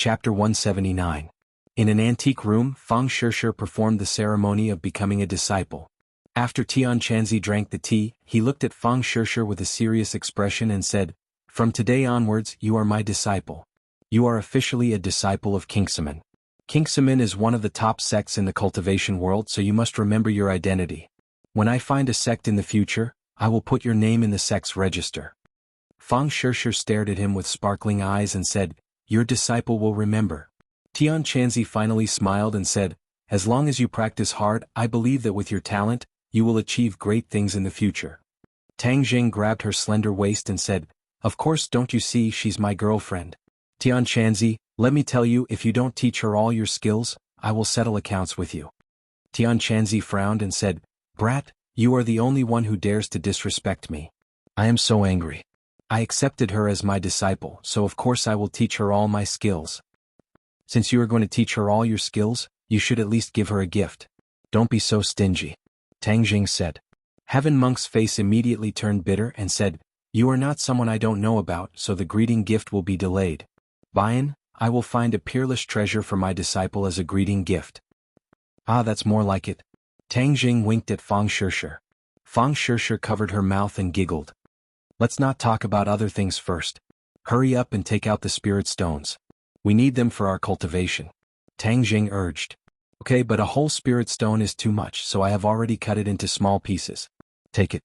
Chapter 179. In an antique room, Fang Shishir performed the ceremony of becoming a disciple. After Tian Chanzi drank the tea, he looked at Fang Shishir with a serious expression and said, "From today onwards, you are my disciple. You are officially a disciple of Kingsaman. Kingsaman is one of the top sects in the cultivation world, so you must remember your identity. When I find a sect in the future, I will put your name in the sect's register." Fang Shishir stared at him with sparkling eyes and said, "Your disciple will remember." Tian Chanzi finally smiled and said, "As long as you practice hard, I believe that with your talent, you will achieve great things in the future." Tang Jing grabbed her slender waist and said, "Of course, don't you see, she's my girlfriend. Tian Chanzi, let me tell you, if you don't teach her all your skills, I will settle accounts with you." Tian Chanzi frowned and said, "Brat, you are the only one who dares to disrespect me. I am so angry. I accepted her as my disciple, so of course I will teach her all my skills." "Since you are going to teach her all your skills, you should at least give her a gift. Don't be so stingy," Tang Jing said. Heaven Monk's face immediately turned bitter and said, "You are not someone I don't know about, so the greeting gift will be delayed. Bayan, I will find a peerless treasure for my disciple as a greeting gift." "Ah, that's more like it." Tang Jing winked at Fang Shishir. Fang Shishir covered her mouth and giggled. "Let's not talk about other things first. Hurry up and take out the spirit stones. We need them for our cultivation," Tang Jing urged. "Okay, but a whole spirit stone is too much, so I have already cut it into small pieces. Take it."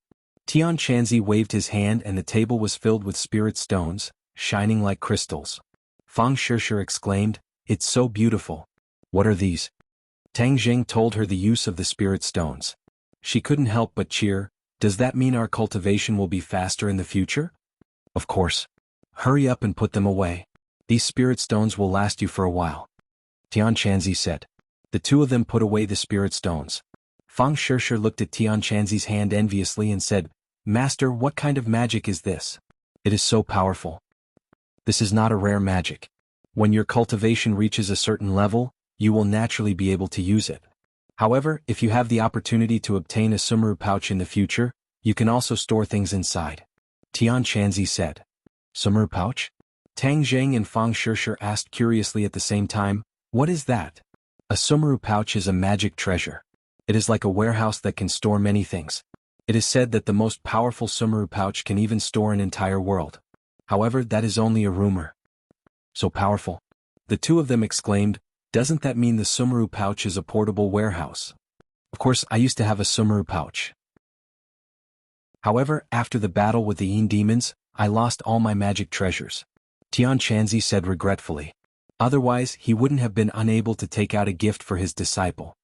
Tian Chanzi waved his hand and the table was filled with spirit stones, shining like crystals. Fang Shishir exclaimed, "It's so beautiful." "What are these?" Tang Jing told her the use of the spirit stones. She couldn't help but cheer. "Does that mean our cultivation will be faster in the future?" "Of course. Hurry up and put them away. These spirit stones will last you for a while," Tian Chanzi said. The two of them put away the spirit stones. Fang Shishir looked at Tian Chanzi's hand enviously and said, "Master, what kind of magic is this? It is so powerful." "This is not a rare magic. When your cultivation reaches a certain level, you will naturally be able to use it. However, if you have the opportunity to obtain a sumaru pouch in the future, you can also store things inside," Tian Chanzi said. "Sumaru pouch?" Tang Jing and Fang Shishir asked curiously at the same time, "What is that?" A sumaru pouch is a magic treasure. It is like a warehouse that can store many things. It is said that the most powerful sumaru pouch can even store an entire world. However, that is only a rumor. "So powerful?" The two of them exclaimed, "Doesn't that mean the sumaru pouch is a portable warehouse?" "Of course, I used to have a sumaru pouch. However, after the battle with the Yin demons, I lost all my magic treasures," Tian Chanzi said regretfully. "Otherwise, he wouldn't have been unable to take out a gift for his disciple.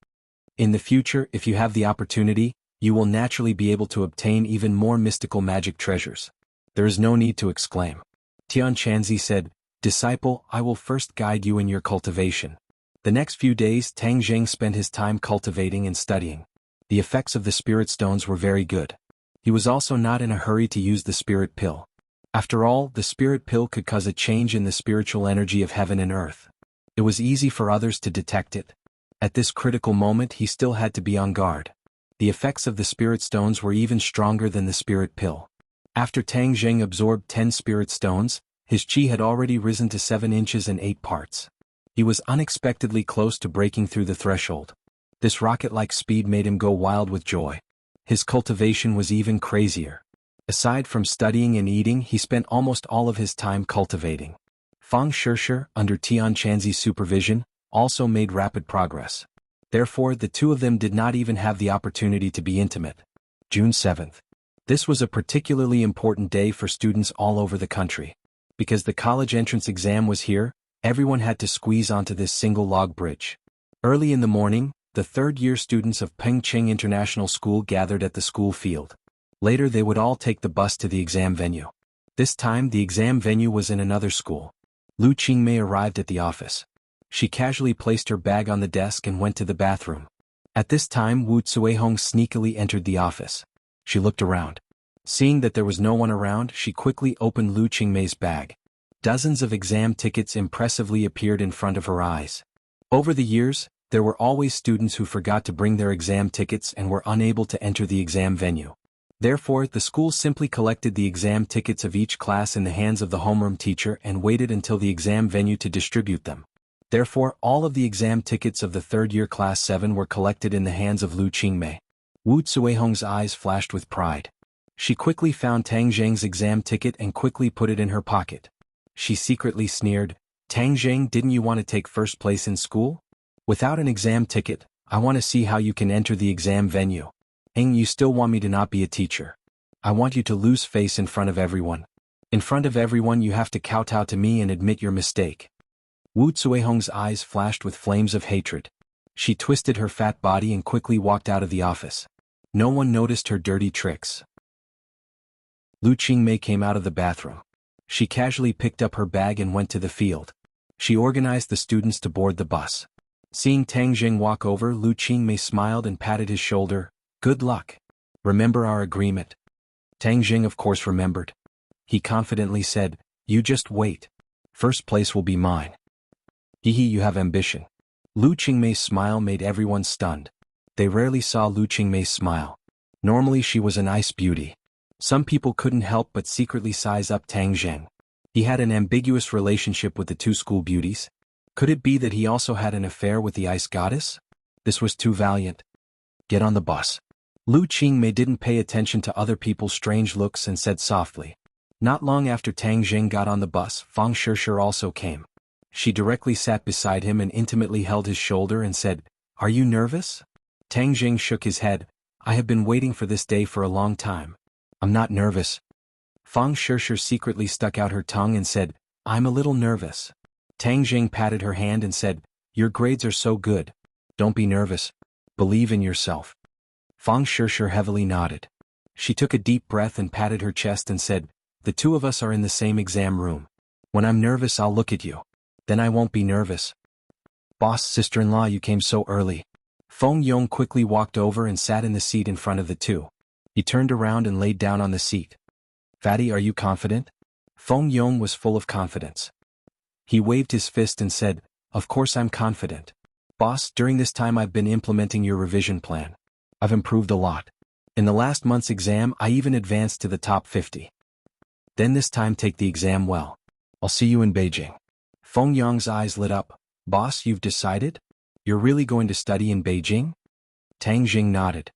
In the future, if you have the opportunity, you will naturally be able to obtain even more mystical magic treasures. There is no need to exclaim." Tian Chanzi said, "Disciple, I will first guide you in your cultivation." The next few days Tang Jing spent his time cultivating and studying. The effects of the spirit stones were very good. He was also not in a hurry to use the spirit pill. After all, the spirit pill could cause a change in the spiritual energy of heaven and earth. It was easy for others to detect it. At this critical moment he still had to be on guard. The effects of the spirit stones were even stronger than the spirit pill. After Tang Jing absorbed 10 spirit stones, his chi had already risen to 7 inches and 8 parts. He was unexpectedly close to breaking through the threshold. This rocket-like speed made him go wild with joy. His cultivation was even crazier. Aside from studying and eating, he spent almost all of his time cultivating. Fang Shishir, under Tian Chanzi's supervision, also made rapid progress. Therefore, the two of them did not even have the opportunity to be intimate. June 7th. This was a particularly important day for students all over the country. Because the college entrance exam was here, everyone had to squeeze onto this single log bridge. Early in the morning, the third-year students of Pengcheng International School gathered at the school field. Later they would all take the bus to the exam venue. This time the exam venue was in another school. Lu Qingmei arrived at the office. She casually placed her bag on the desk and went to the bathroom. At this time Wu Cuihong sneakily entered the office. She looked around. Seeing that there was no one around, she quickly opened Lu Qingmei's bag. Dozens of exam tickets impressively appeared in front of her eyes. Over the years, there were always students who forgot to bring their exam tickets and were unable to enter the exam venue. Therefore, the school simply collected the exam tickets of each class in the hands of the homeroom teacher and waited until the exam venue to distribute them. Therefore, all of the exam tickets of the third-year Class 7 were collected in the hands of Lu Qingmei. Wu Zuihong's eyes flashed with pride. She quickly found Tang Zheng's exam ticket and quickly put it in her pocket. She secretly sneered, "Tang Zheng, didn't you want to take first place in school? Without an exam ticket, I want to see how you can enter the exam venue. You still want me to not be a teacher? I want you to lose face in front of everyone. In front of everyone you have to kowtow to me and admit your mistake." Wu Zuihong's eyes flashed with flames of hatred. She twisted her fat body and quickly walked out of the office. No one noticed her dirty tricks. Lu Qingmei came out of the bathroom. She casually picked up her bag and went to the field. She organized the students to board the bus. Seeing Tang Zheng walk over, Lu Qingmei smiled and patted his shoulder. "Good luck. Remember our agreement?" Tang Zheng of course remembered. He confidently said, "You just wait. First place will be mine." "Hehe, you have ambition." Lu Qingmei's smile made everyone stunned. They rarely saw Lu Qingmei smile. Normally she was an ice beauty. Some people couldn't help but secretly size up Tang Zheng. He had an ambiguous relationship with the two school beauties. Could it be that he also had an affair with the ice goddess? This was too valiant. "Get on the bus." Lu Qingmei didn't pay attention to other people's strange looks and said softly. Not long after Tang Zheng got on the bus, Fang Shishir also came. She directly sat beside him and intimately held his shoulder and said, "Are you nervous?" Tang Zheng shook his head. "I have been waiting for this day for a long time. I'm not nervous." Fang Shishir secretly stuck out her tongue and said, "I'm a little nervous." Tang Zheng patted her hand and said, "Your grades are so good. Don't be nervous. Believe in yourself." Fang Shishir heavily nodded. She took a deep breath and patted her chest and said, "The two of us are in the same exam room. When I'm nervous I'll look at you. Then I won't be nervous." "Boss, sister-in-law, you came so early." Feng Yong quickly walked over and sat in the seat in front of the two. He turned around and laid down on the seat. "Fatty, are you confident?" Feng Yong was full of confidence. He waved his fist and said, "Of course I'm confident. Boss, during this time I've been implementing your revision plan. I've improved a lot. In the last month's exam I even advanced to the top 50. Then this time take the exam well. I'll see you in Beijing." Feng Yong's eyes lit up. "Boss, you've decided? You're really going to study in Beijing?" Tang Jing nodded.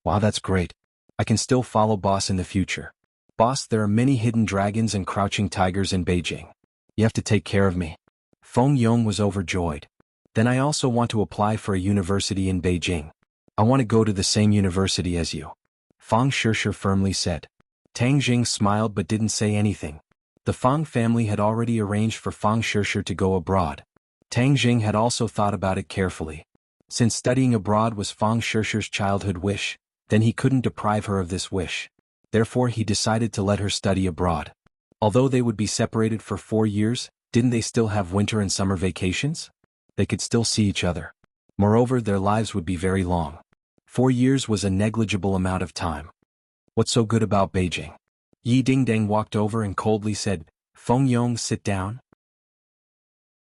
"Wow, that's great. I can still follow boss in the future. Boss, there are many hidden dragons and crouching tigers in Beijing. You have to take care of me." Feng Yong was overjoyed. "Then I also want to apply for a university in Beijing. I want to go to the same university as you," Fang Shishir firmly said. Tang Jing smiled but didn't say anything. The Fang family had already arranged for Fang Shishir to go abroad. Tang Jing had also thought about it carefully. Since studying abroad was Fang Shishir's childhood wish, then he couldn't deprive her of this wish. Therefore he decided to let her study abroad. Although they would be separated for 4 years, didn't they still have winter and summer vacations? They could still see each other. Moreover, their lives would be very long. 4 years was a negligible amount of time. What's so good about Beijing? Yi Dingdang walked over and coldly said, "Feng Yong, sit down."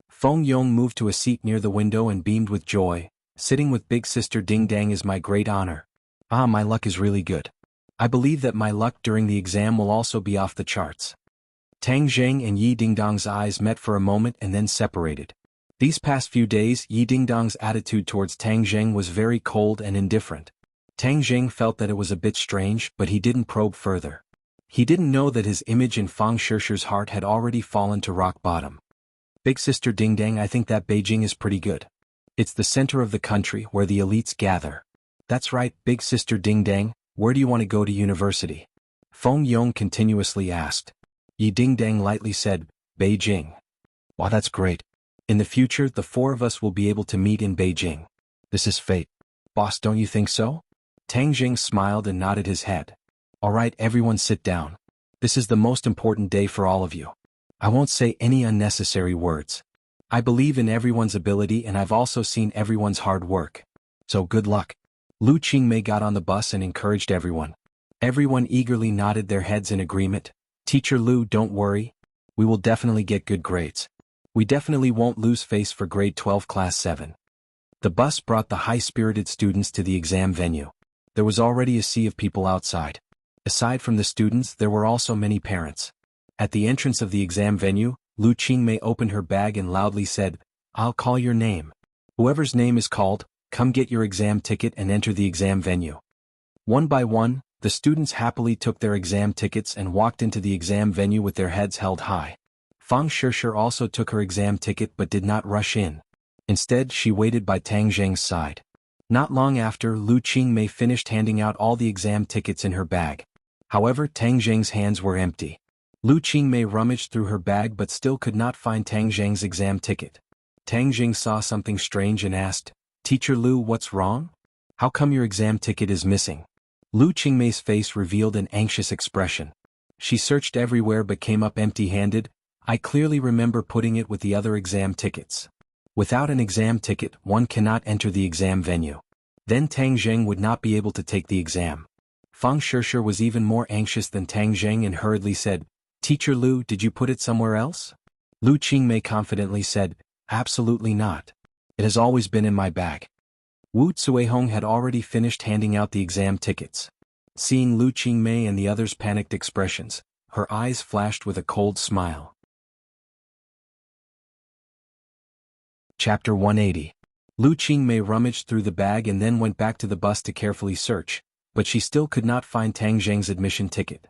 Feng Yong moved to a seat near the window and beamed with joy. "Sitting with big sister Dingdang is my great honor. Ah, my luck is really good. I believe that my luck during the exam will also be off the charts." Tang Zheng and Yi Dingdang's eyes met for a moment and then separated. These past few days, Yi Dingdang's attitude towards Tang Zheng was very cold and indifferent. Tang Zheng felt that it was a bit strange, but he didn't probe further. He didn't know that his image in Fang Shishir's heart had already fallen to rock bottom. "Big sister Dingdang, I think that Beijing is pretty good. It's the center of the country where the elites gather." "That's right, big sister Dingdang, where do you want to go to university?" Feng Yong continuously asked. Yi Dingdang lightly said, "Beijing." "Wow, that's great. In the future the 4 of us will be able to meet in Beijing. This is fate. Boss, don't you think so?" Tang Jing smiled and nodded his head. "All right, everyone sit down. This is the most important day for all of you. I won't say any unnecessary words. I believe in everyone's ability and I've also seen everyone's hard work. So good luck." Lu Qingmei got on the bus and encouraged everyone. Everyone eagerly nodded their heads in agreement. "Teacher Lu, don't worry. We will definitely get good grades. We definitely won't lose face for grade 12 class 7. The bus brought the high-spirited students to the exam venue. There was already a sea of people outside. Aside from the students, there were also many parents. At the entrance of the exam venue, Lu Qingmei opened her bag and loudly said, "I'll call your name. Whoever's name is called, come get your exam ticket and enter the exam venue." One by one, the students happily took their exam tickets and walked into the exam venue with their heads held high. Fang Shishir also took her exam ticket but did not rush in. Instead, she waited by Tang Zheng's side. Not long after, Lu Qingmei finished handing out all the exam tickets in her bag. However, Tang Zheng's hands were empty. Lu Qingmei rummaged through her bag but still could not find Tang Zheng's exam ticket. Tang Zheng saw something strange and asked, "Teacher Lu, what's wrong? How come your exam ticket is missing?" Lu Qingmei's face revealed an anxious expression. She searched everywhere but came up empty-handed. "I clearly remember putting it with the other exam tickets. Without an exam ticket, one cannot enter the exam venue. Then Tang Zheng would not be able to take the exam." Fang Shishir was even more anxious than Tang Zheng and hurriedly said, "Teacher Lu, did you put it somewhere else?" Lu Qingmei confidently said, "Absolutely not. It has always been in my bag." Wu Cuihong had already finished handing out the exam tickets. Seeing Lu Qingmei and the others' panicked expressions, her eyes flashed with a cold smile. Chapter 180. Lu Qingmei rummaged through the bag and then went back to the bus to carefully search, but she still could not find Tang Zheng's admission ticket.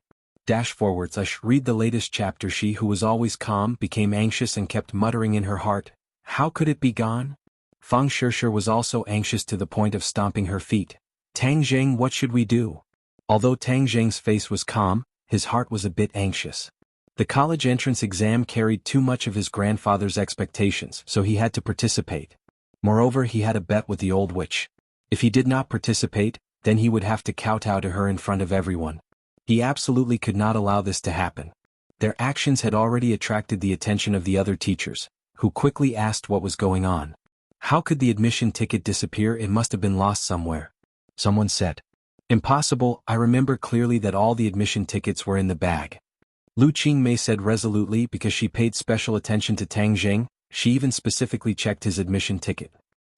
Forwards. Read the latest chapter. She who was always calm became anxious and kept muttering in her heart, "How could it be gone?" Fang Shishir was also anxious to the point of stomping her feet. "Tang Zheng, what should we do?" Although Tang Zheng's face was calm, his heart was a bit anxious. The college entrance exam carried too much of his grandfather's expectations, so he had to participate. Moreover, he had a bet with the old witch. If he did not participate, then he would have to kowtow to her in front of everyone. He absolutely could not allow this to happen. Their actions had already attracted the attention of the other teachers, who quickly asked what was going on. How could the admission ticket disappear? It must have been lost somewhere. Someone said. "Impossible, I remember clearly that all the admission tickets were in the bag." Lu Qingmei said resolutely because she paid special attention to Tang Zheng, she even specifically checked his admission ticket.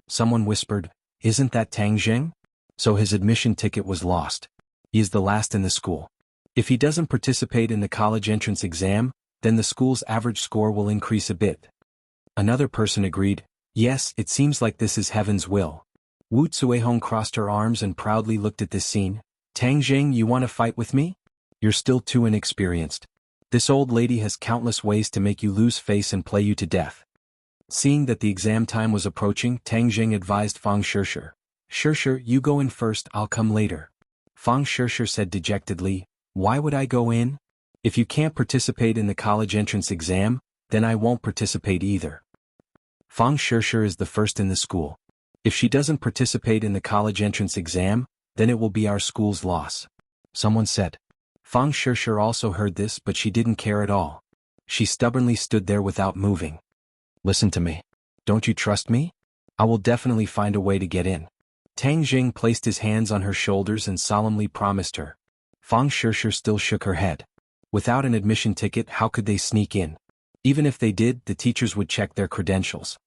Someone whispered, "Isn't that Tang Zheng?" So his admission ticket was lost. He is the last in the school. If he doesn't participate in the college entrance exam, then the school's average score will increase a bit. Another person agreed, "Yes, it seems like this is heaven's will." Wu Cuihong crossed her arms and proudly looked at this scene. "Tang Zheng, you want to fight with me? You're still too inexperienced. This old lady has countless ways to make you lose face and play you to death." Seeing that the exam time was approaching, Tang Zheng advised Fang Shishir, "Shishir, you go in first, I'll come later." Fang Shishir said dejectedly, "Why would I go in? If you can't participate in the college entrance exam, then I won't participate either." Fang Shishir is the first in the school. If she doesn't participate in the college entrance exam, then it will be our school's loss. Someone said. Fang Shishir also heard this but she didn't care at all. She stubbornly stood there without moving. "Listen to me. Don't you trust me? I will definitely find a way to get in." Tang Zheng placed his hands on her shoulders and solemnly promised her. Fang Shishir still shook her head. Without an admission ticket, how could they sneak in? Even if they did, the teachers would check their credentials.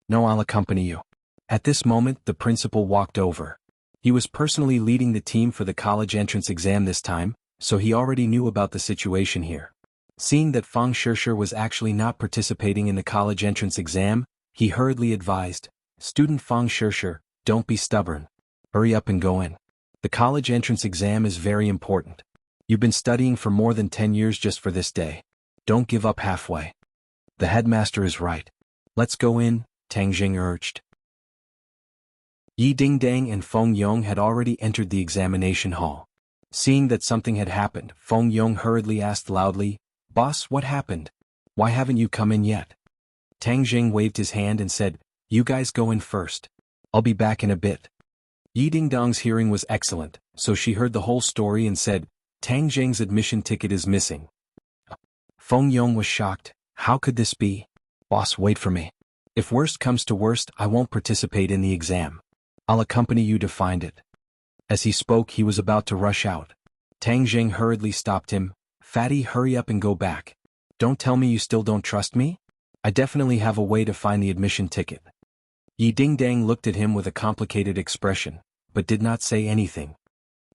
"No, I'll accompany you." At this moment, the principal walked over. He was personally leading the team for the college entrance exam this time, so he already knew about the situation here. Seeing that Fang Shishir was actually not participating in the college entrance exam, he hurriedly advised, "Student Fang Shishir, don't be stubborn. Hurry up and go in. The college entrance exam is very important. You've been studying for more than 10 years just for this day. Don't give up halfway." "The headmaster is right. Let's go in," Tang Zheng urged. Yi Dingdang and Feng Yong had already entered the examination hall. Seeing that something had happened, Feng Yong hurriedly asked loudly, "Boss, what happened? Why haven't you come in yet?" Tang Zheng waved his hand and said, "You guys go in first. I'll be back in a bit." Yi Dingdang's hearing was excellent, so she heard the whole story and said, "Tang Zheng's admission ticket is missing." Feng Yong was shocked. How could this be? "Boss, wait for me. If worst comes to worst, I won't participate in the exam. I'll accompany you to find it." As he spoke, he was about to rush out. Tang Zheng hurriedly stopped him. "Fatty, hurry up and go back. Don't tell me you still don't trust me? I definitely have a way to find the admission ticket." Yi Dingdang looked at him with a complicated expression, but did not say anything.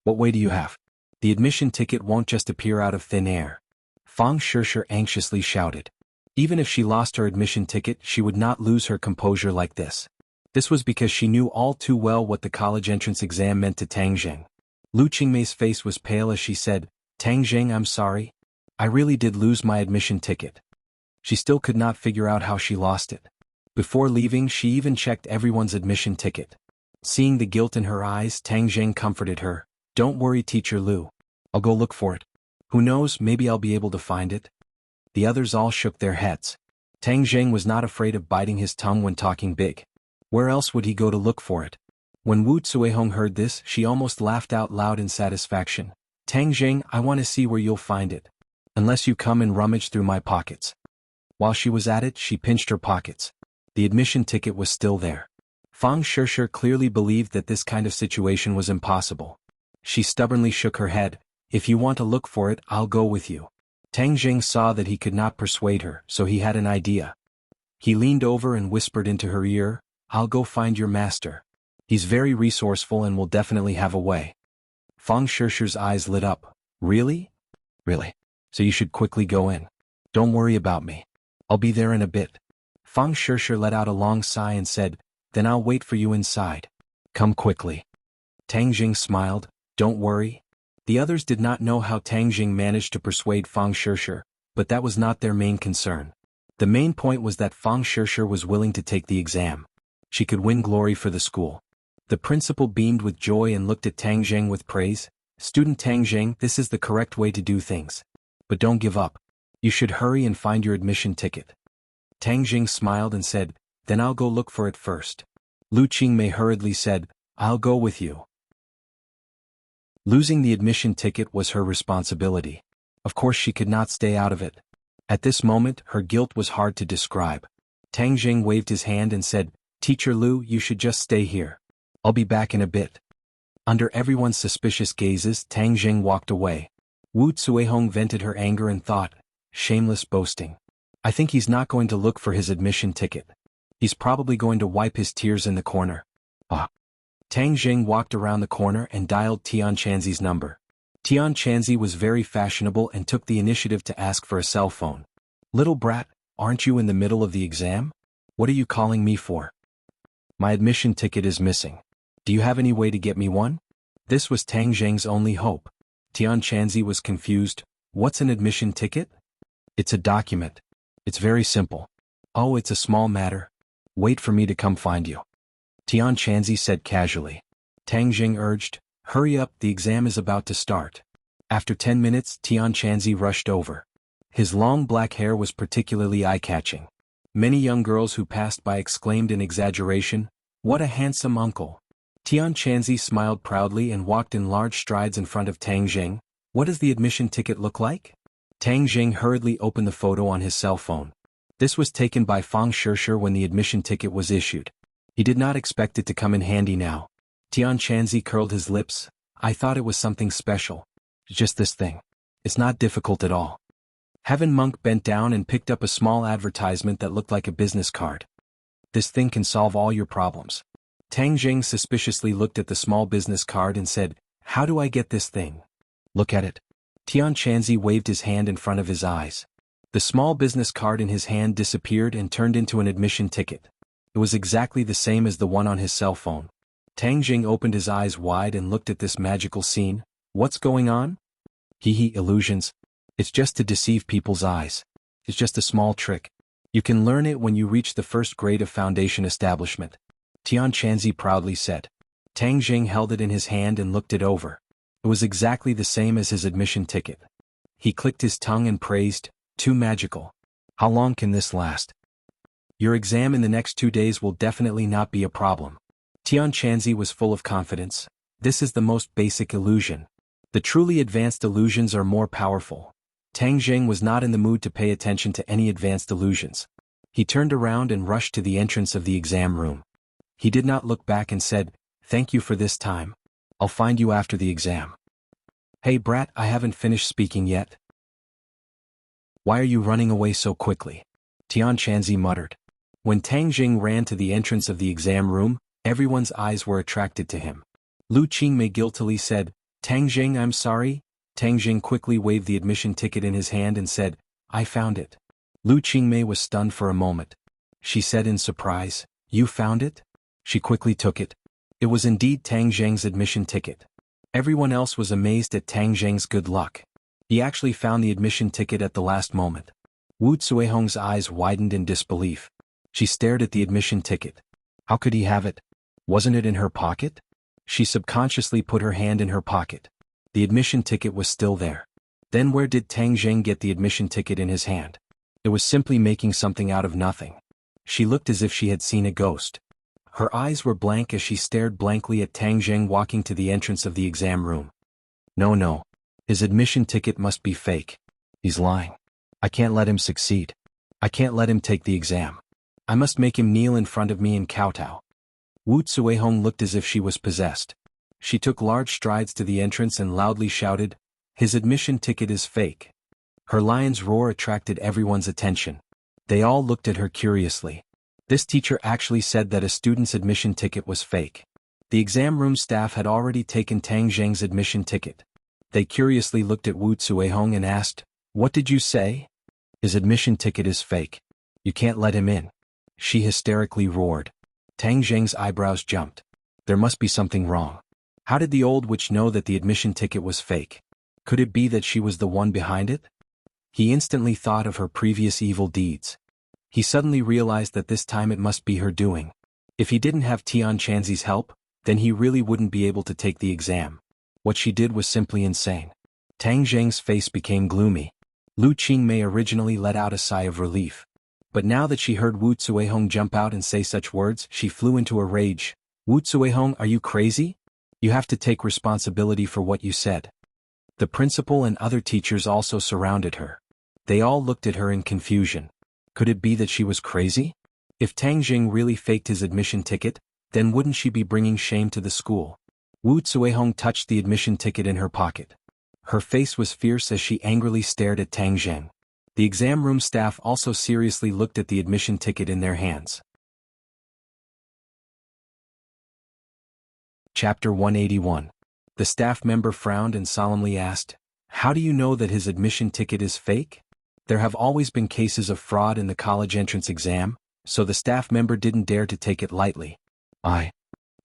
"What way do you have?" The admission ticket won't just appear out of thin air. Fang Shishir anxiously shouted. Even if she lost her admission ticket, she would not lose her composure like this. This was because she knew all too well what the college entrance exam meant to Tang Zheng. Lu Qingmei's face was pale as she said, "Tang Zheng, I'm sorry. I really did lose my admission ticket." She still could not figure out how she lost it. Before leaving, she even checked everyone's admission ticket. Seeing the guilt in her eyes, Tang Zheng comforted her. "Don't worry, Teacher Lu. I'll go look for it. Who knows, maybe I'll be able to find it." The others all shook their heads. Tang Zheng was not afraid of biting his tongue when talking big. Where else would he go to look for it? When Wu Zuehong heard this, she almost laughed out loud in satisfaction. "Tang Zheng, I want to see where you'll find it. Unless you come and rummage through my pockets." While she was at it, she pinched her pockets. The admission ticket was still there. Fang Shishir clearly believed that this kind of situation was impossible. She stubbornly shook her head. "If you want to look for it, I'll go with you." Tang Zheng saw that he could not persuade her, so he had an idea. He leaned over and whispered into her ear, "I'll go find your master. He's very resourceful and will definitely have a way." Fang Shishir's eyes lit up. "Really? Really? So you should quickly go in. Don't worry about me. I'll be there in a bit." Fang Shishir let out a long sigh and said, "Then I'll wait for you inside. Come quickly." Tang Zheng smiled. "Don't worry." The others did not know how Tang Zheng managed to persuade Fang Shishir, but that was not their main concern. The main point was that Fang Shishir was willing to take the exam. She could win glory for the school. The principal beamed with joy and looked at Tang Zheng with praise. "Student Tang Zheng, this is the correct way to do things. But don't give up. You should hurry and find your admission ticket." Tang Zheng smiled and said, "Then I'll go look for it first." Lu Qingmei hurriedly said, "I'll go with you." Losing the admission ticket was her responsibility. Of course she could not stay out of it. At this moment, her guilt was hard to describe. Tang Zheng waved his hand and said, "Teacher Lu, you should just stay here. I'll be back in a bit." Under everyone's suspicious gazes, Tang Zheng walked away. Wu Zuehong vented her anger and thought, "Shameless boasting. I think he's not going to look for his admission ticket. He's probably going to wipe his tears in the corner." Tang Zheng walked around the corner and dialed Tian Chanzi's number. Tian Chanzi was very fashionable and took the initiative to ask for a cell phone. "Little brat, aren't you in the middle of the exam? What are you calling me for? My admission ticket is missing. Do you have any way to get me one?" This was Tang Zheng's only hope. Tian Chanzi was confused. "What's an admission ticket?" "It's a document. It's very simple." "Oh, it's a small matter. Wait for me to come find you," Tian Chanzi said casually. Tang Zheng urged, "Hurry up, the exam is about to start." After 10 minutes, Tian Chanzi rushed over. His long black hair was particularly eye-catching. Many young girls who passed by exclaimed in exaggeration, "What a handsome uncle." Tian Chanzi smiled proudly and walked in large strides in front of Tang Zheng. "What does the admission ticket look like?" Tang Zheng hurriedly opened the photo on his cell phone. This was taken by Fang Shishir when the admission ticket was issued. He did not expect it to come in handy now. Tian Chanzi curled his lips. "I thought it was something special. Just this thing. It's not difficult at all." Heaven Monk bent down and picked up a small advertisement that looked like a business card. "This thing can solve all your problems." Tang Zheng suspiciously looked at the small business card and said, "How do I get this thing?" "Look at it." Tian Chanzi waved his hand in front of his eyes. The small business card in his hand disappeared and turned into an admission ticket. It was exactly the same as the one on his cell phone. Tang Zheng opened his eyes wide and looked at this magical scene. "What's going on?" "Hee, illusions. It's just to deceive people's eyes. It's just a small trick. You can learn it when you reach the first grade of foundation establishment," Tian Chanzi proudly said. Tang Zheng held it in his hand and looked it over. It was exactly the same as his admission ticket. He clicked his tongue and praised, "Too magical. How long can this last? Your exam in the next 2 days will definitely not be a problem." Tian Chanzi was full of confidence. This is the most basic illusion. The truly advanced illusions are more powerful. Tang Zheng was not in the mood to pay attention to any advanced illusions. He turned around and rushed to the entrance of the exam room. He did not look back and said, "Thank you for this time. I'll find you after the exam." "Hey brat, I haven't finished speaking yet. Why are you running away so quickly?" Tian Chanzi muttered. When Tang Zheng ran to the entrance of the exam room, everyone's eyes were attracted to him. Lu Qingmei guiltily said, "Tang Zheng, I'm sorry, Tang Jing quickly waved the admission ticket in his hand and said, "I found it." Lu Qingmei was stunned for a moment. She said in surprise, "You found it?" She quickly took it. It was indeed Tang Zheng's admission ticket. Everyone else was amazed at Tang Zheng's good luck. He actually found the admission ticket at the last moment. Wu Cuihong's eyes widened in disbelief. She stared at the admission ticket. How could he have it? Wasn't it in her pocket? She subconsciously put her hand in her pocket. The admission ticket was still there. Then where did Tang Zheng get the admission ticket in his hand? It was simply making something out of nothing. She looked as if she had seen a ghost. Her eyes were blank as she stared blankly at Tang Zheng walking to the entrance of the exam room. No. His admission ticket must be fake. He's lying. I can't let him succeed. I can't let him take the exam. I must make him kneel in front of me and kowtow. Wu Cuihong looked as if she was possessed. She took large strides to the entrance and loudly shouted, "His admission ticket is fake." Her lion's roar attracted everyone's attention. They all looked at her curiously. This teacher actually said that a student's admission ticket was fake. The exam room staff had already taken Tang Zheng's admission ticket. They curiously looked at Wu Cuihong and asked, "What did you say?" "His admission ticket is fake. You can't let him in." She hysterically roared. Tang Zheng's eyebrows jumped. There must be something wrong. How did the old witch know that the admission ticket was fake? Could it be that she was the one behind it? He instantly thought of her previous evil deeds. He suddenly realized that this time it must be her doing. If he didn't have Tian Chanzi's help, then he really wouldn't be able to take the exam. What she did was simply insane. Tang Zheng's face became gloomy. Lu Qingmei originally let out a sigh of relief. But now that she heard Wu Cuihong jump out and say such words, she flew into a rage. "Wu Cuihong, are you crazy? You have to take responsibility for what you said." The principal and other teachers also surrounded her. They all looked at her in confusion. Could it be that she was crazy? If Tang Jing really faked his admission ticket, then wouldn't she be bringing shame to the school? Wu Cuihong touched the admission ticket in her pocket. Her face was fierce as she angrily stared at Tang Zheng. The exam room staff also seriously looked at the admission ticket in their hands. Chapter 181. The staff member frowned and solemnly asked, "How do you know that his admission ticket is fake?" There have always been cases of fraud in the college entrance exam, so the staff member didn't dare to take it lightly.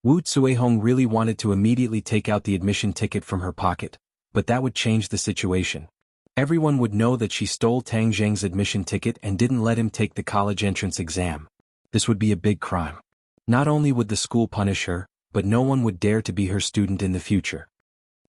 Wu Cuihong really wanted to immediately take out the admission ticket from her pocket, but that would change the situation. Everyone would know that she stole Tang Zheng's admission ticket and didn't let him take the college entrance exam. This would be a big crime. Not only would the school punish her, but no one would dare to be her student in the future.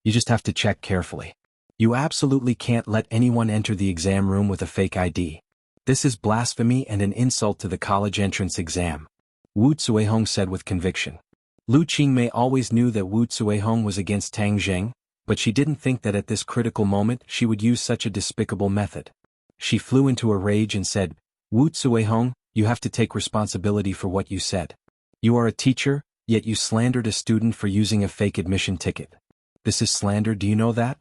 You just have to check carefully. You absolutely can't let anyone enter the exam room with a fake ID. This is blasphemy and an insult to the college entrance exam, Wu Cuihong said with conviction. Lu Qingmei always knew that Wu Cuihong was against Tang Zheng, but she didn't think that at this critical moment she would use such a despicable method. She flew into a rage and said, "Wu Cuihong, you have to take responsibility for what you said. You are a teacher, yet you slandered a student for using a fake admission ticket. This is slander, do you know that?"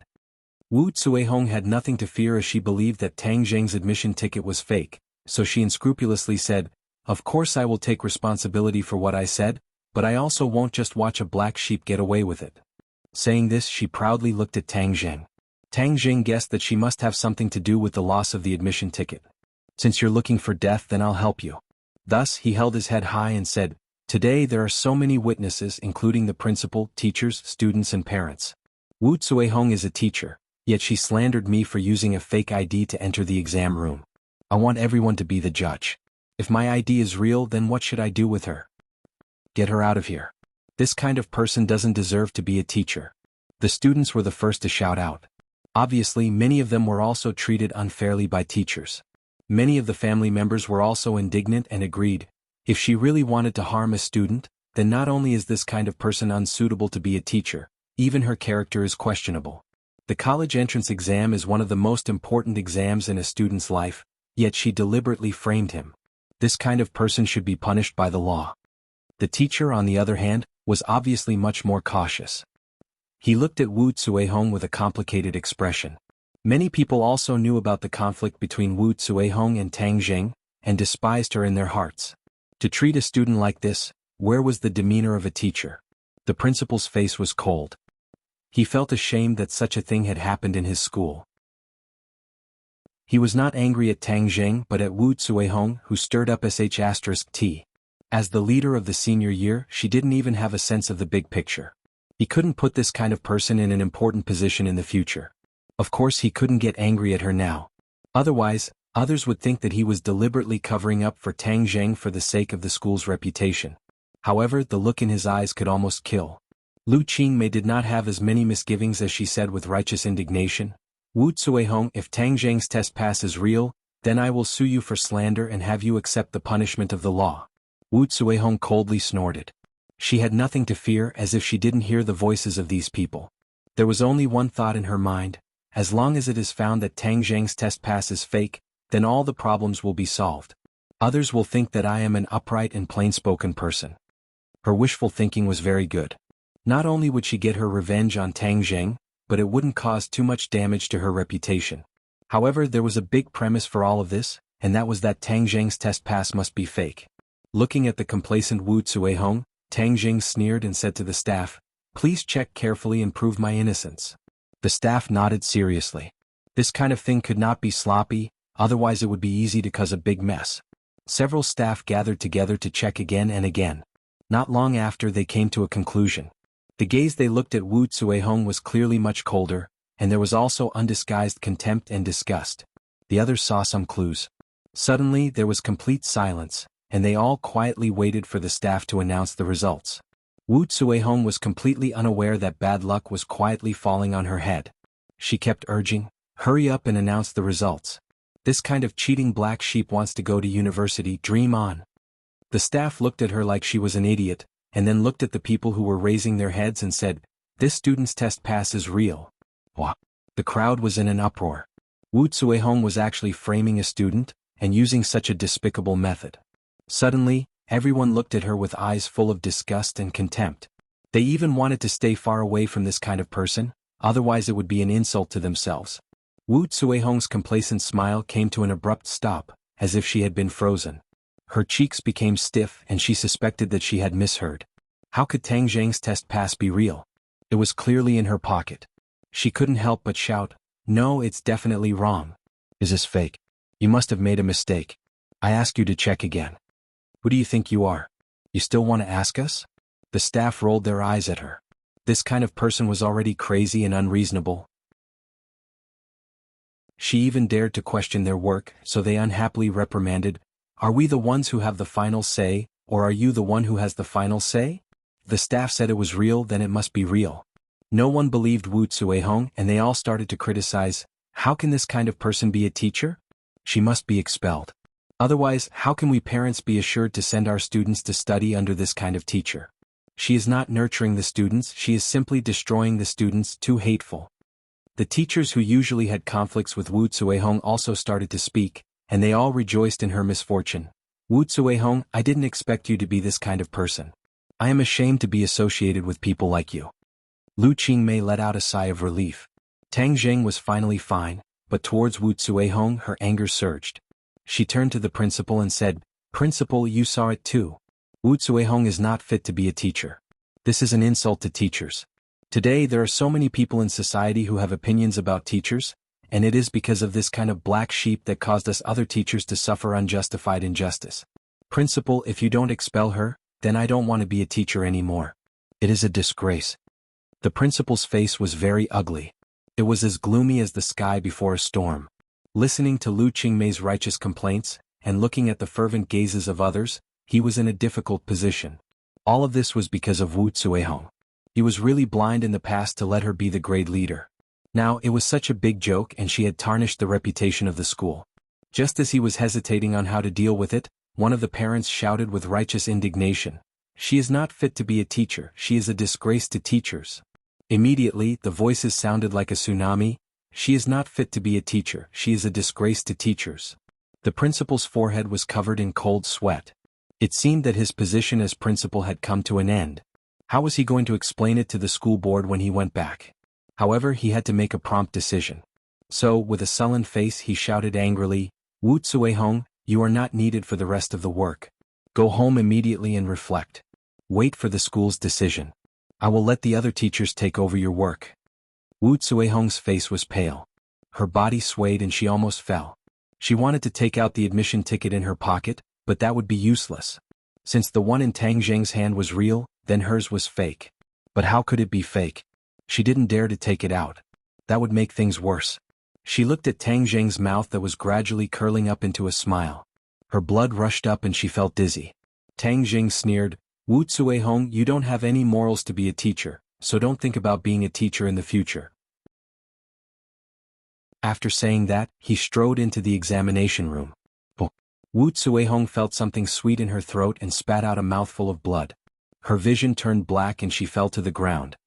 Wu Cuihong had nothing to fear as she believed that Tang Zheng's admission ticket was fake, so she unscrupulously said, "Of course I will take responsibility for what I said, but I also won't just watch a black sheep get away with it." Saying this, she proudly looked at Tang Zheng. Tang Zheng guessed that she must have something to do with the loss of the admission ticket. "Since you're looking for death, then I'll help you." Thus, he held his head high and said, "Today there are so many witnesses, including the principal, teachers, students and parents. Wu Cuihong is a teacher, yet she slandered me for using a fake ID to enter the exam room. I want everyone to be the judge. If my ID is real, then what should I do with her? Get her out of here. This kind of person doesn't deserve to be a teacher." The students were the first to shout out. Obviously, many of them were also treated unfairly by teachers. Many of the family members were also indignant and agreed, if she really wanted to harm a student, then not only is this kind of person unsuitable to be a teacher, even her character is questionable. The college entrance exam is one of the most important exams in a student's life, yet she deliberately framed him. This kind of person should be punished by the law. The teacher, on the other hand, was obviously much more cautious. He looked at Wu Cuihong with a complicated expression. Many people also knew about the conflict between Wu Cuihong and Tang Zheng, and despised her in their hearts. To treat a student like this, where was the demeanor of a teacher? The principal's face was cold. He felt ashamed that such a thing had happened in his school. He was not angry at Tang Zheng but at Wu Cuihong, who stirred up sh*t. As the leader of the senior year, she didn't even have a sense of the big picture. He couldn't put this kind of person in an important position in the future. Of course he couldn't get angry at her now. Otherwise, others would think that he was deliberately covering up for Tang Zheng for the sake of the school's reputation. However, the look in his eyes could almost kill. Lu Qingmei did not have as many misgivings as she said with righteous indignation. Wu Cuihong, if Tang Zheng's test pass is real, then I will sue you for slander and have you accept the punishment of the law. Wu Cuihong coldly snorted. She had nothing to fear, as if she didn't hear the voices of these people. There was only one thought in her mind: as long as it is found that Tang Zheng's test pass is fake, then all the problems will be solved. Others will think that I am an upright and plain-spoken person. Her wishful thinking was very good. Not only would she get her revenge on Tang Zheng, but it wouldn't cause too much damage to her reputation. However, there was a big premise for all of this, and that was that Tang Zheng's test pass must be fake. Looking at the complacent Wu Cuihong, Tang Zheng sneered and said to the staff, "Please check carefully and prove my innocence." The staff nodded seriously. This kind of thing could not be sloppy, otherwise it would be easy to cause a big mess. Several staff gathered together to check again and again. Not long after, they came to a conclusion. The gaze they looked at Wu Cuihong was clearly much colder, and there was also undisguised contempt and disgust. The others saw some clues. Suddenly there was complete silence, and they all quietly waited for the staff to announce the results. Wu Cuihong was completely unaware that bad luck was quietly falling on her head. She kept urging, "Hurry up and announce the results. This kind of cheating black sheep wants to go to university, dream on." The staff looked at her like she was an idiot, and then looked at the people who were raising their heads and said, "This student's test pass is real." What? The crowd was in an uproar. Wu Cuihong was actually framing a student, and using such a despicable method. Suddenly, everyone looked at her with eyes full of disgust and contempt. They even wanted to stay far away from this kind of person, otherwise it would be an insult to themselves. Wu Cuihong's complacent smile came to an abrupt stop, as if she had been frozen. Her cheeks became stiff and she suspected that she had misheard. How could Tang Zheng's test pass be real? It was clearly in her pocket. She couldn't help but shout, "No, it's definitely wrong. Is this fake? You must have made a mistake. I ask you to check again. Who do you think you are? You still want to ask us?" The staff rolled their eyes at her. This kind of person was already crazy and unreasonable. She even dared to question their work, so they unhappily reprimanded, "Are we the ones who have the final say, or are you the one who has the final say?" The staff said it was real, then it must be real. No one believed Wu Cuihong, and they all started to criticize, "How can this kind of person be a teacher? She must be expelled. Otherwise, how can we parents be assured to send our students to study under this kind of teacher? She is not nurturing the students, she is simply destroying the students, too hateful." The teachers who usually had conflicts with Wu Cuihong also started to speak, and they all rejoiced in her misfortune. "Wu Cuihong, I didn't expect you to be this kind of person. I am ashamed to be associated with people like you." Lu Qingmei let out a sigh of relief. Tang Zheng was finally fine, but towards Wu Cuihong her anger surged. She turned to the principal and said, "Principal, you saw it too. Wu Cuihong is not fit to be a teacher. This is an insult to teachers. Today there are so many people in society who have opinions about teachers, and it is because of this kind of black sheep that caused us other teachers to suffer unjustified injustice. Principal, if you don't expel her, then I don't want to be a teacher anymore. It is a disgrace." The principal's face was very ugly. It was as gloomy as the sky before a storm. Listening to Lu Qingmei's righteous complaints, and looking at the fervent gazes of others, he was in a difficult position. All of this was because of Wu Cuihong. He was really blind in the past to let her be the grade leader. Now, it was such a big joke and she had tarnished the reputation of the school. Just as he was hesitating on how to deal with it, one of the parents shouted with righteous indignation, "She is not fit to be a teacher, she is a disgrace to teachers." Immediately, the voices sounded like a tsunami, "She is not fit to be a teacher, she is a disgrace to teachers." The principal's forehead was covered in cold sweat. It seemed that his position as principal had come to an end. How was he going to explain it to the school board when he went back? However, he had to make a prompt decision. So, with a sullen face he shouted angrily, "Wu Cuihong, you are not needed for the rest of the work. Go home immediately and reflect. Wait for the school's decision. I will let the other teachers take over your work." Wu Zuehong's face was pale. Her body swayed and she almost fell. She wanted to take out the admission ticket in her pocket, but that would be useless. Since the one in Tang Zheng's hand was real, then hers was fake. But how could it be fake? She didn't dare to take it out. That would make things worse. She looked at Tang Zheng's mouth that was gradually curling up into a smile. Her blood rushed up and she felt dizzy. Tang Zheng sneered, "Wu Zuehong, you don't have any morals to be a teacher, so don't think about being a teacher in the future." After saying that, he strode into the examination room. Wu Zuehong felt something sweet in her throat and spat out a mouthful of blood. Her vision turned black and she fell to the ground.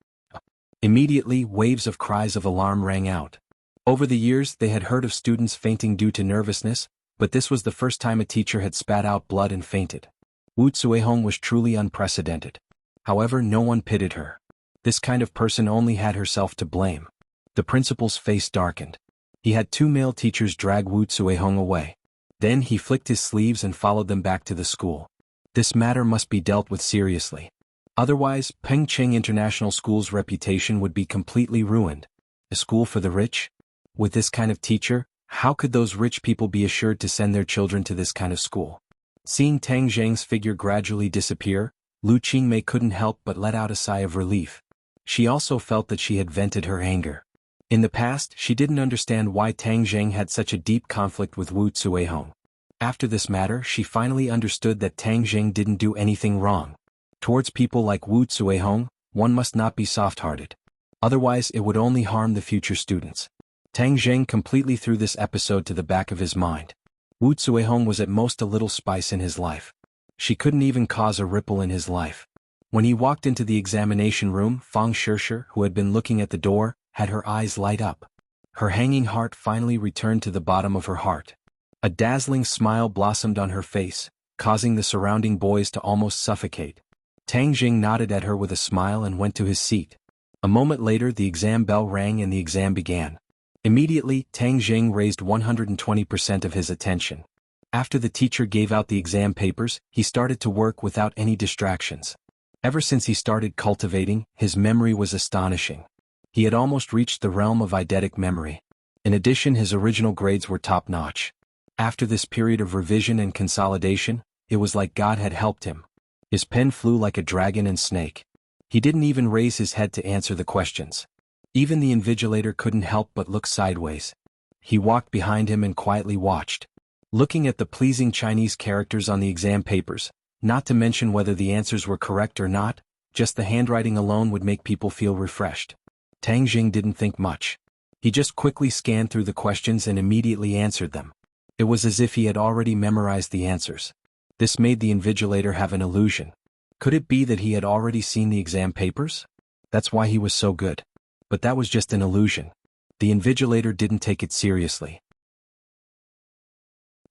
Immediately, waves of cries of alarm rang out. Over the years, they had heard of students fainting due to nervousness, but this was the first time a teacher had spat out blood and fainted. Wu Zuehong was truly unprecedented. However, no one pitied her. This kind of person only had herself to blame. The principal's face darkened. He had two male teachers drag Wu Zuehong away. Then he flicked his sleeves and followed them back to the school. This matter must be dealt with seriously. Otherwise, Pengcheng International School's reputation would be completely ruined. A school for the rich? With this kind of teacher, how could those rich people be assured to send their children to this kind of school? Seeing Tang Zheng's figure gradually disappear, Lu Qingmei couldn't help but let out a sigh of relief. She also felt that she had vented her anger. In the past, she didn't understand why Tang Zheng had such a deep conflict with Wu Zuehong. After this matter, she finally understood that Tang Zheng didn't do anything wrong. Towards people like Wu Zuehong, one must not be soft-hearted. Otherwise, it would only harm the future students. Tang Zheng completely threw this episode to the back of his mind. Wu Zuehong was at most a little spice in his life. She couldn't even cause a ripple in his life. When he walked into the examination room, Fang Shishir, who had been looking at the door, had her eyes light up. Her hanging heart finally returned to the bottom of her heart. A dazzling smile blossomed on her face, causing the surrounding boys to almost suffocate. Tang Zheng nodded at her with a smile and went to his seat. A moment later, the exam bell rang and the exam began. Immediately, Tang Zheng raised 120% of his attention. After the teacher gave out the exam papers, he started to work without any distractions. Ever since he started cultivating, his memory was astonishing. He had almost reached the realm of eidetic memory. In addition, his original grades were top-notch. After this period of revision and consolidation, it was like God had helped him. His pen flew like a dragon and snake. He didn't even raise his head to answer the questions. Even the invigilator couldn't help but look sideways. He walked behind him and quietly watched. Looking at the pleasing Chinese characters on the exam papers, not to mention whether the answers were correct or not, just the handwriting alone would make people feel refreshed. Tang Zheng didn't think much. He just quickly scanned through the questions and immediately answered them. It was as if he had already memorized the answers. This made the invigilator have an illusion. Could it be that he had already seen the exam papers? That's why he was so good. But that was just an illusion. The invigilator didn't take it seriously.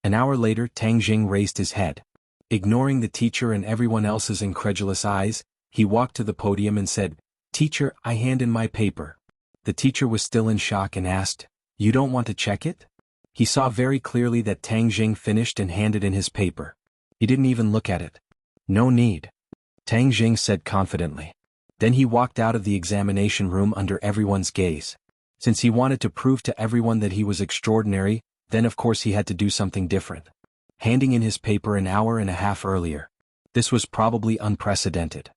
An hour later, Tang Zheng raised his head. Ignoring the teacher and everyone else's incredulous eyes, he walked to the podium and said, "Teacher, I hand in my paper." The teacher was still in shock and asked, "You don't want to check it?" He saw very clearly that Tang Zheng finished and handed in his paper. He didn't even look at it. "No need," Tang Zheng said confidently. Then he walked out of the examination room under everyone's gaze. Since he wanted to prove to everyone that he was extraordinary, then of course he had to do something different. Handing in his paper an hour and a half earlier. This was probably unprecedented.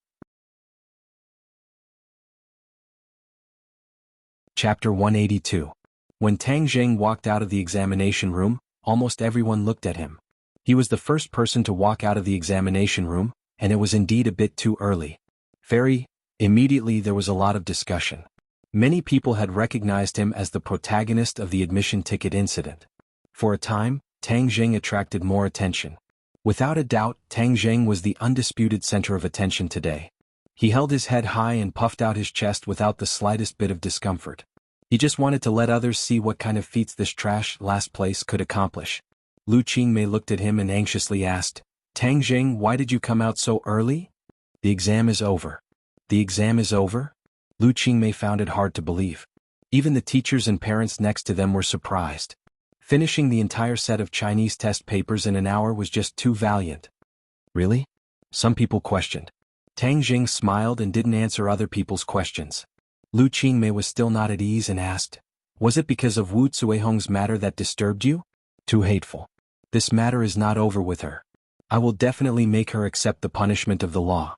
Chapter 182. When Tang Zheng walked out of the examination room, almost everyone looked at him. He was the first person to walk out of the examination room, and it was indeed a bit too early. Immediately there was a lot of discussion. Many people had recognized him as the protagonist of the admission ticket incident. For a time, Tang Zheng attracted more attention. Without a doubt, Tang Zheng was the undisputed center of attention today. He held his head high and puffed out his chest without the slightest bit of discomfort. He just wanted to let others see what kind of feats this trash last place could accomplish. Lu Qingmei looked at him and anxiously asked, "Tang Zheng, why did you come out so early?" "The exam is over." "The exam is over?" Lu Qingmei found it hard to believe. Even the teachers and parents next to them were surprised. Finishing the entire set of Chinese test papers in an hour was just too valiant. Really? Some people questioned. Tang Zheng smiled and didn't answer other people's questions. Lu Qingmei was still not at ease and asked, "Was it because of Wu Zuihong's matter that disturbed you?" "Too hateful. This matter is not over with her. I will definitely make her accept the punishment of the law."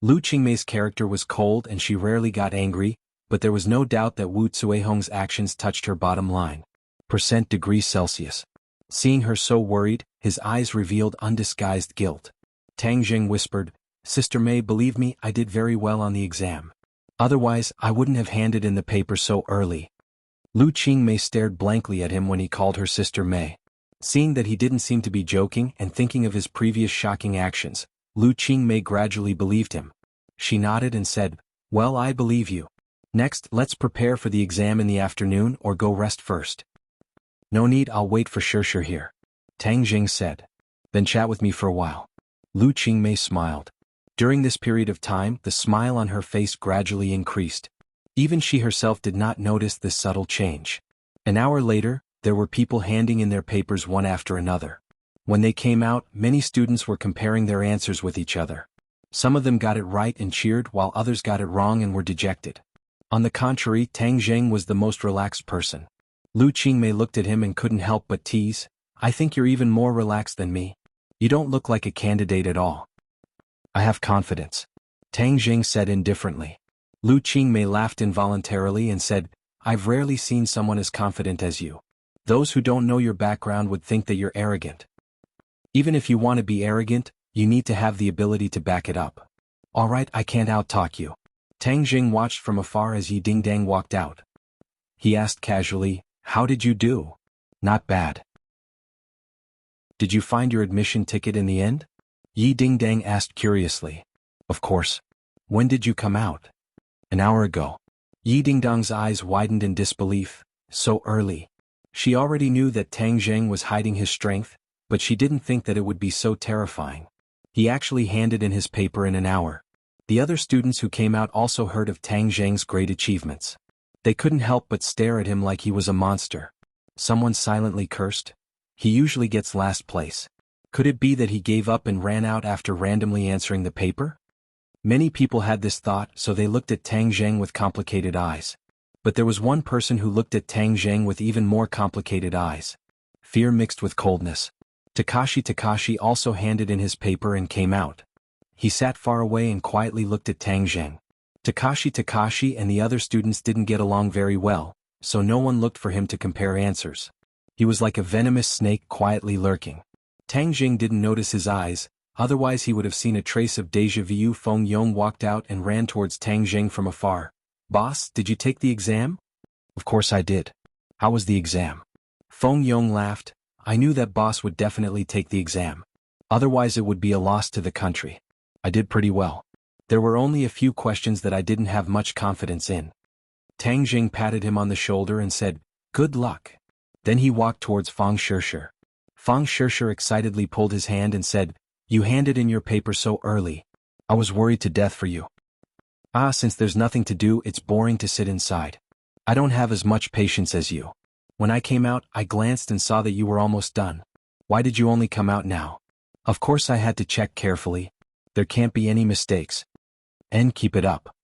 Lu Qingmei's character was cold and she rarely got angry, but there was no doubt that Wu Zuihong's actions touched her bottom line. Degrees Celsius. Seeing her so worried, his eyes revealed undisguised guilt. Tang Jing whispered, "Sister May, believe me, I did very well on the exam. Otherwise, I wouldn't have handed in the paper so early." Lu Qingmei stared blankly at him when he called her Sister May. Seeing that he didn't seem to be joking and thinking of his previous shocking actions, Lu Qingmei gradually believed him. She nodded and said, "Well, I believe you. Next, let's prepare for the exam in the afternoon or go rest first." "No need, I'll wait for Shirshir here," Tang Jing said. "Then chat with me for a while." Lu Qingmei smiled. During this period of time, the smile on her face gradually increased. Even she herself did not notice this subtle change. An hour later, there were people handing in their papers one after another. When they came out, many students were comparing their answers with each other. Some of them got it right and cheered while others got it wrong and were dejected. On the contrary, Tang Zheng was the most relaxed person. Lu Qingmei looked at him and couldn't help but tease, "I think you're even more relaxed than me. You don't look like a candidate at all." "I have confidence," Tang Jing said indifferently. Lu Qingmei laughed involuntarily and said, "I've rarely seen someone as confident as you. Those who don't know your background would think that you're arrogant. Even if you want to be arrogant, you need to have the ability to back it up." "All right, I can't out-talk you." Tang Jing watched from afar as Yi Dingdang walked out. He asked casually, "How did you do?" "Not bad." "Did you find your admission ticket in the end?" Yi Dingdang asked curiously. "Of course. When did you come out?" "An hour ago." Yi Dingdang's eyes widened in disbelief. So early. She already knew that Tang Zheng was hiding his strength, but she didn't think that it would be so terrifying. He actually handed in his paper in an hour. The other students who came out also heard of Tang Zheng's great achievements. They couldn't help but stare at him like he was a monster. Someone silently cursed. He usually gets last place. Could it be that he gave up and ran out after randomly answering the paper? Many people had this thought, so they looked at Tang Zheng with complicated eyes. But there was one person who looked at Tang Zheng with even more complicated eyes. Fear mixed with coldness. Takashi also handed in his paper and came out. He sat far away and quietly looked at Tang Zheng. Takashi and the other students didn't get along very well, so no one looked for him to compare answers. He was like a venomous snake quietly lurking. Tang Jing didn't notice his eyes, otherwise he would have seen a trace of déjà vu. Feng Yong walked out and ran towards Tang Jing from afar. "Boss, did you take the exam?" "Of course I did. How was the exam?" Feng Yong laughed. "I knew that boss would definitely take the exam. Otherwise it would be a loss to the country. I did pretty well. There were only a few questions that I didn't have much confidence in." Tang Jing patted him on the shoulder and said, "Good luck." Then he walked towards Fang Shirshir. Fang Shirshir excitedly pulled his hand and said, "You handed in your paper so early. I was worried to death for you." "Ah, since there's nothing to do, it's boring to sit inside. I don't have as much patience as you. When I came out, I glanced and saw that you were almost done. Why did you only come out now?" "Of course I had to check carefully. There can't be any mistakes." "And keep it up,"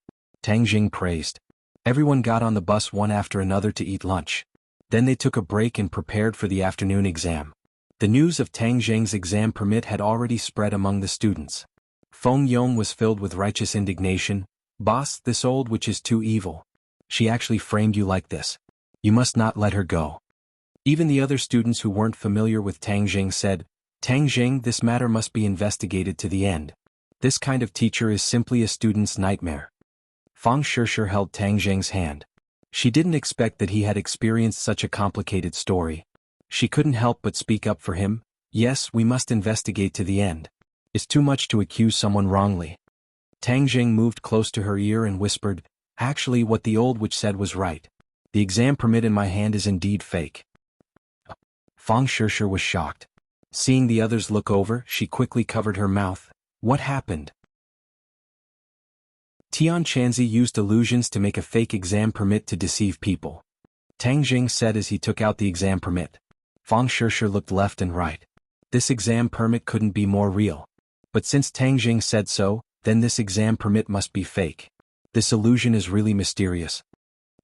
Tang Jing praised. Everyone got on the bus one after another to eat lunch. Then they took a break and prepared for the afternoon exam. The news of Tang Zheng's exam permit had already spread among the students. Feng Yong was filled with righteous indignation. "Boss, this old witch is too evil. She actually framed you like this. You must not let her go." Even the other students who weren't familiar with Tang Zheng said, "Tang Zheng, this matter must be investigated to the end. This kind of teacher is simply a student's nightmare." Fang Shirshir held Tang Zheng's hand. She didn't expect that he had experienced such a complicated story. She couldn't help but speak up for him. "Yes, we must investigate to the end. It's too much to accuse someone wrongly." Tang Zheng moved close to her ear and whispered, "Actually, what the old witch said was right. The exam permit in my hand is indeed fake." Fang Shirshir was shocked. Seeing the others look over, she quickly covered her mouth. What happened? Tian Chanzi used illusions to make a fake exam permit to deceive people. Tang Jing said as he took out the exam permit. Fang Shirshir looked left and right. This exam permit couldn't be more real. But since Tang Jing said so, then this exam permit must be fake. This illusion is really mysterious.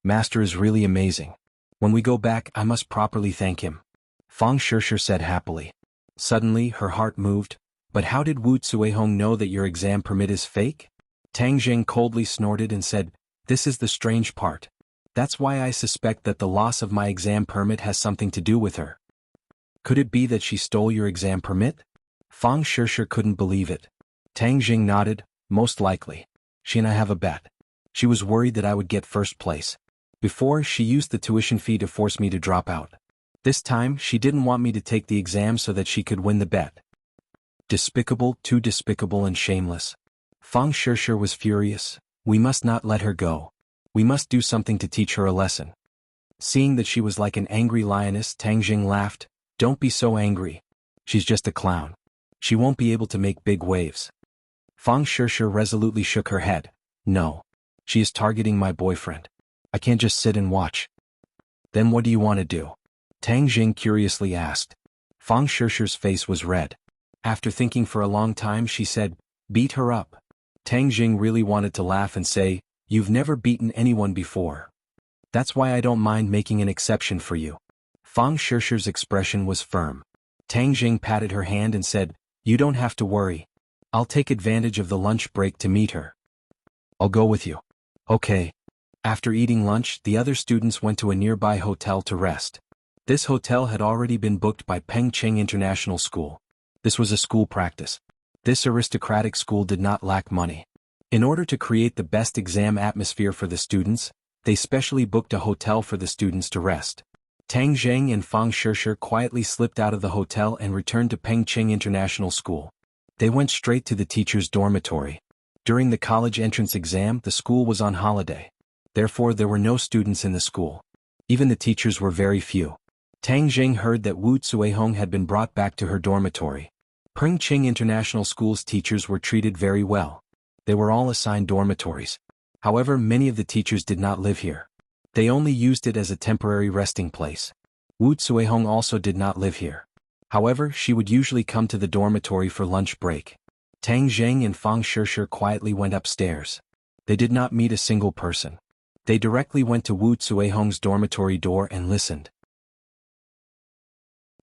Master is really amazing. When we go back, I must properly thank him. Fang Shishir said happily. Suddenly, her heart moved. But how did Wu Cuihong know that your exam permit is fake? Tang Jing coldly snorted and said, "This is the strange part. That's why I suspect that the loss of my exam permit has something to do with her." Could it be that she stole your exam permit? Fang Shishir couldn't believe it. Tang Jing nodded, most likely. She and I have a bet. She was worried that I would get first place. Before, she used the tuition fee to force me to drop out. This time, she didn't want me to take the exam so that she could win the bet. Despicable, too despicable and shameless. Fang Shishir was furious. We must not let her go. We must do something to teach her a lesson. Seeing that she was like an angry lioness, Tang Jing laughed. Don't be so angry. She's just a clown. She won't be able to make big waves. Fang Shishir resolutely shook her head. No. She is targeting my boyfriend. I can't just sit and watch. Then what do you want to do? Tang Jing curiously asked. Fang Shishir's face was red. After thinking for a long time, she said, "Beat her up." Tang Jing really wanted to laugh and say, "You've never beaten anyone before. That's why I don't mind making an exception for you." Fang Shishir's expression was firm. Tang Jing patted her hand and said, "You don't have to worry. I'll take advantage of the lunch break to meet her. I'll go with you." Okay. After eating lunch, the other students went to a nearby hotel to rest. This hotel had already been booked by Pengcheng International School. This was a school practice. This aristocratic school did not lack money. In order to create the best exam atmosphere for the students, they specially booked a hotel for the students to rest. Tang Zheng and Fang Shishir quietly slipped out of the hotel and returned to Pengcheng International School. They went straight to the teacher's dormitory. During the college entrance exam, the school was on holiday. Therefore, there were no students in the school. Even the teachers were very few. Tang Jing heard that Wu Cuihong had been brought back to her dormitory. Pengcheng International School's teachers were treated very well. They were all assigned dormitories. However, many of the teachers did not live here. They only used it as a temporary resting place. Wu Cuihong also did not live here. However, she would usually come to the dormitory for lunch break. Tang Zheng and Fang Shishir quietly went upstairs. They did not meet a single person. They directly went to Wu Cuihong's dormitory door and listened.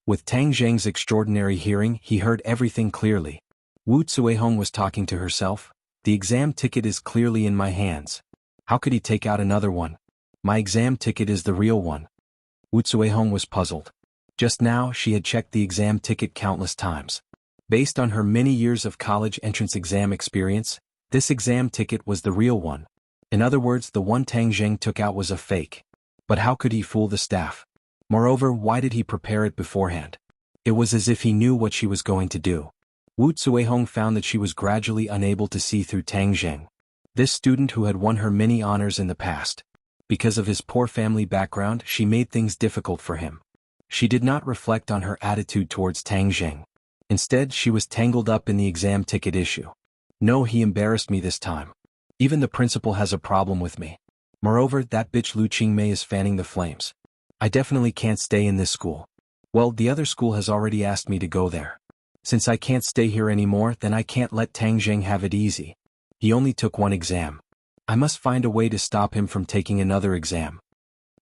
With Tang Zheng's extraordinary hearing, he heard everything clearly. Wu Cuihong was talking to herself. The exam ticket is clearly in my hands. How could he take out another one? My exam ticket is the real one. Wu Cuihong was puzzled. Just now, she had checked the exam ticket countless times. Based on her many years of college entrance exam experience, this exam ticket was the real one. In other words, the one Tang Zheng took out was a fake. But how could he fool the staff? Moreover, why did he prepare it beforehand? It was as if he knew what she was going to do. Wu Cuihong found that she was gradually unable to see through Tang Zheng. This student who had won her many honors in the past. Because of his poor family background, she made things difficult for him. She did not reflect on her attitude towards Tang Zheng. Instead, she was tangled up in the exam ticket issue. No, he embarrassed me this time. Even the principal has a problem with me. Moreover, that bitch Lu Qingmei is fanning the flames. I definitely can't stay in this school. Well, the other school has already asked me to go there. Since I can't stay here anymore, then I can't let Tang Zheng have it easy. He only took one exam. I must find a way to stop him from taking another exam.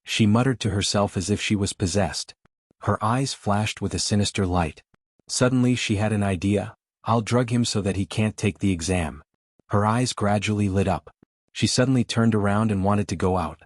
She muttered to herself as if she was possessed. Her eyes flashed with a sinister light. Suddenly she had an idea. I'll drug him so that he can't take the exam. Her eyes gradually lit up. She suddenly turned around and wanted to go out.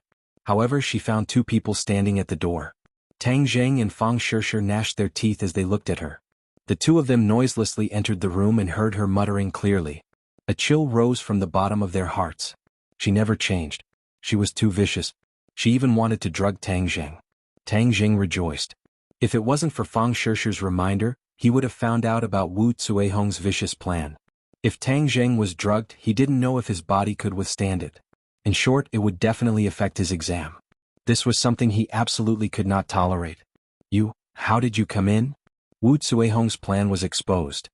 However, she found two people standing at the door. Tang Zheng and Fang Shishir gnashed their teeth as they looked at her. The two of them noiselessly entered the room and heard her muttering clearly. A chill rose from the bottom of their hearts. She never changed. She was too vicious. She even wanted to drug Tang Zheng. Tang Zheng rejoiced. If it wasn't for Fang Shishir's reminder, he would have found out about Wu Cuihong's vicious plan. If Tang Zheng was drugged, he didn't know if his body could withstand it. In short, it would definitely affect his exam. This was something he absolutely could not tolerate. How did you come in? Wu Cuihong's plan was exposed.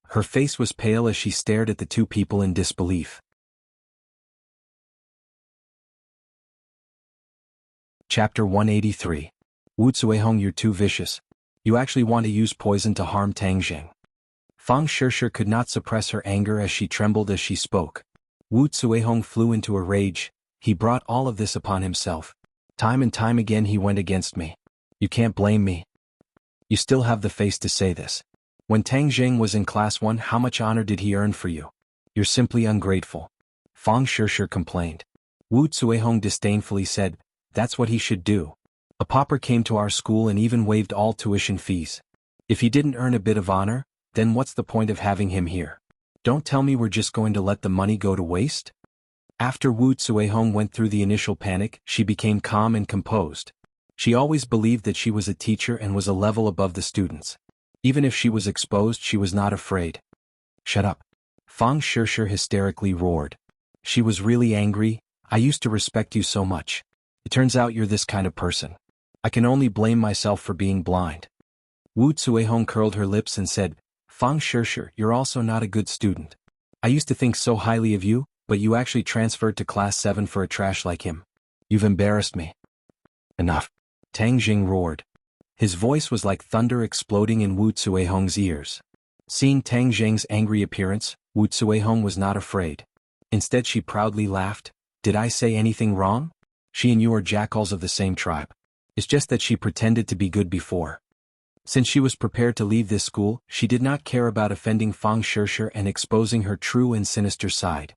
Her face was pale as she stared at the two people in disbelief. Chapter 183. Wu Cuihong, you're too vicious. You actually want to use poison to harm Tang Zheng. Fang Shishir could not suppress her anger as she trembled as she spoke. Wu Zuehong flew into a rage. He brought all of this upon himself. Time and time again he went against me. You can't blame me. You still have the face to say this. When Tang Jing was in class 1, how much honor did he earn for you? You're simply ungrateful. Fang Shishir complained. Wu Zuehong disdainfully said, that's what he should do. A pauper came to our school and even waived all tuition fees. If he didn't earn a bit of honor, then what's the point of having him here? Don't tell me we're just going to let the money go to waste? After Wu Zuehong went through the initial panic, she became calm and composed. She always believed that she was a teacher and was a level above the students. Even if she was exposed, she was not afraid. Shut up. Fang Shishir hysterically roared. She was really angry. I used to respect you so much. It turns out you're this kind of person. I can only blame myself for being blind. Wu Zuehong curled her lips and said, Fang Shishir, you're also not a good student. I used to think so highly of you, but you actually transferred to class 7 for a trash like him. You've embarrassed me. Enough. Tang Jing roared. His voice was like thunder exploding in Wu Zuehong's ears. Seeing Tang Jing's angry appearance, Wu Zuehong was not afraid. Instead she proudly laughed. Did I say anything wrong? She and you are jackals of the same tribe. It's just that she pretended to be good before. Since she was prepared to leave this school, she did not care about offending Fang Shishir and exposing her true and sinister side.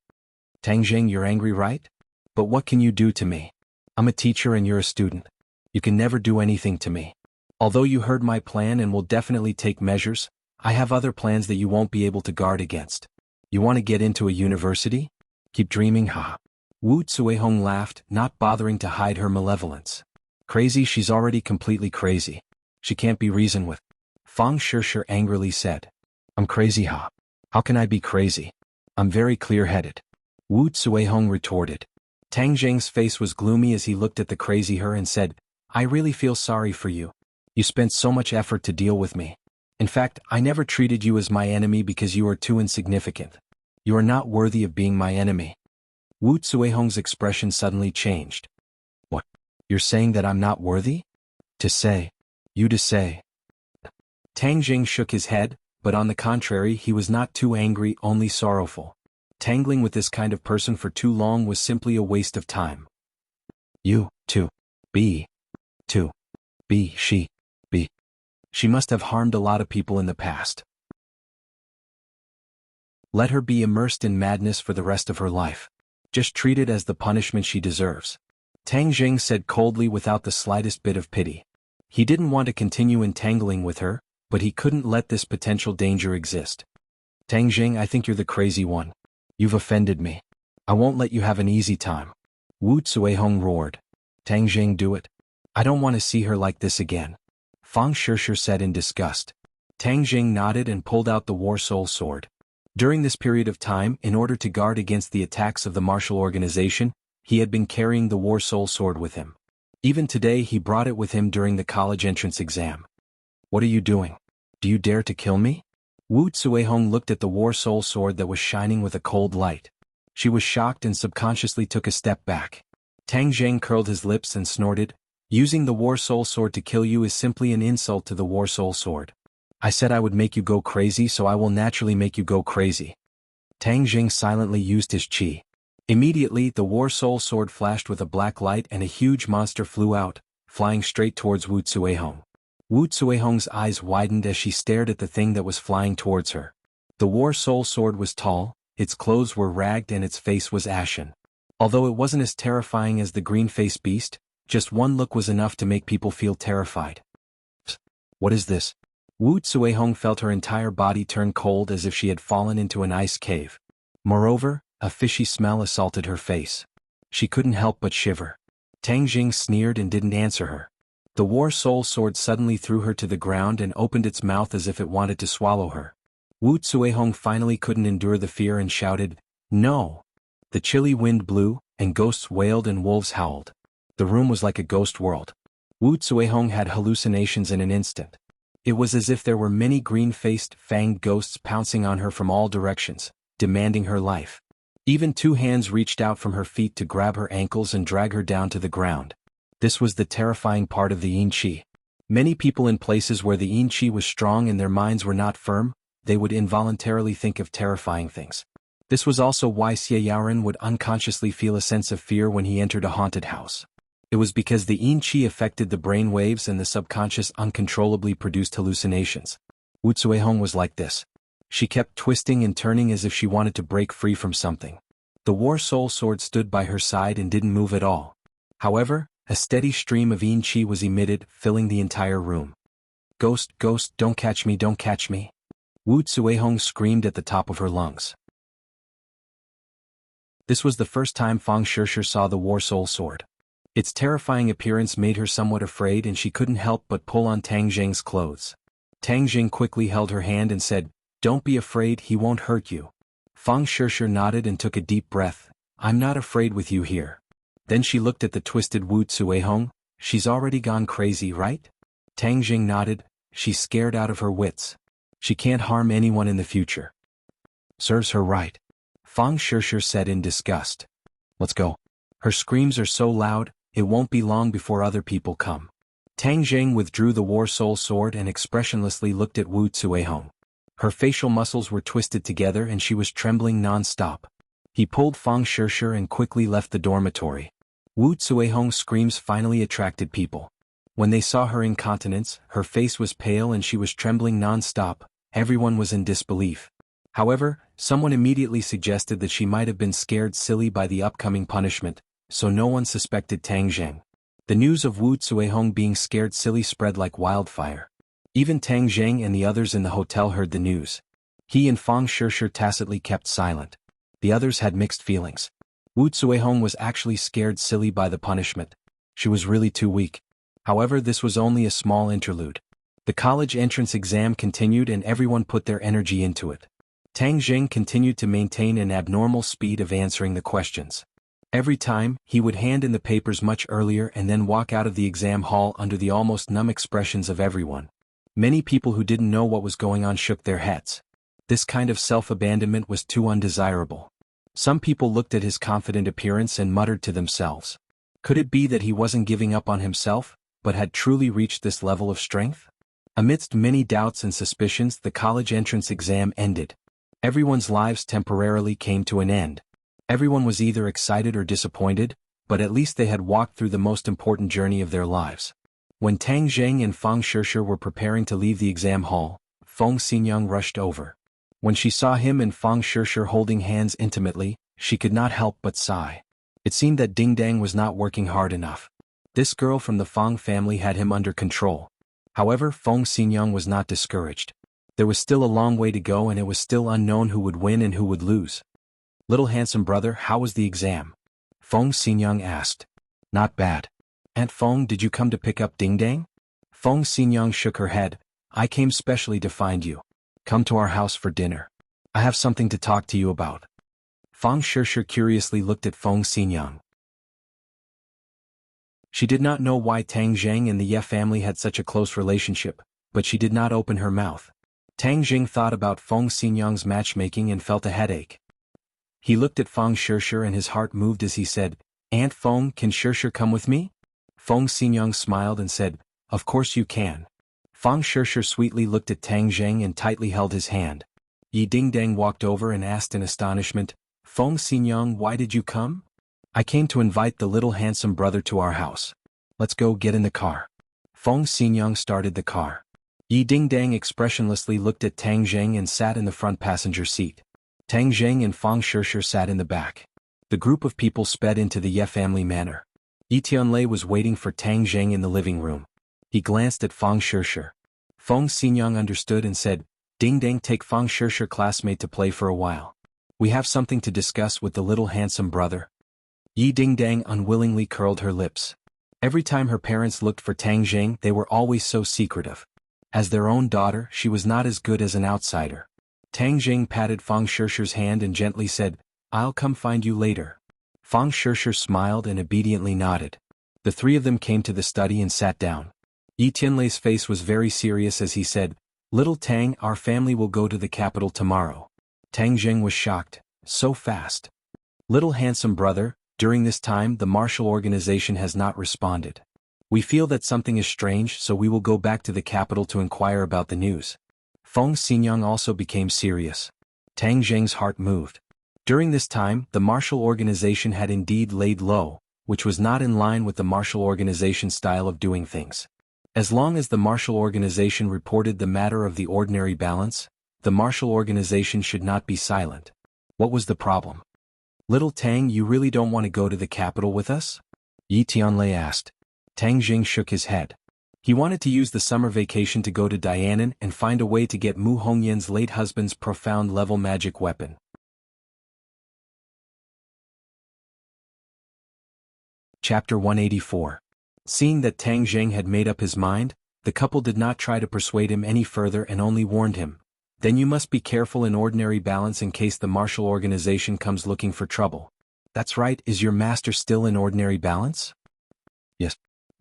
Tang Jing, you're angry, right? But what can you do to me? I'm a teacher and you're a student. You can never do anything to me. Although you heard my plan and will definitely take measures, I have other plans that you won't be able to guard against. You want to get into a university? Keep dreaming, ha. Wu Zuehong laughed, not bothering to hide her malevolence. Crazy? She's already completely crazy. She can't be reasoned with. Fang Shishir angrily said. I'm crazy, ha. How can I be crazy? I'm very clear-headed. Wu Zuehong retorted. Tang Jing's face was gloomy as he looked at the crazy her and said, I really feel sorry for you. You spent so much effort to deal with me. In fact, I never treated you as my enemy because you are too insignificant. You are not worthy of being my enemy. Wu Zuehong's expression suddenly changed. What? You're saying that I'm not worthy? To say. You to say. Tang Jing shook his head, but on the contrary he was not too angry, only sorrowful. Tangling with this kind of person for too long was simply a waste of time. You, be. She must have harmed a lot of people in the past. Let her be immersed in madness for the rest of her life. Just treat it as the punishment she deserves. Tang Jing said coldly without the slightest bit of pity. He didn't want to continue entangling with her, but he couldn't let this potential danger exist. Tang Jing, I think you're the crazy one. You've offended me. I won't let you have an easy time. Wu Zuehong roared. Tang Jing, do it. I don't want to see her like this again. Fang Shishir said in disgust. Tang Jing nodded and pulled out the War Soul sword. During this period of time, in order to guard against the attacks of the martial organization, he had been carrying the War Soul sword with him. Even today he brought it with him during the college entrance exam. What are you doing? Do you dare to kill me? Wu Zuehong looked at the War Soul sword that was shining with a cold light. She was shocked and subconsciously took a step back. Tang Jing curled his lips and snorted. Using the War Soul sword to kill you is simply an insult to the War Soul sword. I said I would make you go crazy, so I will naturally make you go crazy. Tang Jing silently used his qi. Immediately, the War Soul sword flashed with a black light and a huge monster flew out, flying straight towards Wu Zuehong. Wu Zuehong's eyes widened as she stared at the thing that was flying towards her. The War Soul sword was tall, its clothes were ragged and its face was ashen. Although it wasn't as terrifying as the green-faced beast, just one look was enough to make people feel terrified. What is this? Wu Zuehong felt her entire body turn cold as if she had fallen into an ice cave. Moreover, a fishy smell assaulted her face. She couldn't help but shiver. Tang Jing sneered and didn't answer her. The War Soul sword suddenly threw her to the ground and opened its mouth as if it wanted to swallow her. Wu Zuehong finally couldn't endure the fear and shouted, "No!" The chilly wind blew, and ghosts wailed and wolves howled. The room was like a ghost world. Wu Zuehong had hallucinations in an instant. It was as if there were many green-faced, fanged ghosts pouncing on her from all directions, demanding her life. Even two hands reached out from her feet to grab her ankles and drag her down to the ground. This was the terrifying part of the yin qi. Many people in places where the yin qi was strong and their minds were not firm, they would involuntarily think of terrifying things. This was also why Xie Yaoren would unconsciously feel a sense of fear when he entered a haunted house. It was because the yin qi affected the brain waves and the subconscious uncontrollably produced hallucinations. Wu Zuihong was like this. She kept twisting and turning as if she wanted to break free from something. The War Soul Sword stood by her side and didn't move at all. However, a steady stream of yin qi was emitted, filling the entire room. Ghost, ghost, don't catch me, don't catch me. Wu Zuihong screamed at the top of her lungs. This was the first time Fang Shishir saw the War Soul Sword. Its terrifying appearance made her somewhat afraid and she couldn't help but pull on Tang Zheng's clothes. Tang Zheng quickly held her hand and said, "Don't be afraid, he won't hurt you." Fang Shishir nodded and took a deep breath. "I'm not afraid with you here." Then she looked at the twisted Wu Zuihong. "She's already gone crazy, right?" Tang Zheng nodded. "She's scared out of her wits. She can't harm anyone in the future." "Serves her right," Fang Shishir said in disgust. "Let's go. Her screams are so loud, it won't be long before other people come." Tang Zheng withdrew the War Soul Sword and expressionlessly looked at Wu Zuihong. Her facial muscles were twisted together and she was trembling non-stop. He pulled Fang Shishir and quickly left the dormitory. Wu Zuihong's screams finally attracted people. When they saw her incontinence, her face was pale and she was trembling non-stop. Everyone was in disbelief. However, someone immediately suggested that she might have been scared silly by the upcoming punishment, so no one suspected Tang Zheng. The news of Wu Zuihong being scared silly spread like wildfire. Even Tang Zheng and the others in the hotel heard the news. He and Fang Shishir tacitly kept silent. The others had mixed feelings. Wu Zuihong was actually scared silly by the punishment. She was really too weak. However, this was only a small interlude. The college entrance exam continued and everyone put their energy into it. Tang Zheng continued to maintain an abnormal speed of answering the questions. Every time, he would hand in the papers much earlier and then walk out of the exam hall under the almost numb expressions of everyone. Many people who didn't know what was going on shook their heads. This kind of self-abandonment was too undesirable. Some people looked at his confident appearance and muttered to themselves. Could it be that he wasn't giving up on himself, but had truly reached this level of strength? Amidst many doubts and suspicions, the college entrance exam ended. Everyone's lives temporarily came to an end. Everyone was either excited or disappointed, but at least they had walked through the most important journey of their lives. When Tang Zheng and Fang Shishir were preparing to leave the exam hall, Feng Xinyang rushed over. When she saw him and Fang Shishir holding hands intimately, she could not help but sigh. It seemed that Ding Dang was not working hard enough. This girl from the Fang family had him under control. However, Feng Xinyang was not discouraged. There was still a long way to go and it was still unknown who would win and who would lose. "Little handsome brother, how was the exam?" Feng Xinyang asked. "Not bad. Aunt Feng, did you come to pick up Ding Dang?" Feng Xinyang shook her head. "I came specially to find you. Come to our house for dinner. I have something to talk to you about." Fang Shishir curiously looked at Feng Xinyang. She did not know why Tang Zheng and the Ye family had such a close relationship, but she did not open her mouth. Tang Zheng thought about Feng Xinyang's matchmaking and felt a headache. He looked at Feng Shishir and his heart moved as he said, "Aunt Feng, can Shishir come with me?" Feng Xinyang smiled and said, "Of course you can." Feng Shishir sweetly looked at Tang Zheng and tightly held his hand. Yi Ding Dang walked over and asked in astonishment, "Feng Xinyang, why did you come?" "I came to invite the little handsome brother to our house. Let's go, get in the car." Feng Xinyang started the car. Yi Ding Dang expressionlessly looked at Tang Zheng and sat in the front passenger seat. Tang Zheng and Feng Shishir sat in the back. The group of people sped into the Ye family manor. Yi Tianlei was waiting for Tang Zheng in the living room. He glanced at Feng Shishir. Feng Xinyang understood and said, "Ding Dang, take Feng Shishir classmate to play for a while. We have something to discuss with the little handsome brother." Yi Ding Dang unwillingly curled her lips. Every time her parents looked for Tang Zheng, they were always so secretive. As their own daughter, she was not as good as an outsider. Tang Zheng patted Feng Shishir's hand and gently said, "I'll come find you later." Feng Shishir smiled and obediently nodded. The three of them came to the study and sat down. Yi Tianlei's face was very serious as he said, "Little Tang, our family will go to the capital tomorrow." Tang Zheng was shocked. "So fast?" "Little handsome brother, during this time the martial organization has not responded. We feel that something is strange, so we will go back to the capital to inquire about the news." Feng Xinyang also became serious. Tang Zheng's heart moved. During this time, the martial organization had indeed laid low, which was not in line with the martial organization style of doing things. As long as the martial organization reported the matter of the ordinary balance, the martial organization should not be silent. What was the problem? Little Tang, you really don't want to go to the capital with us? Yi Tianlei asked. Tang Jing shook his head. He wanted to use the summer vacation to go to Dianan and find a way to get Mu Hongyan's late husband's profound-level magic weapon. Chapter 184. Seeing that Tang Jing had made up his mind, the couple did not try to persuade him any further and only warned him. Then you must be careful in ordinary balance in case the martial organization comes looking for trouble. That's right, is your master still in ordinary balance? Yes. //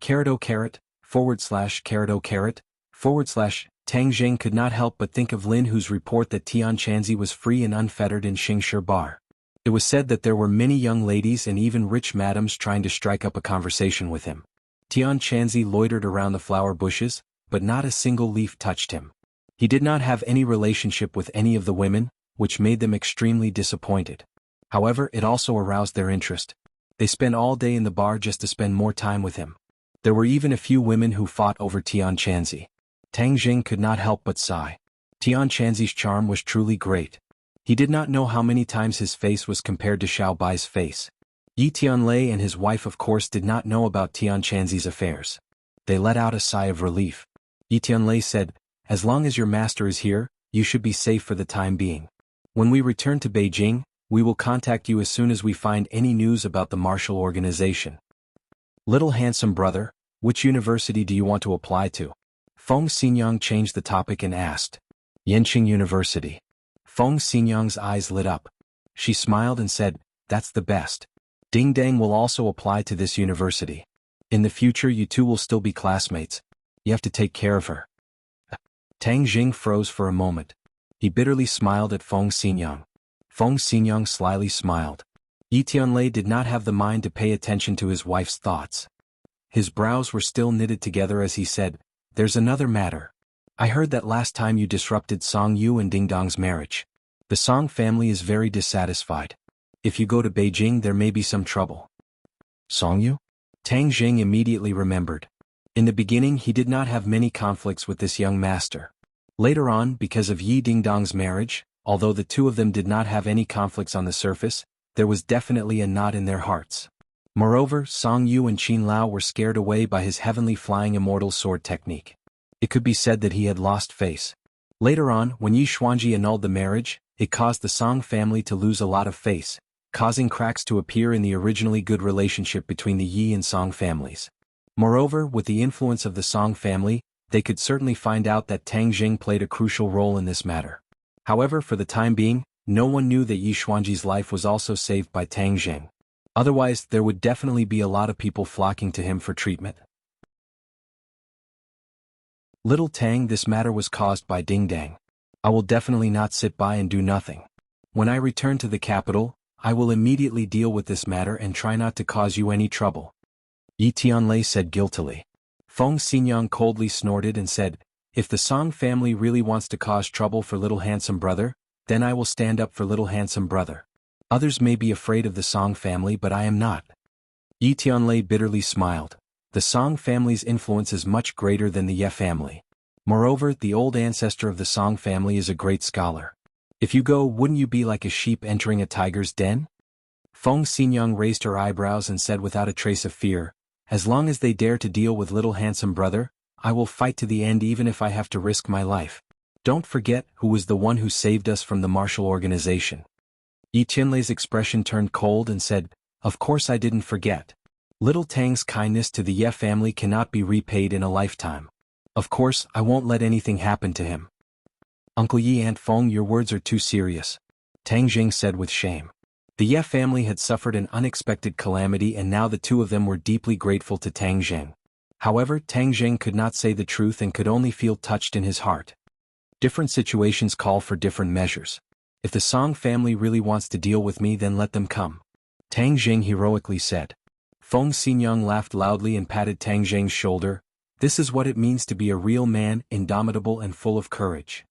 Tang Jing could not help but think of Lin Hu's report that Tian Chanzi was free and unfettered in Xingshi Bar. It was said that there were many young ladies and even rich madams trying to strike up a conversation with him. Tian Chanzi loitered around the flower bushes, but not a single leaf touched him. He did not have any relationship with any of the women, which made them extremely disappointed. However, it also aroused their interest. They spent all day in the bar just to spend more time with him. There were even a few women who fought over Tian Chanzi. Tang Jing could not help but sigh. Tian Chanzi's charm was truly great. He did not know how many times his face was compared to Xiao Bai's face. Yi Tianlei and his wife of course did not know about Tian Chanzi's affairs. They let out a sigh of relief. Yi Tianlei said, as long as your master is here, you should be safe for the time being. When we return to Beijing, we will contact you as soon as we find any news about the martial organization. Little handsome brother, which university do you want to apply to? Feng Xinyang changed the topic and asked. Yanqing University. Feng Xinyang's eyes lit up. She smiled and said, that's the best. Ding Dang will also apply to this university. In the future you two will still be classmates. You have to take care of her. Tang Jing froze for a moment. He bitterly smiled at Feng Xinyang. Feng Xinyang slyly smiled. Yi Tianlei did not have the mind to pay attention to his wife's thoughts. His brows were still knitted together as he said, there's another matter. I heard that last time you disrupted Song Yu and Ding Dong's marriage. The Song family is very dissatisfied. If you go to Beijing there may be some trouble. Song Yu? Tang Jing immediately remembered. In the beginning he did not have many conflicts with this young master. Later on, because of Yi Dingdong's marriage, although the two of them did not have any conflicts on the surface, there was definitely a knot in their hearts. Moreover, Song Yu and Qin Lao were scared away by his heavenly flying immortal sword technique. It could be said that he had lost face. Later on, when Yi Xuanji annulled the marriage, it caused the Song family to lose a lot of face, causing cracks to appear in the originally good relationship between the Yi and Song families. Moreover, with the influence of the Song family, they could certainly find out that Tang Jing played a crucial role in this matter. However, for the time being, no one knew that Yi Xuanji's life was also saved by Tang Jing. Otherwise, there would definitely be a lot of people flocking to him for treatment. Little Tang, this matter was caused by Ding Dang. I will definitely not sit by and do nothing. When I return to the capital, I will immediately deal with this matter and try not to cause you any trouble. Yi Tianlei said guiltily. Feng Xinyang coldly snorted and said, if the Song family really wants to cause trouble for little handsome brother, then I will stand up for little handsome brother. Others may be afraid of the Song family but I am not. Yi Tianlei bitterly smiled. The Song family's influence is much greater than the Ye family. Moreover, the old ancestor of the Song family is a great scholar. If you go, wouldn't you be like a sheep entering a tiger's den? Feng Xinyang raised her eyebrows and said without a trace of fear, as long as they dare to deal with little handsome brother, I will fight to the end even if I have to risk my life. Don't forget who was the one who saved us from the martial organization. Yi Tianlei's expression turned cold and said, of course I didn't forget. Little Tang's kindness to the Ye family cannot be repaid in a lifetime. Of course, I won't let anything happen to him. Uncle Yi, Aunt Feng, your words are too serious. Tang Jing said with shame. The Ye family had suffered an unexpected calamity and now the two of them were deeply grateful to Tang Jing. However, Tang Jing could not say the truth and could only feel touched in his heart. Different situations call for different measures. If the Song family really wants to deal with me then let them come. Tang Jing heroically said. Feng Xinyang laughed loudly and patted Tang Jing's shoulder. This is what it means to be a real man, indomitable and full of courage.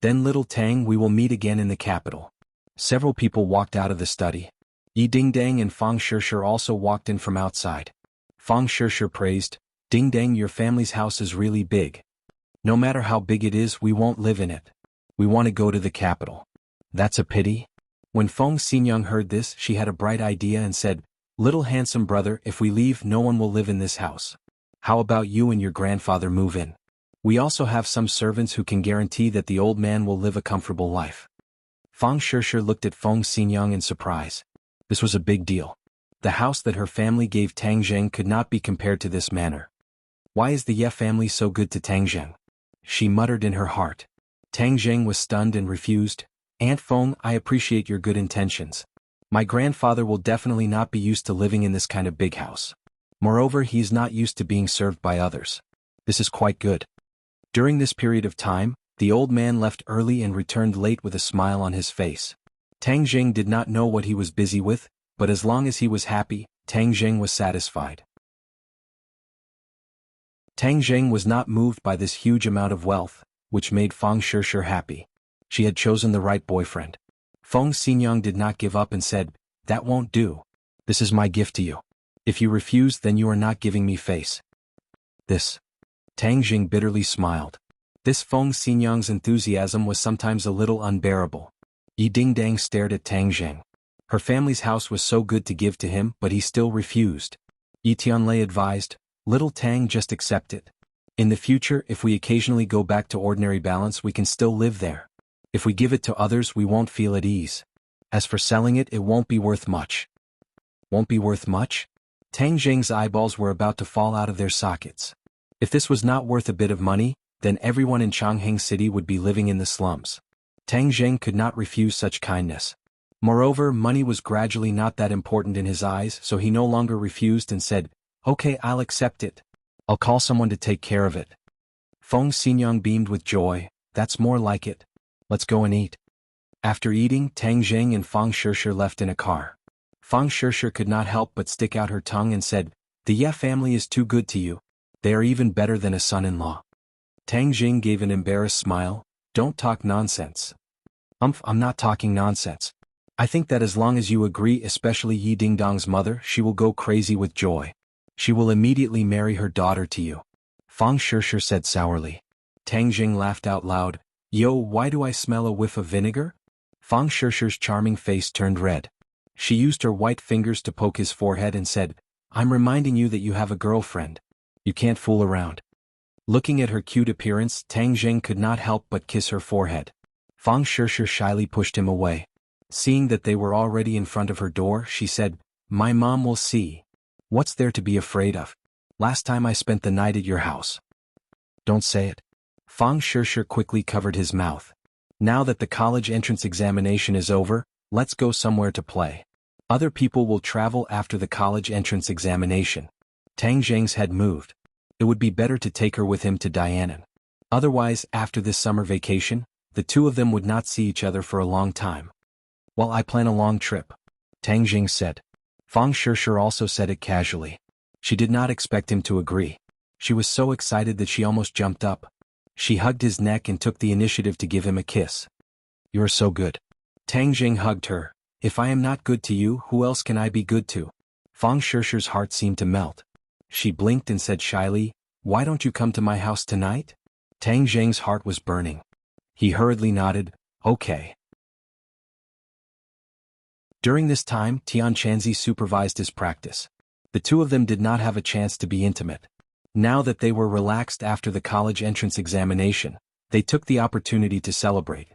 Then little Tang, we will meet again in the capital. Several people walked out of the study. Yi Dingdang and Fang Shishir also walked in from outside. Fang Shishir praised, "Dingdang, your family's house is really big. No matter how big it is, we won't live in it. We want to go to the capital." "That's a pity." When Feng Xinyang heard this, she had a bright idea and said, "Little handsome brother, if we leave, no one will live in this house. How about you and your grandfather move in? We also have some servants who can guarantee that the old man will live a comfortable life." Fang Shishir looked at Feng Xinyang in surprise. This was a big deal. The house that her family gave Tang Zheng could not be compared to this manor. "Why is the Ye family so good to Tang Zheng?" she muttered in her heart. Tang Zheng was stunned and refused. "Aunt Feng, I appreciate your good intentions. My grandfather will definitely not be used to living in this kind of big house. Moreover, he is not used to being served by others. This is quite good." During this period of time, the old man left early and returned late with a smile on his face. Tang Zheng did not know what he was busy with, but as long as he was happy, Tang Zheng was satisfied. Tang Zheng was not moved by this huge amount of wealth, which made Fang Shishir happy. She had chosen the right boyfriend. Feng Xinyang did not give up and said, "That won't do. This is my gift to you. If you refuse, then you are not giving me face." This. Tang Zheng bitterly smiled. This Feng Xinyang's enthusiasm was sometimes a little unbearable. Yi Dingdang stared at Tang Zheng. Her family's house was so good to give to him, but he still refused. Yi Tianlei advised, "Little Tang, just accept it. In the future, if we occasionally go back to ordinary balance, we can still live there. If we give it to others, we won't feel at ease. As for selling it, it won't be worth much." "Won't be worth much?" Tang Zheng's eyeballs were about to fall out of their sockets. If this was not worth a bit of money, then everyone in Changheng City would be living in the slums. Tang Zheng could not refuse such kindness. Moreover, money was gradually not that important in his eyes, so he no longer refused and said, "Okay, I'll accept it. I'll call someone to take care of it." Feng Xinyang beamed with joy. "That's more like it. Let's go and eat." After eating, Tang Zheng and Fang Shishir left in a car. Fang Shishir could not help but stick out her tongue and said, "The Ye family is too good to you. They are even better than a son-in-law." Tang Zheng gave an embarrassed smile. "Don't talk nonsense." I'm not talking nonsense. I think that as long as you agree, especially Yi Dingdong's mother, she will go crazy with joy. She will immediately marry her daughter to you." Fang Shishir said sourly. Tang Zheng laughed out loud. "Yo, why do I smell a whiff of vinegar?" Fang Shishir's charming face turned red. She used her white fingers to poke his forehead and said, "I'm reminding you that you have a girlfriend. You can't fool around." Looking at her cute appearance, Tang Zheng could not help but kiss her forehead. Fang Shishir shyly pushed him away. Seeing that they were already in front of her door, she said, "My mom will see. What's there to be afraid of? Last time I spent the night at your house." "Don't say it." Fang Shishir quickly covered his mouth. "Now that the college entrance examination is over, let's go somewhere to play. Other people will travel after the college entrance examination." Tang Zheng's head moved. It would be better to take her with him to Dianan. Otherwise, after this summer vacation, the two of them would not see each other for a long time. "Well, I plan a long trip," Tang Zheng said. Fang Shishir also said it casually. She did not expect him to agree. She was so excited that she almost jumped up. She hugged his neck and took the initiative to give him a kiss. "You are so good." Tang Zheng hugged her. "If I am not good to you, who else can I be good to?" Fang Shishir's heart seemed to melt. She blinked and said shyly, "Why don't you come to my house tonight?" Tang Zheng's heart was burning. He hurriedly nodded, "Okay." During this time, Tian Chanzi supervised his practice. The two of them did not have a chance to be intimate. Now that they were relaxed after the college entrance examination, they took the opportunity to celebrate.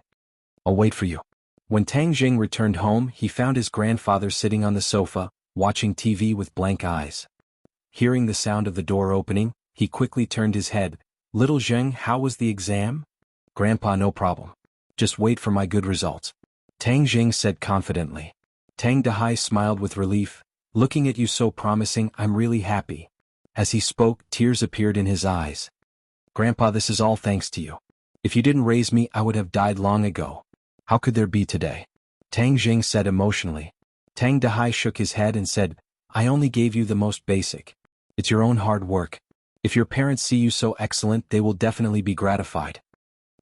"I'll wait for you." When Tang Zheng returned home, he found his grandfather sitting on the sofa, watching TV with blank eyes. Hearing the sound of the door opening, he quickly turned his head. "Little Zheng, how was the exam?" "Grandpa, no problem. Just wait for my good results," Tang Zheng said confidently. Tang Dahai smiled with relief. "Looking at you so promising, I'm really happy." As he spoke, tears appeared in his eyes. "Grandpa, this is all thanks to you. If you didn't raise me, I would have died long ago. How could there be today?" Tang Zheng said emotionally. Tang Dahai shook his head and said, "I only gave you the most basic. It's your own hard work. If your parents see you so excellent, they will definitely be gratified."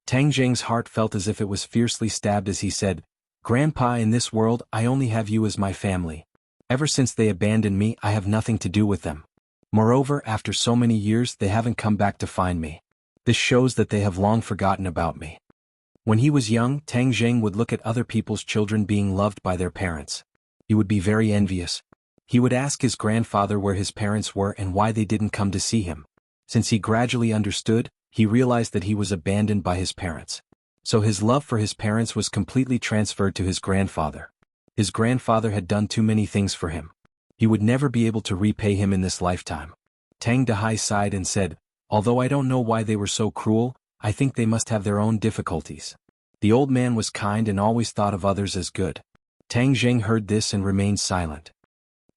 Tang Zheng's heart felt as if it was fiercely stabbed as he said, Grandpa, in this world I only have you as my family. Ever since they abandoned me, I have nothing to do with them. Moreover, after so many years they haven't come back to find me. This shows that they have long forgotten about me. When he was young, Tang Zheng would look at other people's children being loved by their parents. He would be very envious. He would ask his grandfather where his parents were and why they didn't come to see him. Since he gradually understood, he realized that he was abandoned by his parents. So his love for his parents was completely transferred to his grandfather. His grandfather had done too many things for him. He would never be able to repay him in this lifetime. Tang Dahai sighed and said, "Although I don't know why they were so cruel, I think they must have their own difficulties." The old man was kind and always thought of others as good. Tang Zheng heard this and remained silent.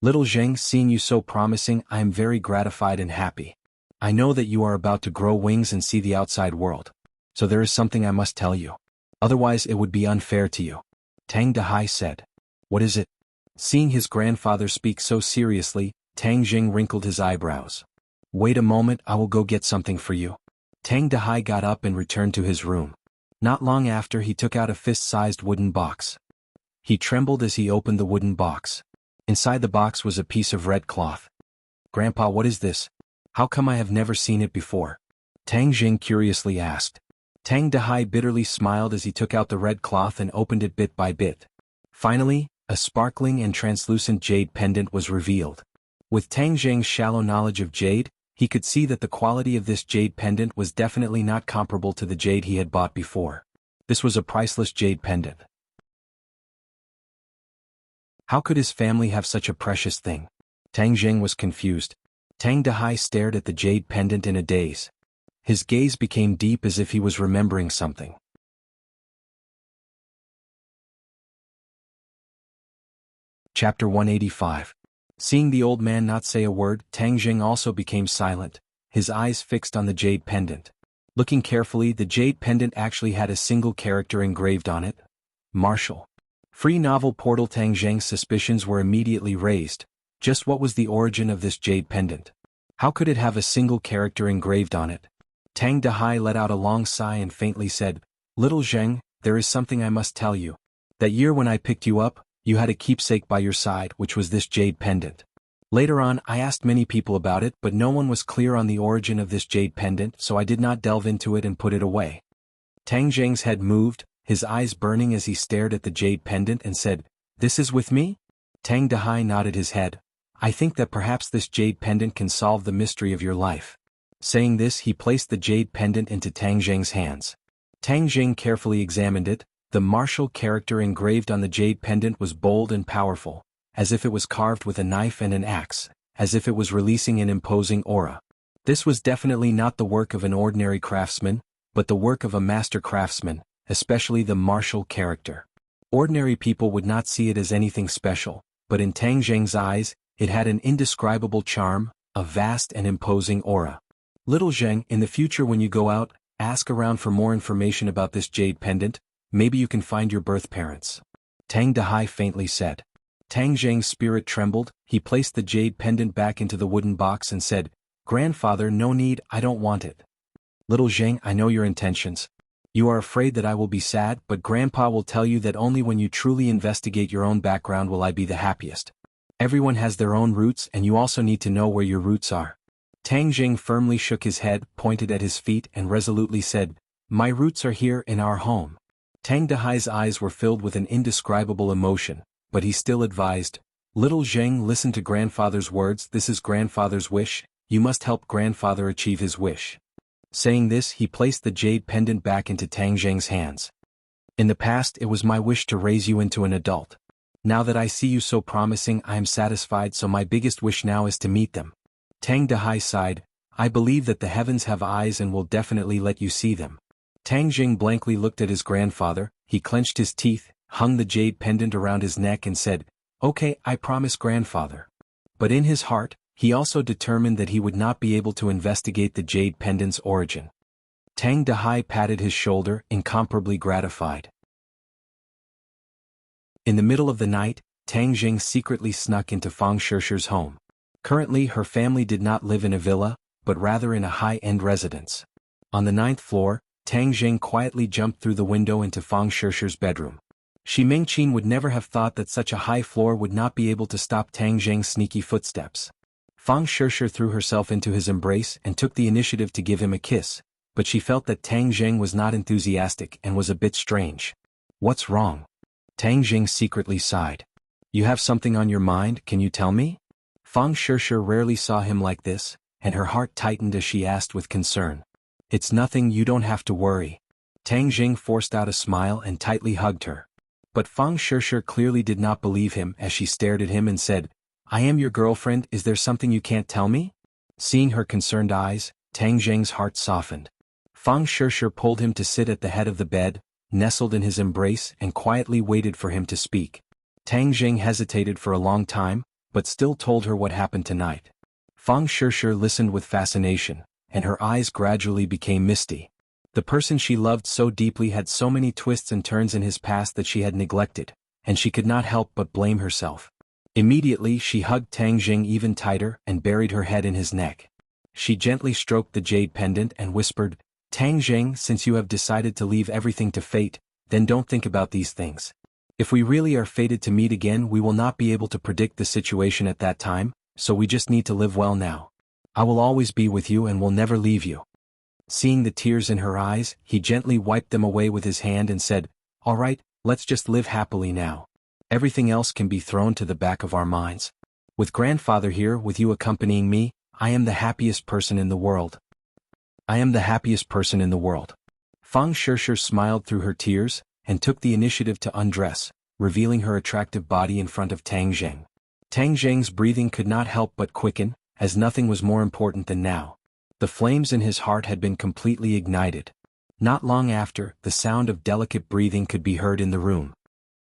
"Little Zheng, seeing you so promising, I am very gratified and happy. I know that you are about to grow wings and see the outside world. So there is something I must tell you. Otherwise it would be unfair to you." Tang Dahai said. "What is it?" Seeing his grandfather speak so seriously, Tang Zheng wrinkled his eyebrows. "Wait a moment, I will go get something for you." Tang Dahai got up and returned to his room. Not long after, he took out a fist-sized wooden box. He trembled as he opened the wooden box. Inside the box was a piece of red cloth. "Grandpa, what is this? How come I have never seen it before?" Tang Zheng curiously asked. Tang Dahai bitterly smiled as he took out the red cloth and opened it bit by bit. Finally, a sparkling and translucent jade pendant was revealed. With Tang Zheng's shallow knowledge of jade, he could see that the quality of this jade pendant was definitely not comparable to the jade he had bought before. This was a priceless jade pendant. How could his family have such a precious thing? Tang Zheng was confused. Tang Dahai stared at the jade pendant in a daze. His gaze became deep as if he was remembering something. Chapter 185. Seeing the old man not say a word, Tang Zheng also became silent, his eyes fixed on the jade pendant. Looking carefully, the jade pendant actually had a single character engraved on it: Marshall. Free novel portal. Tang Zheng's suspicions were immediately raised. Just what was the origin of this jade pendant? How could it have a single character engraved on it? Tang Dahai let out a long sigh and faintly said, "Little Zheng, there is something I must tell you. That year when I picked you up, you had a keepsake by your side, which was this jade pendant. Later on, I asked many people about it, but no one was clear on the origin of this jade pendant, so I did not delve into it and put it away." Tang Zheng's head moved, his eyes burning as he stared at the jade pendant and said, "This is with me?" Tang Dahai nodded his head. "I think that perhaps this jade pendant can solve the mystery of your life." Saying this, he placed the jade pendant into Tang Zheng's hands. Tang Zheng carefully examined it. The martial character engraved on the jade pendant was bold and powerful, as if it was carved with a knife and an axe, as if it was releasing an imposing aura. This was definitely not the work of an ordinary craftsman, but the work of a master craftsman, especially the martial character. Ordinary people would not see it as anything special, but in Tang Zheng's eyes, it had an indescribable charm, a vast and imposing aura. "Little Zheng, in the future when you go out, ask around for more information about this jade pendant. Maybe you can find your birth parents." Tang Dahai faintly said. Tang Zheng's spirit trembled. He placed the jade pendant back into the wooden box and said, "Grandfather, no need, I don't want it." "Little Zheng, I know your intentions. You are afraid that I will be sad, but Grandpa will tell you that only when you truly investigate your own background will I be the happiest. Everyone has their own roots, and you also need to know where your roots are." Tang Zheng firmly shook his head, pointed at his feet and resolutely said, "My roots are here in our home." Tang Dahai's eyes were filled with an indescribable emotion, but he still advised, "Little Zheng, listen to grandfather's words. This is grandfather's wish. You must help grandfather achieve his wish." Saying this, he placed the jade pendant back into Tang Zheng's hands. "In the past, it was my wish to raise you into an adult. Now that I see you so promising, I am satisfied, so my biggest wish now is to meet them." Tang Dahai sighed, "I believe that the heavens have eyes and will definitely let you see them." Tang Zheng blankly looked at his grandfather. He clenched his teeth, hung the jade pendant around his neck and said, "Okay, I promise, grandfather." But in his heart, he also determined that he would not be able to investigate the jade pendant's origin. Tang Dahai patted his shoulder, incomparably gratified. In the middle of the night, Tang Zheng secretly snuck into Fang Shishir's home. Currently, her family did not live in a villa, but rather in a high-end residence. On the 9th floor, Tang Zheng quietly jumped through the window into Fang Shishir's bedroom. Shi Mingqin would never have thought that such a high floor would not be able to stop Tang Zheng's sneaky footsteps. Fang Shishir threw herself into his embrace and took the initiative to give him a kiss, but she felt that Tang Zheng was not enthusiastic and was a bit strange. What's wrong? Tang Zheng secretly sighed. You have something on your mind, can you tell me? Fang Shishir rarely saw him like this, and her heart tightened as she asked with concern. It's nothing, you don't have to worry. Tang Zheng forced out a smile and tightly hugged her. But Fang Shishir clearly did not believe him as she stared at him and said, I am your girlfriend, is there something you can't tell me? Seeing her concerned eyes, Tang Zheng's heart softened. Fang Shishir pulled him to sit at the head of the bed, nestled in his embrace and quietly waited for him to speak. Tang Zheng hesitated for a long time, but still told her what happened tonight. Fang Shishir listened with fascination, and her eyes gradually became misty. The person she loved so deeply had so many twists and turns in his past that she had neglected, and she could not help but blame herself. Immediately she hugged Tang Zheng even tighter and buried her head in his neck. She gently stroked the jade pendant and whispered, Tang Zheng, since you have decided to leave everything to fate, then don't think about these things. If we really are fated to meet again, we will not be able to predict the situation at that time, so we just need to live well now. I will always be with you and will never leave you. Seeing the tears in her eyes, he gently wiped them away with his hand and said, All right, let's just live happily now. Everything else can be thrown to the back of our minds. With grandfather here with you accompanying me, I am the happiest person in the world. I am the happiest person in the world. Fang Shishir smiled through her tears, and took the initiative to undress, revealing her attractive body in front of Tang Zheng. Tang Zheng's breathing could not help but quicken, as nothing was more important than now. The flames in his heart had been completely ignited. Not long after, the sound of delicate breathing could be heard in the room.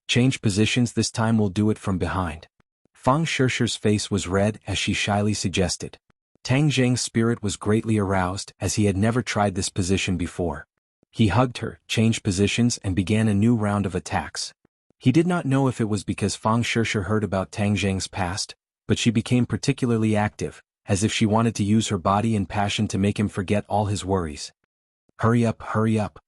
Change positions, this time we'll do it from behind. Fang Shishir's face was red as she shyly suggested. Tang Zheng's spirit was greatly aroused as he had never tried this position before. He hugged her, changed positions and began a new round of attacks. He did not know if it was because Fang Shishir heard about Tang Zheng's past, but she became particularly active, as if she wanted to use her body and passion to make him forget all his worries. Hurry up, hurry up.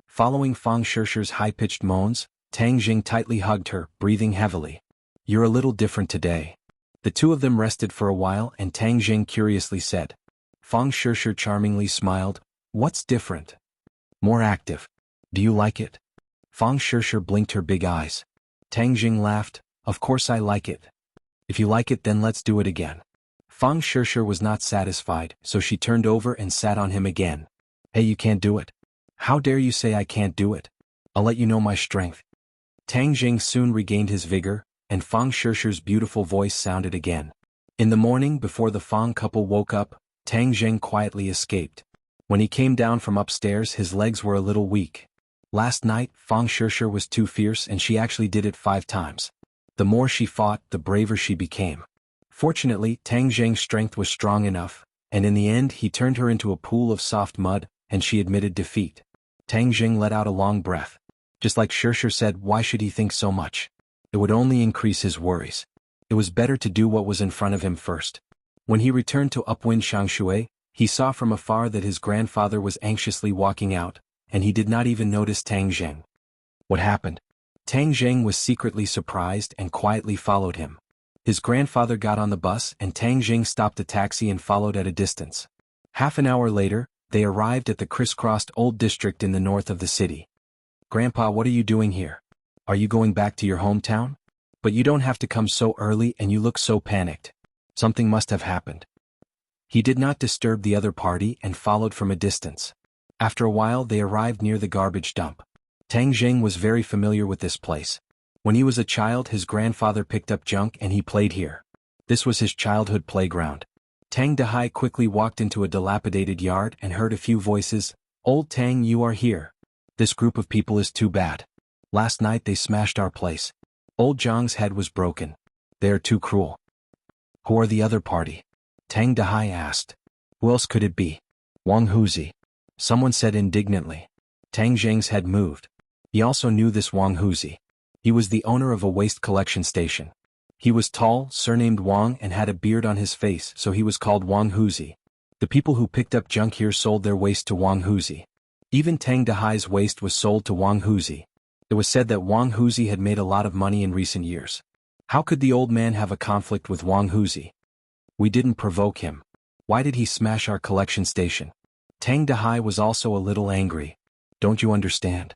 Following Fang Shishir's high-pitched moans, Tang Zheng tightly hugged her, breathing heavily. You're a little different today. The two of them rested for a while and Tang Zheng curiously said. Fang Shishir charmingly smiled, What's different? More active. Do you like it? Fang Shishir blinked her big eyes. Tang Zheng laughed, Of course I like it. If you like it then let's do it again. Fang Shishir was not satisfied, so she turned over and sat on him again. Hey, you can't do it. How dare you say I can't do it? I'll let you know my strength. Tang Zheng soon regained his vigor, and Fang Shishir's beautiful voice sounded again. In the morning before the Fang couple woke up, Tang Zheng quietly escaped. When he came down from upstairs his legs were a little weak. Last night, Fang Shishir was too fierce and she actually did it 5 times. The more she fought, the braver she became. Fortunately, Tang Zheng's strength was strong enough, and in the end he turned her into a pool of soft mud, and she admitted defeat. Tang Zheng let out a long breath. Just like Shishir said, why should he think so much? It would only increase his worries. It was better to do what was in front of him first. When he returned to upwind Shangshui, he saw from afar that his grandfather was anxiously walking out, and he did not even notice Tang Zheng. What happened? Tang Zheng was secretly surprised and quietly followed him. His grandfather got on the bus and Tang Zheng stopped a taxi and followed at a distance. Half an hour later, they arrived at the crisscrossed old district in the north of the city. Grandpa, what are you doing here? Are you going back to your hometown? But you don't have to come so early and you look so panicked. Something must have happened. He did not disturb the other party and followed from a distance. After a while they arrived near the garbage dump. Tang Zheng was very familiar with this place. When he was a child his grandfather picked up junk and he played here. This was his childhood playground. Tang Dehai quickly walked into a dilapidated yard and heard a few voices. Old Tang, you are here. This group of people is too bad. Last night they smashed our place. Old Zhang's head was broken. They are too cruel. Who are the other party? Tang Dehai asked. Who else could it be? Wang Huzi. Someone said indignantly. Tang Zheng's head moved. He also knew this Wang Huzi. He was the owner of a waste collection station. He was tall, surnamed Wang and had a beard on his face, so he was called Wang Huzi. The people who picked up junk here sold their waste to Wang Huzi. Even Tang Dahai's waste was sold to Wang Huzi. It was said that Wang Huzi had made a lot of money in recent years. How could the old man have a conflict with Wang Huzi? We didn't provoke him. Why did he smash our collection station? Tang Dahai was also a little angry. Don't you understand?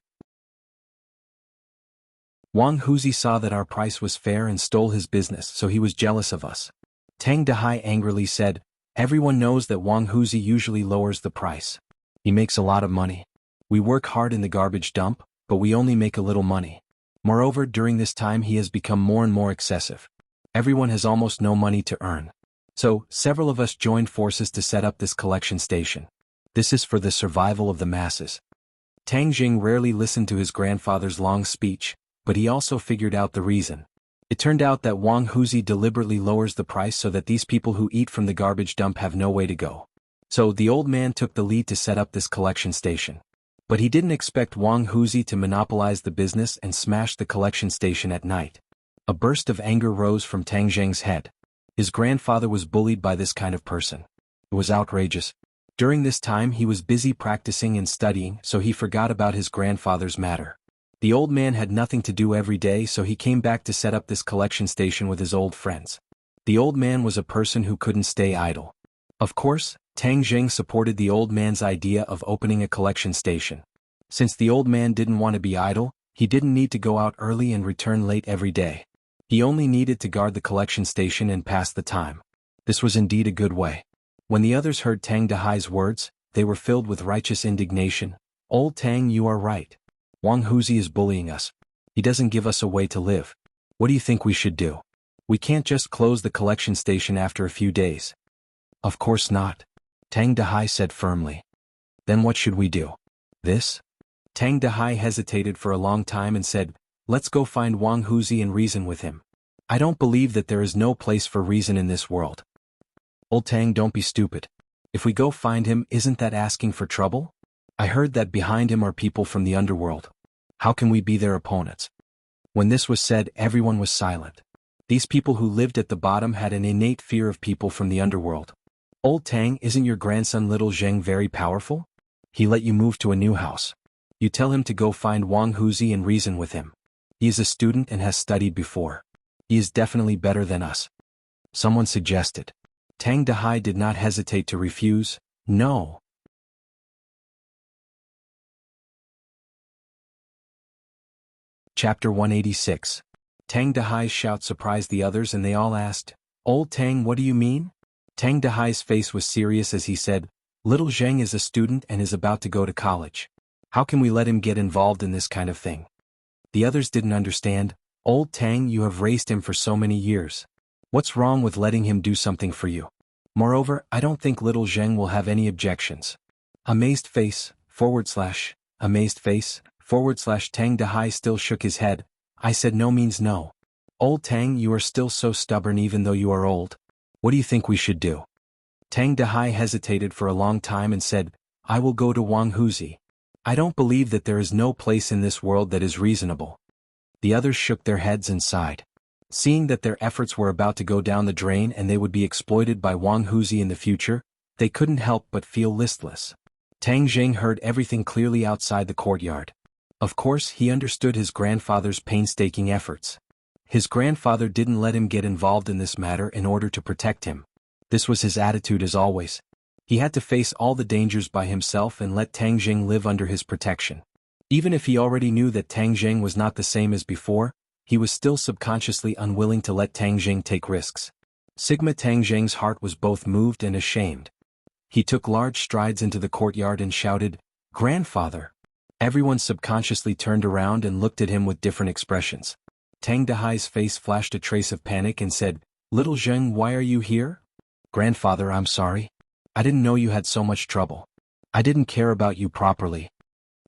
Wang Huzi saw that our price was fair and stole his business, so he was jealous of us. Tang Dahai angrily said, everyone knows that Wang Huzi usually lowers the price. He makes a lot of money. We work hard in the garbage dump, but we only make a little money. Moreover, during this time he has become more and more excessive. Everyone has almost no money to earn. So, several of us joined forces to set up this collection station. This is for the survival of the masses. Tang Jing rarely listened to his grandfather's long speech, but he also figured out the reason. It turned out that Wang Huzi deliberately lowers the price so that these people who eat from the garbage dump have no way to go. So the old man took the lead to set up this collection station. But he didn't expect Wang Huzi to monopolize the business and smash the collection station at night. A burst of anger rose from Tang Zheng's head. His grandfather was bullied by this kind of person. It was outrageous. During this time he was busy practicing and studying, so he forgot about his grandfather's matter. The old man had nothing to do every day, so he came back to set up this collection station with his old friends. The old man was a person who couldn't stay idle. Of course, Tang Zheng supported the old man's idea of opening a collection station. Since the old man didn't want to be idle, he didn't need to go out early and return late every day. He only needed to guard the collection station and pass the time. This was indeed a good way. When the others heard Tang Dahai's words, they were filled with righteous indignation. Old Tang, you are right. Wang Huzi is bullying us. He doesn't give us a way to live. What do you think we should do? We can't just close the collection station after a few days. Of course not. Tang Dahai said firmly. Then what should we do? This? Tang Dahai hesitated for a long time and said, let's go find Wang Huzi and reason with him. I don't believe that there is no place for reason in this world. Old Tang, don't be stupid. If we go find him, isn't that asking for trouble? I heard that behind him are people from the underworld. How can we be their opponents? When this was said, everyone was silent. These people who lived at the bottom had an innate fear of people from the underworld. Old Tang, isn't your grandson Little Zheng very powerful? He let you move to a new house. You tell him to go find Wang Huzi and reason with him. He is a student and has studied before. He is definitely better than us. Someone suggested. Tang Dahai did not hesitate to refuse. No. Chapter 186. Tang Dahai's shout surprised the others and they all asked, Old Tang, what do you mean? Tang Dahai's face was serious as he said, Little Zheng is a student and is about to go to college. How can we let him get involved in this kind of thing? The others didn't understand. Old Tang, you have raised him for so many years. What's wrong with letting him do something for you? Moreover, I don't think Little Zheng will have any objections. Amazed face, amazed face, Tang Dahai still shook his head. I said no means no. Old Tang, you are still so stubborn even though you are old. What do you think we should do? Tang Dahai hesitated for a long time and said, I will go to Wang Huzi. I don't believe that there is no place in this world that is reasonable. The others shook their heads and sighed. Seeing that their efforts were about to go down the drain and they would be exploited by Wang Huzi in the future, they couldn't help but feel listless. Tang Jing heard everything clearly outside the courtyard. Of course, he understood his grandfather's painstaking efforts. His grandfather didn't let him get involved in this matter in order to protect him. This was his attitude as always. He had to face all the dangers by himself and let Tang Jing live under his protection. Even if he already knew that Tang Jing was not the same as before, he was still subconsciously unwilling to let Tang Jing take risks. Tang Jing's heart was both moved and ashamed. He took large strides into the courtyard and shouted, Grandfather! Everyone subconsciously turned around and looked at him with different expressions. Tang Dahai's face flashed a trace of panic and said, Little Zheng, why are you here? Grandfather, I'm sorry. I didn't know you had so much trouble. I didn't care about you properly.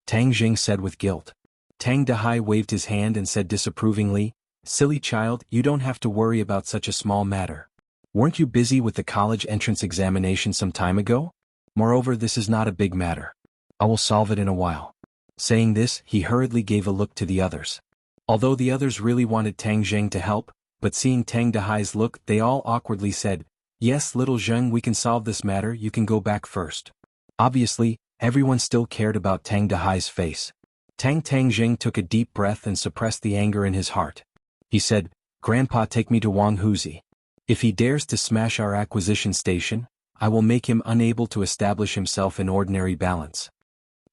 Tang Jing said with guilt. Tang Dahai waved his hand and said disapprovingly, Silly child, you don't have to worry about such a small matter. Weren't you busy with the college entrance examination some time ago? Moreover, this is not a big matter. I will solve it in a while. Saying this, he hurriedly gave a look to the others. Although the others really wanted Tang Zheng to help, but seeing Tang Dahai's look, they all awkwardly said, Yes, Little Zheng, we can solve this matter, you can go back first. Obviously, everyone still cared about Tang Dahai's face. Tang Tangjing took a deep breath and suppressed the anger in his heart. He said, "Grandpa, take me to Wang Huzi. If he dares to smash our acquisition station, I will make him unable to establish himself in ordinary balance."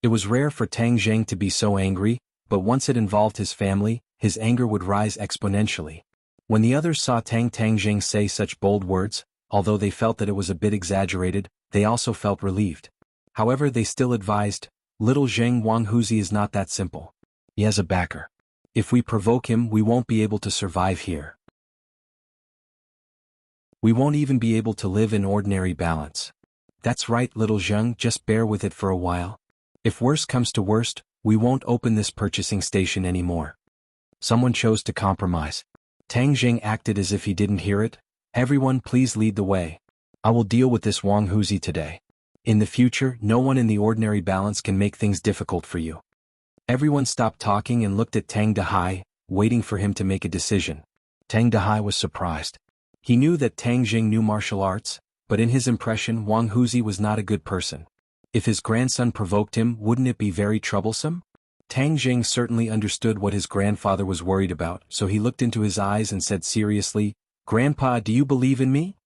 It was rare for Tang Zheng to be so angry, but once it involved his family, his anger would rise exponentially. When the others saw Tang Tangjing say such bold words, although they felt that it was a bit exaggerated, they also felt relieved. However, they still advised, "Little Zheng, Wang Huzi is not that simple. He has a backer. If we provoke him, we won't be able to survive here. We won't even be able to live in ordinary balance." "That's right, little Zheng, just bear with it for a while. If worst comes to worst, we won't open this purchasing station anymore." Someone chose to compromise. Tang Jing acted as if he didn't hear it. "Everyone, please lead the way. I will deal with this Wang Huzi today. In the future, no one in the ordinary balance can make things difficult for you." Everyone stopped talking and looked at Tang Dahai, waiting for him to make a decision. Tang Dahai was surprised. He knew that Tang Jing knew martial arts, but in his impression Wang Huzi was not a good person. If his grandson provoked him, wouldn't it be very troublesome? Tang Jing certainly understood what his grandfather was worried about, so he looked into his eyes and said seriously, "Grandpa, do you believe in me?"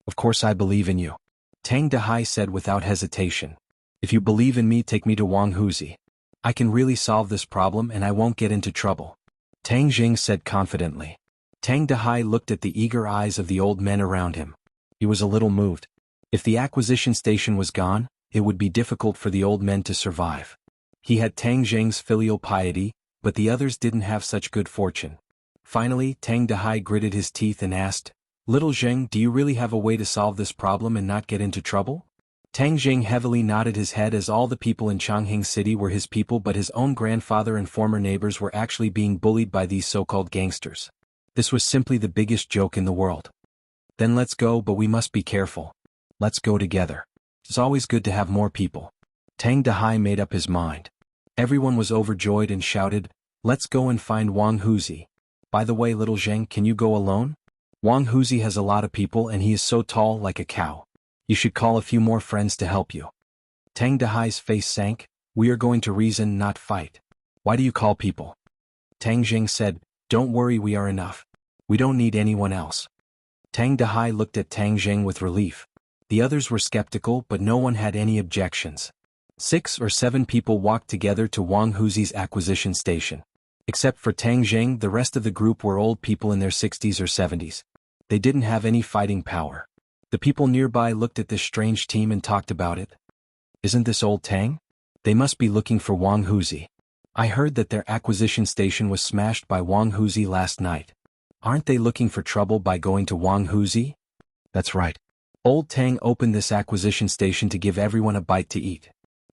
"Of course I believe in you," Tang Dahai said without hesitation. "If you believe in me, take me to Wang Huzi. I can really solve this problem and I won't get into trouble," Tang Jing said confidently. Tang Dahai looked at the eager eyes of the old men around him. He was a little moved. If the acquisition station was gone, it would be difficult for the old men to survive. He had Tang Jing's filial piety, but the others didn't have such good fortune. Finally, Tang Dahai gritted his teeth and asked, "Little Zheng, do you really have a way to solve this problem and not get into trouble?" Tang Jing heavily nodded his head as all the people in Changheng City were his people, but his own grandfather and former neighbors were actually being bullied by these so-called gangsters. This was simply the biggest joke in the world. "Then let's go, but we must be careful. Let's go together. It's always good to have more people." Tang Dahai made up his mind. Everyone was overjoyed and shouted, "Let's go and find Wang Huzi. By the way, little Zheng, can you go alone? Wang Huzi has a lot of people and he is so tall like a cow. You should call a few more friends to help you." Tang Dahai's face sank. "We are going to reason, not fight. Why do you call people?" Tang Jing said, "Don't worry, we are enough. We don't need anyone else." Tang Dahai looked at Tang Jing with relief. The others were skeptical, but no one had any objections. 6 or 7 people walked together to Wang Huzi's acquisition station. Except for Tang Jing, the rest of the group were old people in their 60s or 70s. They didn't have any fighting power. The people nearby looked at this strange team and talked about it. "Isn't this old Tang? They must be looking for Wang Huzi. I heard that their acquisition station was smashed by Wang Huzi last night. Aren't they looking for trouble by going to Wang Huzi?" "That's right. Old Tang opened this acquisition station to give everyone a bite to eat.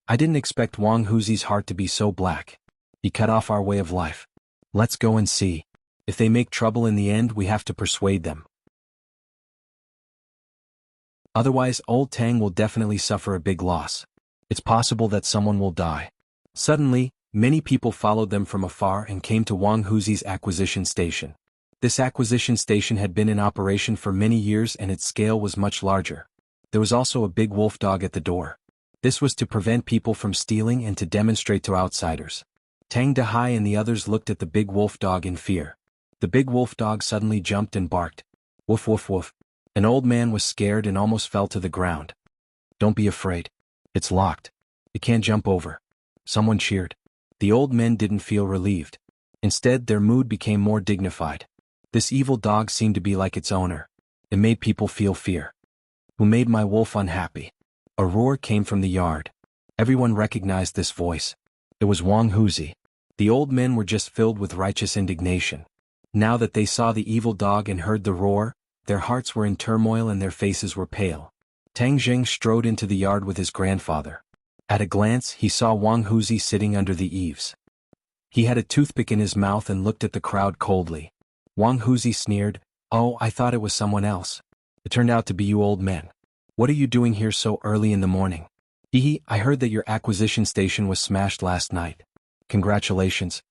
I didn't expect Wang Huzi's heart to be so black. He cut off our way of life. Let's go and see. If they make trouble in the end, we have to persuade them. Otherwise, old Tang will definitely suffer a big loss. It's possible that someone will die." Suddenly, many people followed them from afar and came to Wang Huzi's acquisition station. This acquisition station had been in operation for many years and its scale was much larger. There was also a big wolf dog at the door. This was to prevent people from stealing and to demonstrate to outsiders. Tang Dahai and the others looked at the big wolf dog in fear. The big wolf dog suddenly jumped and barked. "Woof woof woof." An old man was scared and almost fell to the ground. "Don't be afraid. It's locked. It can't jump over." Someone cheered. The old men didn't feel relieved. Instead, their mood became more dignified. This evil dog seemed to be like its owner. It made people feel fear. "Who made my wolf unhappy?" A roar came from the yard. Everyone recognized this voice. It was Wang Huzi. The old men were just filled with righteous indignation. Now that they saw the evil dog and heard the roar, their hearts were in turmoil and their faces were pale. Tang Jing strode into the yard with his grandfather. At a glance, he saw Wang Huzi sitting under the eaves. He had a toothpick in his mouth and looked at the crowd coldly. Wang Huzi sneered, "Oh, I thought it was someone else. It turned out to be you old men. What are you doing here so early in the morning?" "Hee, I heard that your acquisition station was smashed last night. Congratulations."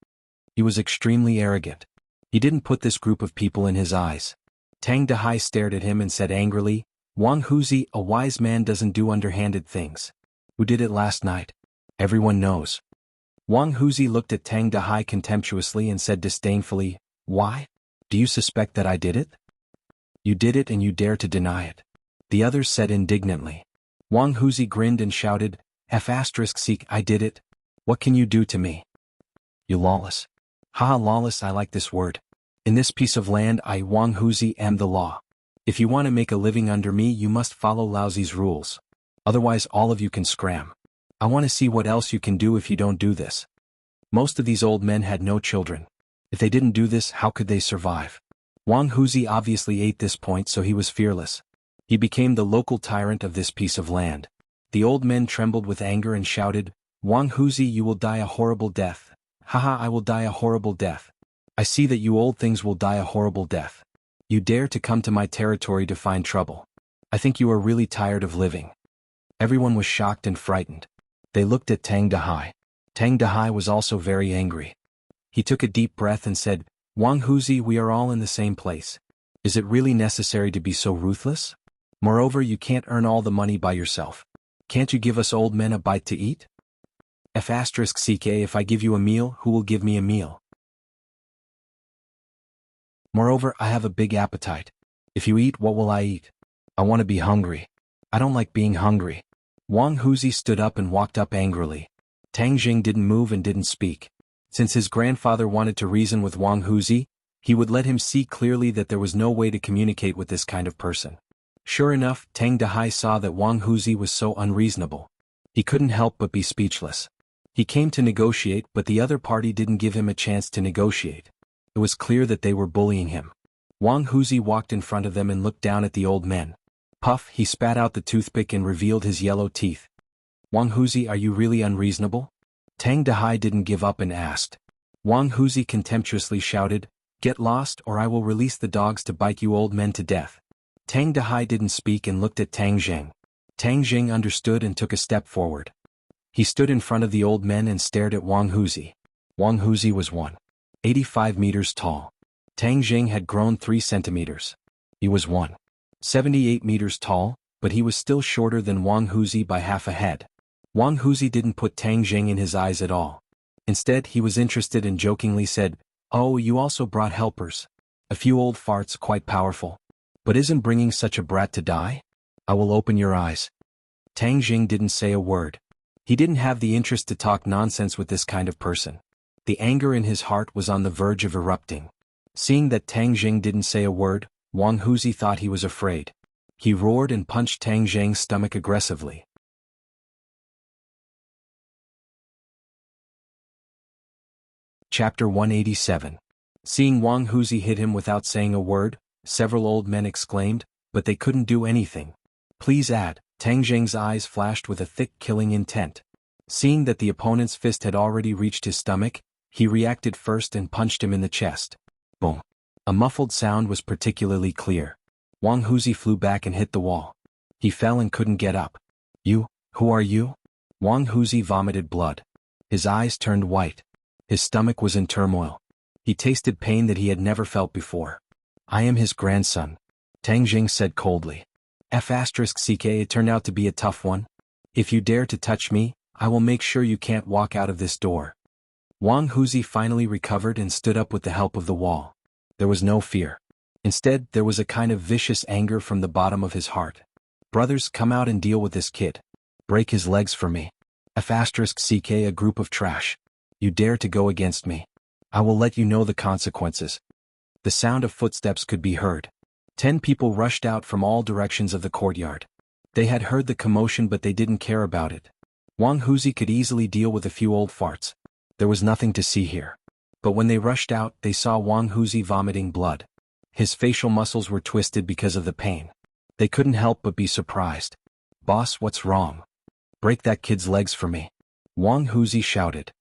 He was extremely arrogant. He didn't put this group of people in his eyes. Tang Dahai stared at him and said angrily, "Wang Huzi, a wise man doesn't do underhanded things. Who did it last night?" Everyone knows. Wang Huzi looked at Tang Dahai contemptuously and said disdainfully, "Why? Do you suspect that I did it? You did it and you dare to deny it." The others said indignantly. Wang Huzi grinned and shouted, "F***, I did it. What can you do to me? You lawless." Haha, lawless, I like this word. In this piece of land I, Wang Huzi, am the law. If you want to make a living under me you must follow Laozi's rules. Otherwise all of you can scram. I want to see what else you can do if you don't do this. Most of these old men had no children. If they didn't do this, how could they survive? Wang Huzi obviously ate this point, so he was fearless. He became the local tyrant of this piece of land. The old men trembled with anger and shouted, "Wang Huzi, you will die a horrible death. Haha, I will die a horrible death. I see that you old things will die a horrible death. You dare to come to my territory to find trouble. I think you are really tired of living." Everyone was shocked and frightened. They looked at Tang Dahai. Tang Dahai was also very angry. He took a deep breath and said, "Wang Huzi, we are all in the same place. Is it really necessary to be so ruthless? Moreover, you can't earn all the money by yourself. Can't you give us old men a bite to eat? If I give you a meal, who will give me a meal? Moreover, I have a big appetite. If you eat, what will I eat? I want to be hungry. I don't like being hungry." Wang Huzi stood up and walked up angrily. Tang Jing didn't move and didn't speak. Since his grandfather wanted to reason with Wang Huzi, he would let him see clearly that there was no way to communicate with this kind of person. Sure enough, Tang Dahai saw that Wang Huzi was so unreasonable. He couldn't help but be speechless. He came to negotiate, but the other party didn't give him a chance to negotiate. It was clear that they were bullying him. Wang Huzi walked in front of them and looked down at the old men. Puff, he spat out the toothpick and revealed his yellow teeth. "Wang Huzi, are you really unreasonable?" Tang Dahai didn't give up and asked. Wang Huzi contemptuously shouted, "Get lost or I will release the dogs to bite you old men to death." Tang Dahai didn't speak and looked at Tang Jing. Tang Jing understood and took a step forward. He stood in front of the old men and stared at Wang Huzi. Wang Huzi was 1.85 meters tall. Tang Jing had grown 3 centimeters. He was 1.78 meters tall, but he was still shorter than Wang Huzi by half a head. Wang Huzi didn't put Tang Jing in his eyes at all. Instead, he was interested and jokingly said, "Oh, you also brought helpers. A few old farts, quite powerful. But isn't bringing such a brat to die? I will open your eyes." Tang Jing didn't say a word. He didn't have the interest to talk nonsense with this kind of person. The anger in his heart was on the verge of erupting. Seeing that Tang Jing didn't say a word, Wang Huzi thought he was afraid. He roared and punched Tang Jing's stomach aggressively. Chapter 187. Seeing Wang Huzi hit him without saying a word, several old men exclaimed, but they couldn't do anything. "Please add." Tang Jing's eyes flashed with a thick killing intent. Seeing that the opponent's fist had already reached his stomach, he reacted first and punched him in the chest. Boom. A muffled sound was particularly clear. Wang Huzi flew back and hit the wall. He fell and couldn't get up. "You, who are you?" Wang Huzi vomited blood. His eyes turned white. His stomach was in turmoil. He tasted pain that he had never felt before. "I am his grandson," Tang Jing said coldly. It turned out to be a tough one. "If you dare to touch me, I will make sure you can't walk out of this door." Wang Huzi finally recovered and stood up with the help of the wall. There was no fear. Instead, there was a kind of vicious anger from the bottom of his heart. "Brothers, come out and deal with this kid. Break his legs for me. A group of trash. You dare to go against me. I will let you know the consequences." The sound of footsteps could be heard. 10 people rushed out from all directions of the courtyard. They had heard the commotion but they didn't care about it. Wang Huzi could easily deal with a few old farts. There was nothing to see here. But when they rushed out, they saw Wang Huzi vomiting blood. His facial muscles were twisted because of the pain. They couldn't help but be surprised. "Boss, what's wrong? Break that kid's legs for me," Wang Huzi shouted.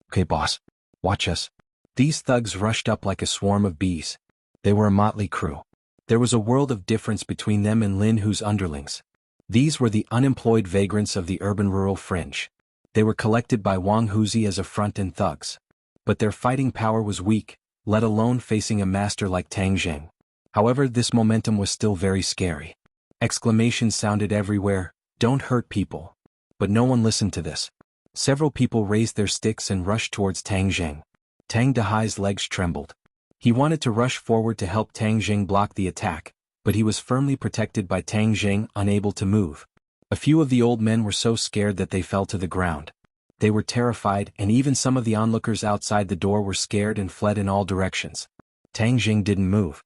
"Okay, boss. Watch us." These thugs rushed up like a swarm of bees. They were a motley crew. There was a world of difference between them and Lin Hu's underlings. These were the unemployed vagrants of the urban-rural fringe. They were collected by Wang Huzi as a front and thugs. But their fighting power was weak, let alone facing a master like Tang Jing. However, this momentum was still very scary. Exclamations sounded everywhere, "Don't hurt people." But no one listened to this. Several people raised their sticks and rushed towards Tang Zheng. Tang Dahai's legs trembled. He wanted to rush forward to help Tang Zheng block the attack, but he was firmly protected by Tang Zheng, unable to move. A few of the old men were so scared that they fell to the ground. They were terrified, and even some of the onlookers outside the door were scared and fled in all directions. Tang Zheng didn't move.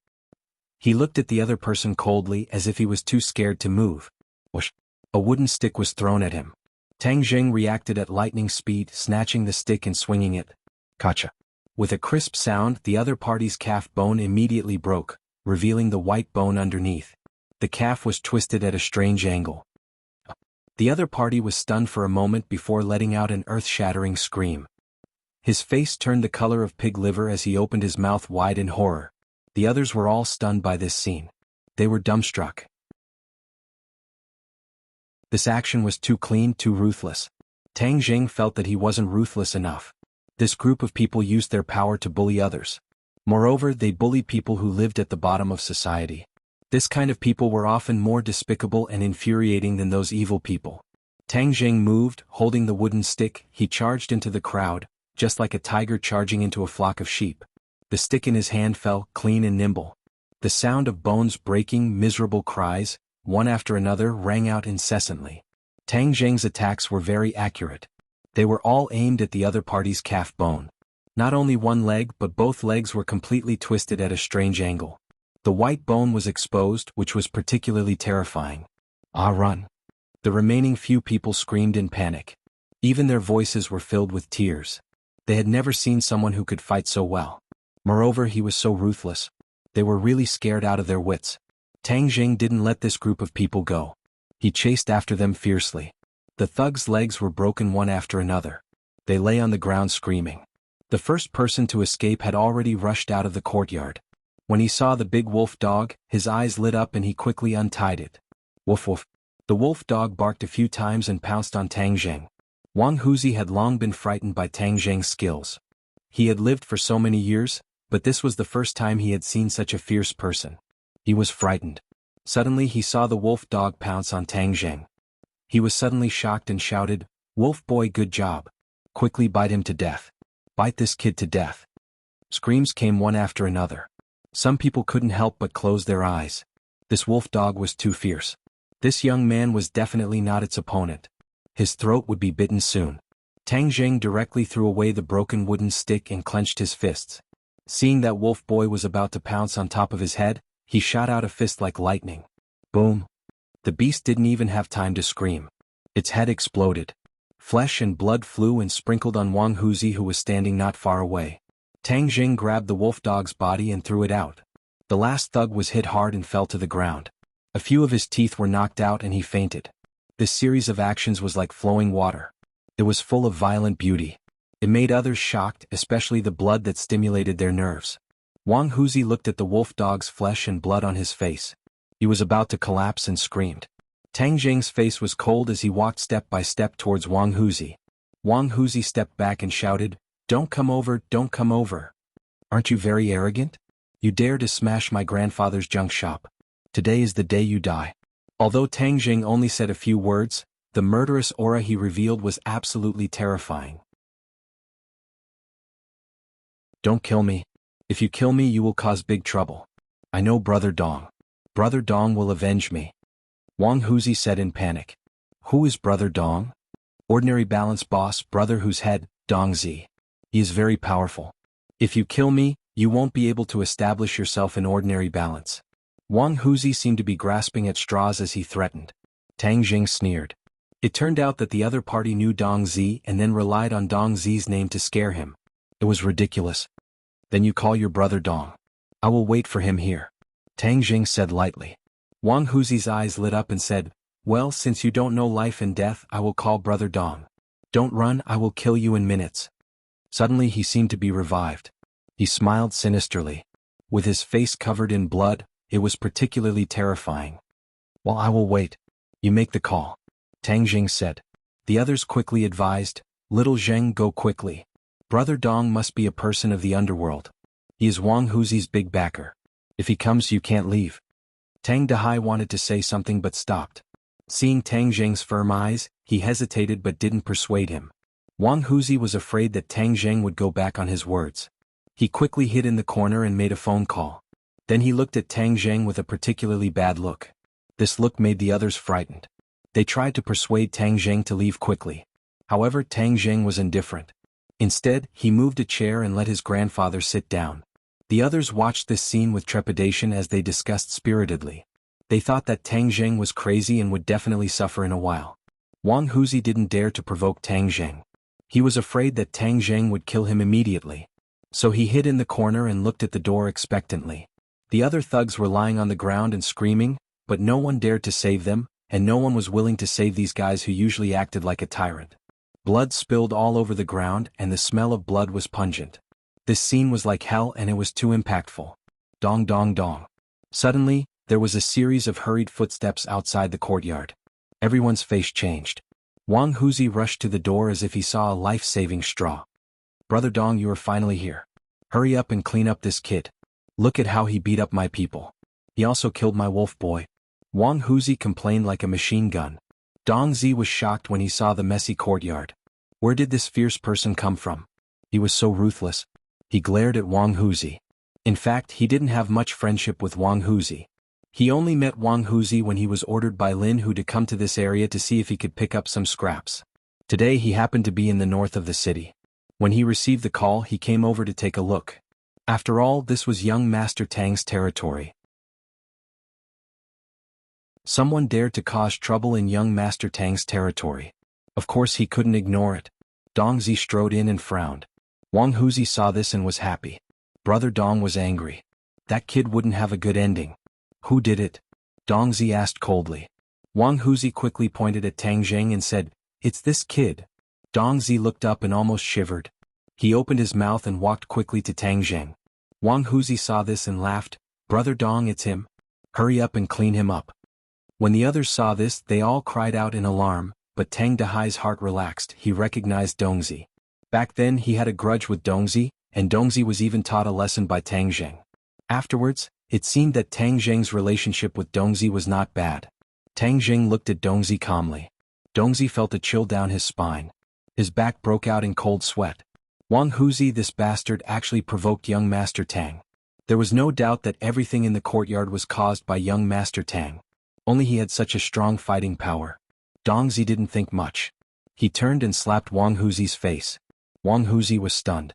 He looked at the other person coldly as if he was too scared to move. Whoosh! A wooden stick was thrown at him. Tang Zheng reacted at lightning speed, snatching the stick and swinging it. Kacha! With a crisp sound, the other party's calf bone immediately broke, revealing the white bone underneath. The calf was twisted at a strange angle. The other party was stunned for a moment before letting out an earth-shattering scream. His face turned the color of pig liver as he opened his mouth wide in horror. The others were all stunned by this scene. They were dumbstruck. This action was too clean, too ruthless. Tang Zheng felt that he wasn't ruthless enough. This group of people used their power to bully others. Moreover, they bullied people who lived at the bottom of society. This kind of people were often more despicable and infuriating than those evil people. Tang Zheng moved, holding the wooden stick. He charged into the crowd, just like a tiger charging into a flock of sheep. The stick in his hand fell, clean and nimble. The sound of bones breaking, miserable cries, one after another, rang out incessantly. Tang Zheng's attacks were very accurate. They were all aimed at the other party's calf bone. Not only one leg but both legs were completely twisted at a strange angle. The white bone was exposed, which was particularly terrifying. Ah, run! The remaining few people screamed in panic. Even their voices were filled with tears. They had never seen someone who could fight so well. Moreover, he was so ruthless. They were really scared out of their wits. Tang Zheng didn't let this group of people go. He chased after them fiercely. The thugs' legs were broken one after another. They lay on the ground screaming. The first person to escape had already rushed out of the courtyard. When he saw the big wolf dog, his eyes lit up and he quickly untied it. Woof woof. The wolf dog barked a few times and pounced on Tang Zheng. Wang Huzi had long been frightened by Tang Zheng's skills. He had lived for so many years, but this was the first time he had seen such a fierce person. He was frightened. Suddenly he saw the wolf dog pounce on Tang Zheng. He was suddenly shocked and shouted, "Wolf boy, good job. Quickly bite him to death. Bite this kid to death." Screams came one after another. Some people couldn't help but close their eyes. This wolf dog was too fierce. This young man was definitely not its opponent. His throat would be bitten soon. Tang Zheng directly threw away the broken wooden stick and clenched his fists. Seeing that wolf boy was about to pounce on top of his head, he shot out a fist like lightning. Boom! The beast didn't even have time to scream. Its head exploded. Flesh and blood flew and sprinkled on Wang Huzi, who was standing not far away. Tang Zheng grabbed the wolf dog's body and threw it out. The last thug was hit hard and fell to the ground. A few of his teeth were knocked out and he fainted. This series of actions was like flowing water. It was full of violent beauty. It made others shocked, especially the blood that stimulated their nerves. Wang Huzi looked at the wolf dog's flesh and blood on his face. He was about to collapse and screamed. Tang Zheng's face was cold as he walked step by step towards Wang Huzi. Wang Huzi stepped back and shouted, "Don't come over, don't come over. Aren't you very arrogant? You dare to smash my grandfather's junk shop. Today is the day you die." Although Tang Zheng only said a few words, the murderous aura he revealed was absolutely terrifying. "Don't kill me. If you kill me you will cause big trouble. I know Brother Dong. Brother Dong will avenge me," Wang Huzi said in panic. "Who is Brother Dong?" "Ordinary balance boss, brother whose head, Dong Zi. He is very powerful. If you kill me, you won't be able to establish yourself in ordinary balance." Wang Huzi seemed to be grasping at straws as he threatened. Tang Zheng sneered. It turned out that the other party knew Dong Zi and then relied on Dong Zi's name to scare him. It was ridiculous. "Then you call your brother Dong. I will wait for him here," Tang Zheng said lightly. Wang Huzi's eyes lit up and said, "Well, since you don't know life and death, I will call Brother Dong. Don't run, I will kill you in minutes." Suddenly he seemed to be revived. He smiled sinisterly. With his face covered in blood, it was particularly terrifying. "Well, I will wait. You make the call," Tang Zheng said. The others quickly advised, "Little Zheng, go quickly. Brother Dong must be a person of the underworld. He is Wang Huzi's big backer. If he comes you can't leave." Tang Dahai wanted to say something but stopped. Seeing Tang Zheng's firm eyes, he hesitated but didn't persuade him. Wang Huzi was afraid that Tang Zheng would go back on his words. He quickly hid in the corner and made a phone call. Then he looked at Tang Zheng with a particularly bad look. This look made the others frightened. They tried to persuade Tang Zheng to leave quickly. However, Tang Zheng was indifferent. Instead, he moved a chair and let his grandfather sit down. The others watched this scene with trepidation as they discussed spiritedly. They thought that Tang Zheng was crazy and would definitely suffer in a while. Wang Huzi didn't dare to provoke Tang Zheng. He was afraid that Tang Zheng would kill him immediately. So he hid in the corner and looked at the door expectantly. The other thugs were lying on the ground and screaming, but no one dared to save them, and no one was willing to save these guys who usually acted like a tyrant. Blood spilled all over the ground and the smell of blood was pungent. This scene was like hell and it was too impactful. Dong dong dong. Suddenly, there was a series of hurried footsteps outside the courtyard. Everyone's face changed. Wang Huzi rushed to the door as if he saw a life-saving straw. Brother Dong, you are finally here. Hurry up and clean up this kid. Look at how he beat up my people. He also killed my wolf boy. Wang Huzi complained like a machine gun. Dong Zi was shocked when he saw the messy courtyard. Where did this fierce person come from? He was so ruthless. He glared at Wang Huzi. In fact, he didn't have much friendship with Wang Huzi. He only met Wang Huzi when he was ordered by Lin Hu to come to this area to see if he could pick up some scraps. Today he happened to be in the north of the city. When he received the call, he came over to take a look. After all, this was young Master Tang's territory. Someone dared to cause trouble in young Master Tang's territory. Of course he couldn't ignore it. Dong Zi strode in and frowned. Wang Huzi saw this and was happy. Brother Dong was angry. That kid wouldn't have a good ending. Who did it? Dong Zi asked coldly. Wang Huzi quickly pointed at Tang Zheng and said, "It's this kid." Dong Zi looked up and almost shivered. He opened his mouth and walked quickly to Tang Zheng. Wang Huzi saw this and laughed. Brother Dong, it's him. Hurry up and clean him up. When the others saw this, they all cried out in alarm, but Tang Dahai's heart relaxed. He recognized Dongzi. Back then he had a grudge with Dongzi, and Dongzi was even taught a lesson by Tang Zheng. Afterwards, it seemed that Tang Zheng's relationship with Dongzi was not bad. Tang Zheng looked at Dongzi calmly. Dongzi felt a chill down his spine. His back broke out in cold sweat. Wang Huzi, this bastard, actually provoked young Master Tang. There was no doubt that everything in the courtyard was caused by young Master Tang. Only he had such a strong fighting power. Dongzi didn't think much. He turned and slapped Wang Huzi's face. Wang Huzi was stunned.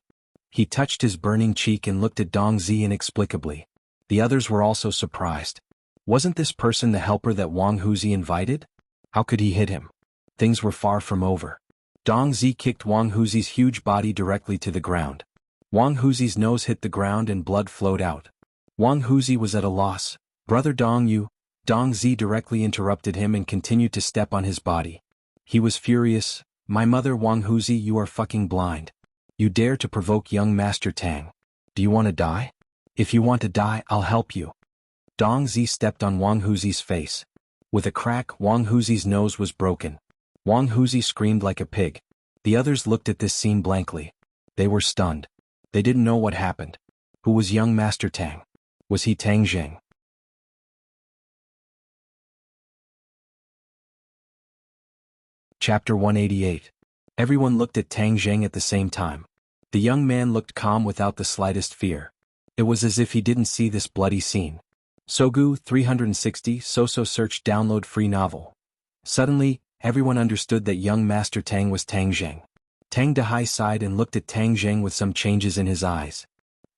He touched his burning cheek and looked at Dongzi inexplicably. The others were also surprised. Wasn't this person the helper that Wang Huzi invited? How could he hit him? Things were far from over. Dongzi kicked Wang Huzi's huge body directly to the ground. Wang Huzi's nose hit the ground and blood flowed out. Wang Huzi was at a loss. Brother Dong, you... Dongzi directly interrupted him and continued to step on his body. He was furious. My mother, Wang Huzi, you are fucking blind. You dare to provoke young Master Tang. Do you want to die? If you want to die, I'll help you. Dongzi stepped on Wang Huzi's face. With a crack, Wang Huzi's nose was broken. Wang Huzi screamed like a pig. The others looked at this scene blankly. They were stunned. They didn't know what happened. Who was young Master Tang? Was he Tang Zheng? Chapter 188. Everyone looked at Tang Zheng at the same time. The young man looked calm without the slightest fear. It was as if he didn't see this bloody scene. Sogu 360 Soso search download free novel. Suddenly, everyone understood that young Master Tang was Tang Zheng. Tang Dahai sighed and looked at Tang Zheng with some changes in his eyes.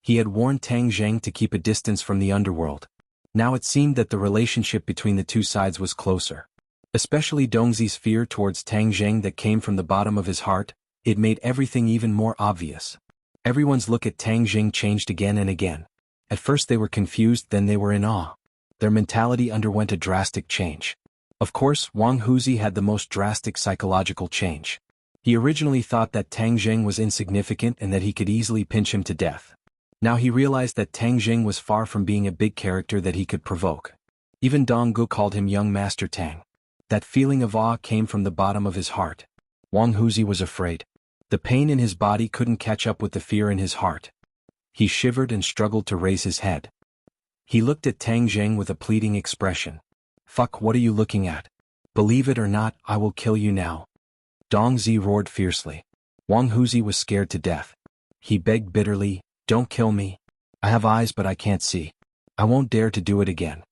He had warned Tang Zheng to keep a distance from the underworld. Now it seemed that the relationship between the two sides was closer. Especially Dongzi's fear towards Tang Zheng that came from the bottom of his heart, it made everything even more obvious. Everyone's look at Tang Zheng changed again and again. At first they were confused, then they were in awe. Their mentality underwent a drastic change. Of course, Wang Huzi had the most drastic psychological change. He originally thought that Tang Zheng was insignificant and that he could easily pinch him to death. Now he realized that Tang Zheng was far from being a big character that he could provoke. Even Dong Gu called him young Master Tang. That feeling of awe came from the bottom of his heart. Wang Huzi was afraid. The pain in his body couldn't catch up with the fear in his heart. He shivered and struggled to raise his head. He looked at Tang Zheng with a pleading expression. Fuck, what are you looking at? Believe it or not, I will kill you now. Dong Zi roared fiercely. Wang Huzi was scared to death. He begged bitterly, "Don't kill me. I have eyes but I can't see. I won't dare to do it again.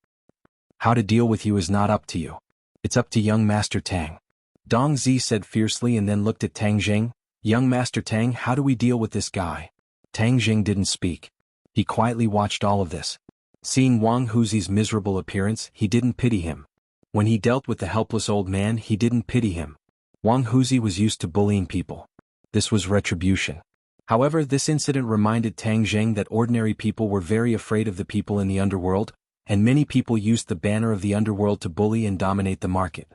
How to deal with you is not up to you. It's up to young Master Tang." Dong Zi said fiercely and then looked at Tang Jing. "Young Master Tang, how do we deal with this guy?" Tang Jing didn't speak. He quietly watched all of this. Seeing Wang Huzi's miserable appearance, he didn't pity him. When he dealt with the helpless old man, he didn't pity him. Wang Huzi was used to bullying people. This was retribution. However, this incident reminded Tang Jing that ordinary people were very afraid of the people in the underworld, and many people used the banner of the underworld to bully and dominate the market.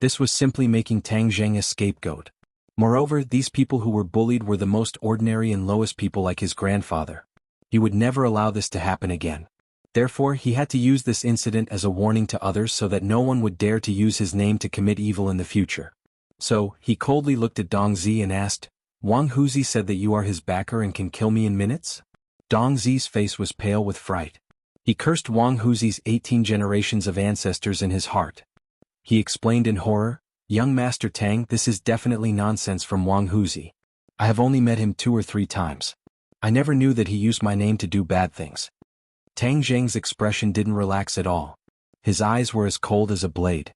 This was simply making Tang Jing a scapegoat. Moreover, these people who were bullied were the most ordinary and lowest people like his grandfather. He would never allow this to happen again. Therefore, he had to use this incident as a warning to others so that no one would dare to use his name to commit evil in the future. So, he coldly looked at Dong Zi and asked, "Wang Huzi said that you are his backer and can kill me in minutes?" Dong Zi's face was pale with fright. He cursed Wang Huzi's 18 generations of ancestors in his heart. He explained in horror, "Young Master Tang, this is definitely nonsense from Wang Huzi. I have only met him 2 or 3 times. I never knew that he used my name to do bad things." Tang Jing's expression didn't relax at all. His eyes were as cold as a blade.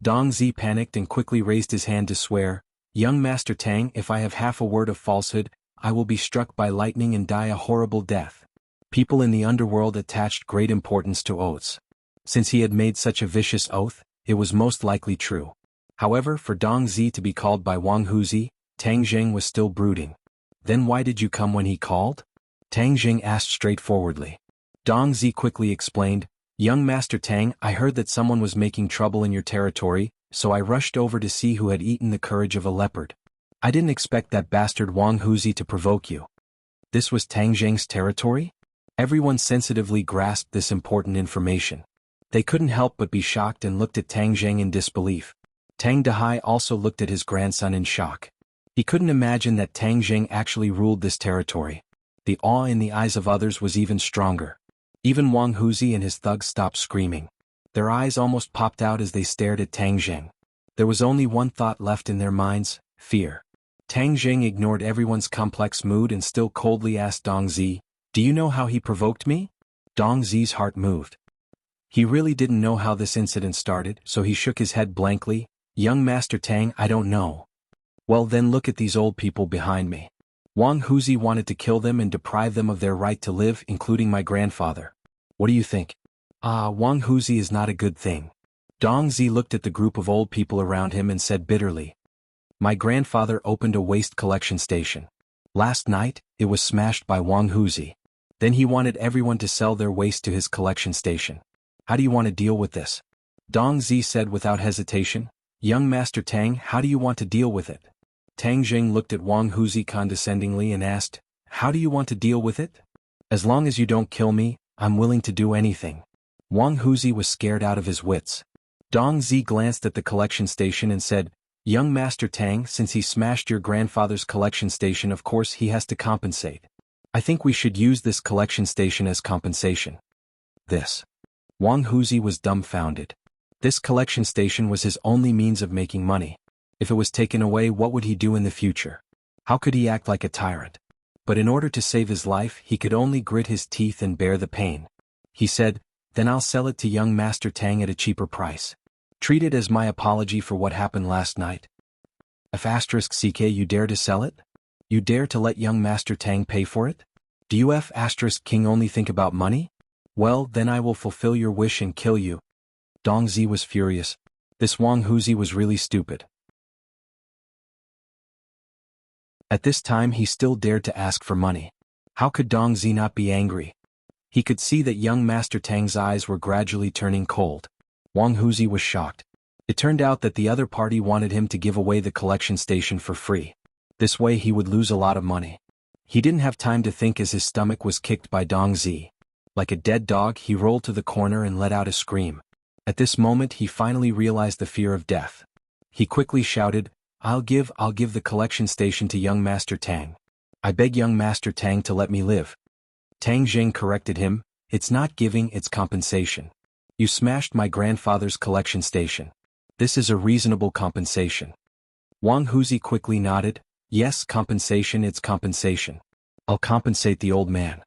Dong Zi panicked and quickly raised his hand to swear, "Young Master Tang, if I have half a word of falsehood, I will be struck by lightning and die a horrible death." People in the underworld attached great importance to oaths. Since he had made such a vicious oath, it was most likely true. However, for Dong Zi to be called by Wang Huzi, Tang Jing was still brooding. "Then why did you come when he called?" Tang Jing asked straightforwardly. Dong Zi quickly explained, "Young Master Tang, I heard that someone was making trouble in your territory, so I rushed over to see who had eaten the courage of a leopard. I didn't expect that bastard Wang Huzi to provoke you." This was Tang Jing's territory? Everyone sensitively grasped this important information. They couldn't help but be shocked and looked at Tang Jing in disbelief. Tang Dehai also looked at his grandson in shock. He couldn't imagine that Tang Jing actually ruled this territory. The awe in the eyes of others was even stronger. Even Wang Huzi and his thugs stopped screaming. Their eyes almost popped out as they stared at Tang Jing. There was only one thought left in their minds, fear. Tang Jing ignored everyone's complex mood and still coldly asked Dong Zi, "Do you know how he provoked me?" Dong Zi's heart moved. He really didn't know how this incident started, so he shook his head blankly, "Young Master Tang, I don't know." "Well then look at these old people behind me. Wang Huzi wanted to kill them and deprive them of their right to live, including my grandfather. What do you think?" Wang Huzi is not a good thing." Dong Zi looked at the group of old people around him and said bitterly, "My grandfather opened a waste collection station. Last night, it was smashed by Wang Huzi. Then he wanted everyone to sell their waste to his collection station. How do you want to deal with this?" Dong Zi said without hesitation, "Young Master Tang, how do you want to deal with it?" Tang Jing looked at Wang Huzi condescendingly and asked, "How do you want to deal with it?" "As long as you don't kill me, I'm willing to do anything." Wang Huzi was scared out of his wits. Dong Zi glanced at the collection station and said, "Young Master Tang, since he smashed your grandfather's collection station, of course he has to compensate. I think we should use this collection station as compensation." This. Wang Huzi was dumbfounded. This collection station was his only means of making money. If it was taken away, what would he do in the future? How could he act like a tyrant? But in order to save his life, he could only grit his teeth and bear the pain. He said, "Then I'll sell it to young Master Tang at a cheaper price. Treat it as my apology for what happened last night." "If *CK you dare to sell it? You dare to let young Master Tang pay for it? Do you *King only think about money? Well, then I will fulfill your wish and kill you." Dong Zi was furious. This Wang Huzi was really stupid. At this time he still dared to ask for money. How could Dong Zi not be angry? He could see that young Master Tang's eyes were gradually turning cold. Wang Huzi was shocked. It turned out that the other party wanted him to give away the collection station for free. This way he would lose a lot of money. He didn't have time to think as his stomach was kicked by Dong Zi. Like a dead dog, he rolled to the corner and let out a scream. At this moment he finally realized the fear of death. He quickly shouted, I'll give the collection station to young Master Tang. I beg young Master Tang to let me live." Tang Jing corrected him, "It's not giving, it's compensation. You smashed my grandfather's collection station. This is a reasonable compensation." Wang Huzi quickly nodded. Yes, compensation, it's compensation. I'll compensate the old man.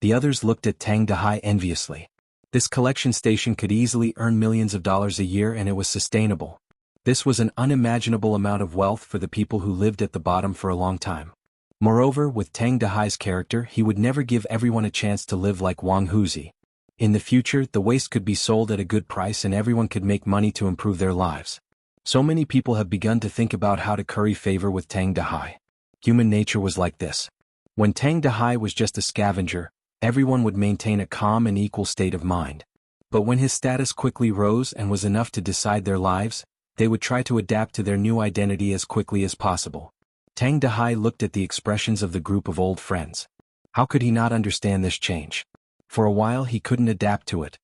The others looked at Tang Dahai enviously. This collection station could easily earn millions of dollars a year and it was sustainable. This was an unimaginable amount of wealth for the people who lived at the bottom for a long time. Moreover, with Tang Dahai's character, he would never give everyone a chance to live like Wang Huzi. In the future, the waste could be sold at a good price and everyone could make money to improve their lives. So many people have begun to think about how to curry favor with Tang Dahai. Human nature was like this. When Tang Dahai was just a scavenger, everyone would maintain a calm and equal state of mind. But when his status quickly rose and was enough to decide their lives, they would try to adapt to their new identity as quickly as possible. Tang Dahai looked at the expressions of the group of old friends. How could he not understand this change? For a while he couldn't adapt to it.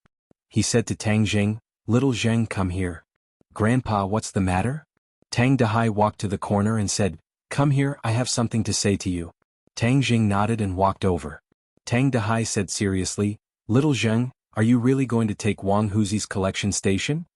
He said to Tang Jing, "Little Zheng, come here." "Grandpa, what's the matter?" Tang Dahai walked to the corner and said, "Come here, I have something to say to you." Tang Jing nodded and walked over. Tang Dahai said seriously, "Little Zheng, are you really going to take Wang Huzi's collection station?"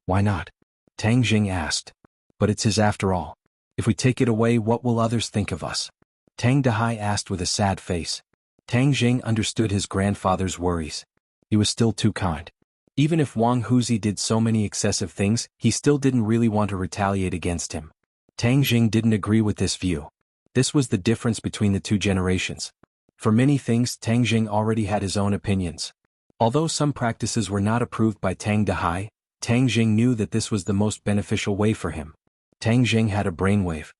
"Why not?" Tang Jing asked. "But it's his after all. If we take it away, what will others think of us?" Tang Dahai asked with a sad face. Tang Jing understood his grandfather's worries. He was still too kind. Even if Wang Huzi did so many excessive things, he still didn't really want to retaliate against him. Tang Jing didn't agree with this view. This was the difference between the two generations. For many things, Tang Jing already had his own opinions. Although some practices were not approved by Tang Dahai, Tang Jing knew that this was the most beneficial way for him. Tang Jing had a brainwave.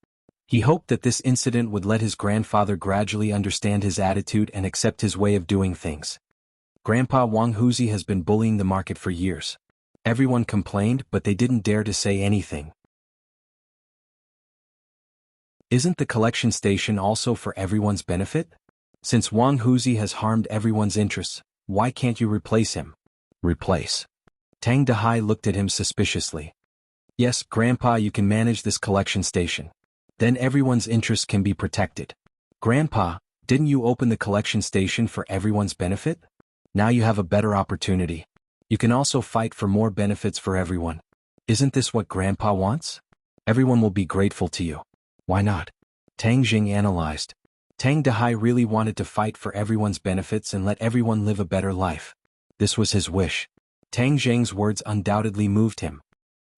He hoped that this incident would let his grandfather gradually understand his attitude and accept his way of doing things. Grandpa, Wang Huzi has been bullying the market for years. Everyone complained, but they didn't dare to say anything. Isn't the collection station also for everyone's benefit? Since Wang Huzi has harmed everyone's interests, why can't you replace him? Replace? Tang Dahai looked at him suspiciously. Yes, Grandpa, you can manage this collection station. Then everyone's interests can be protected. Grandpa, didn't you open the collection station for everyone's benefit? Now you have a better opportunity. You can also fight for more benefits for everyone. Isn't this what Grandpa wants? Everyone will be grateful to you. Why not? Tang Jing analyzed. Tang Dahai really wanted to fight for everyone's benefits and let everyone live a better life. This was his wish. Tang Jing's words undoubtedly moved him.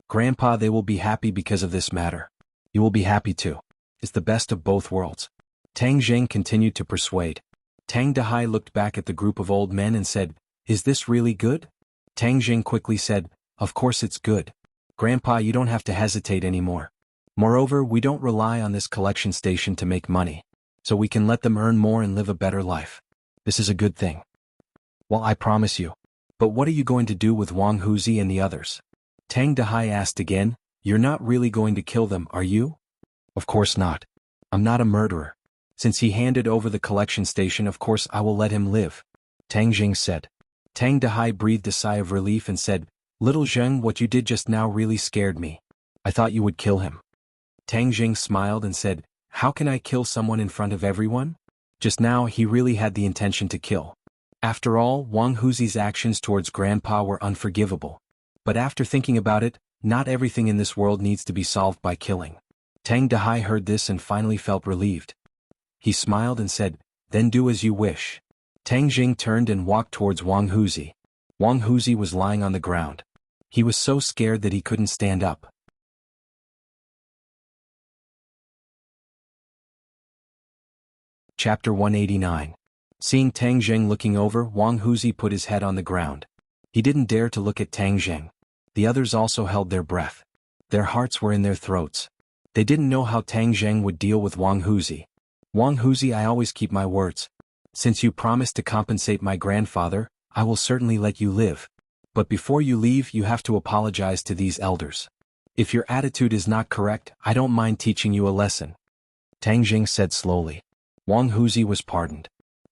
Grandpa, they will be happy because of this matter. You will be happy too. It's the best of both worlds. Tang Jing continued to persuade. Tang Dahai looked back at the group of old men and said, "Is this really good?" Tang Jing quickly said, "Of course it's good. Grandpa, you don't have to hesitate anymore. Moreover, we don't rely on this collection station to make money, so we can let them earn more and live a better life. This is a good thing." "Well, I promise you. But what are you going to do with Wang Huzi and the others?" Tang Dahai asked again. "You're not really going to kill them, are you?" "Of course not. I'm not a murderer. Since he handed over the collection station, of course I will let him live," Tang Jing said. Tang Dahai breathed a sigh of relief and said, "Little Zheng, what you did just now really scared me. I thought you would kill him." Tang Jing smiled and said, "How can I kill someone in front of everyone? Just now he really had the intention to kill. After all, Wang Huzi's actions towards Grandpa were unforgivable. But after thinking about it, not everything in this world needs to be solved by killing." Tang Dahai heard this and finally felt relieved. He smiled and said, "Then do as you wish." Tang Jing turned and walked towards Wang Huzi. Wang Huzi was lying on the ground. He was so scared that he couldn't stand up. Chapter 189. Seeing Tang Jing looking over, Wang Huzi put his head on the ground. He didn't dare to look at Tang Jing. The others also held their breath. Their hearts were in their throats. They didn't know how Tang Jing would deal with Wang Huzi. "Wang Huzi, I always keep my words. Since you promised to compensate my grandfather, I will certainly let you live. But before you leave, you have to apologize to these elders. If your attitude is not correct, I don't mind teaching you a lesson." Tang Jing said slowly. Wang Huzi was pardoned.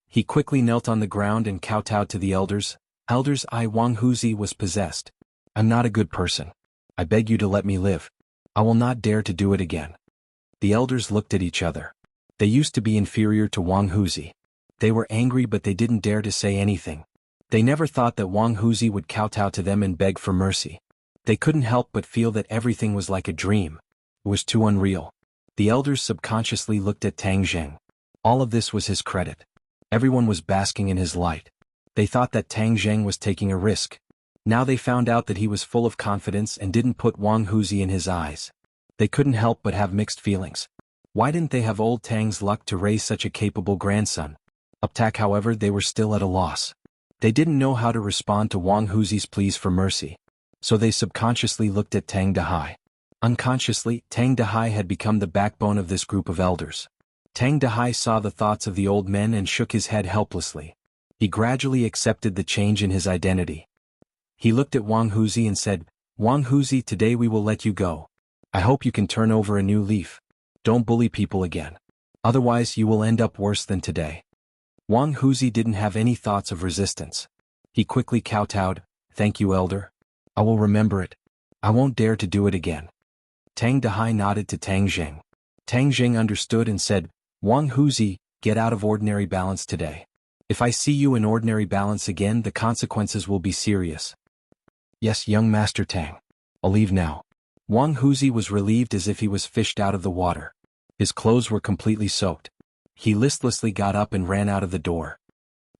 He quickly knelt on the ground and kowtowed to the elders. "Elders, Wang Huzi was possessed. I'm not a good person. I beg you to let me live. I will not dare to do it again." The elders looked at each other. They used to be inferior to Wang Huzi. They were angry, but they didn't dare to say anything. They never thought that Wang Huzi would kowtow to them and beg for mercy. They couldn't help but feel that everything was like a dream. It was too unreal. The elders subconsciously looked at Tang Zheng. All of this was his credit. Everyone was basking in his light. They thought that Tang Zheng was taking a risk. Now they found out that he was full of confidence and didn't put Wang Huzi in his eyes. They couldn't help but have mixed feelings. Why didn't they have old Tang's luck to raise such a capable grandson? Uptak, however, they were still at a loss. They didn't know how to respond to Wang Huzi's pleas for mercy. So they subconsciously looked at Tang Dahai. Unconsciously, Tang Dahai had become the backbone of this group of elders. Tang Dahai saw the thoughts of the old men and shook his head helplessly. He gradually accepted the change in his identity. He looked at Wang Huzi and said, "Wang Huzi, today we will let you go. I hope you can turn over a new leaf. Don't bully people again. Otherwise you will end up worse than today." Wang Huzi didn't have any thoughts of resistance. He quickly kowtowed, "Thank you, elder. I will remember it. I won't dare to do it again." Tang Dahai nodded to Tang Zheng. Tang Zheng understood and said, "Wang Huzi, get out of ordinary balance today. If I see you in ordinary balance again, the consequences will be serious." "Yes, young Master Tang. I'll leave now." Wang Huzi was relieved as if he was fished out of the water. His clothes were completely soaked. He listlessly got up and ran out of the door.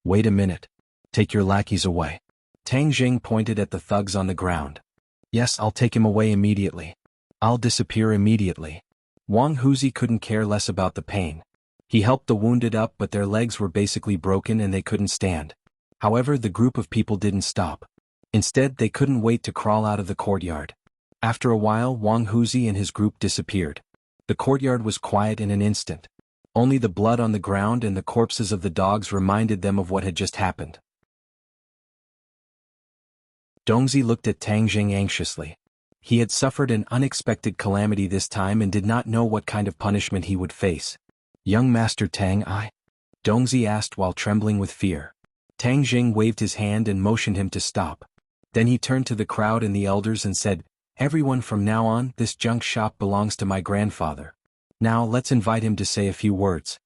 "Wait a minute. Take your lackeys away." Tang Zheng pointed at the thugs on the ground. "Yes, I'll take him away immediately. I'll disappear immediately." Wang Huzi couldn't care less about the pain. He helped the wounded up, but their legs were basically broken and they couldn't stand. However, the group of people didn't stop. Instead, they couldn't wait to crawl out of the courtyard. After a while, Wang Huzi and his group disappeared. The courtyard was quiet in an instant. Only the blood on the ground and the corpses of the dogs reminded them of what had just happened. Dongzi looked at Tang Zheng anxiously. He had suffered an unexpected calamity this time and did not know what kind of punishment he would face. "Young Master Tang, Dongzi asked while trembling with fear. Tang Zheng waved his hand and motioned him to stop. Then he turned to the crowd and the elders and said, "Everyone, from now on, this junk shop belongs to my grandfather. Now let's invite him to say a few words."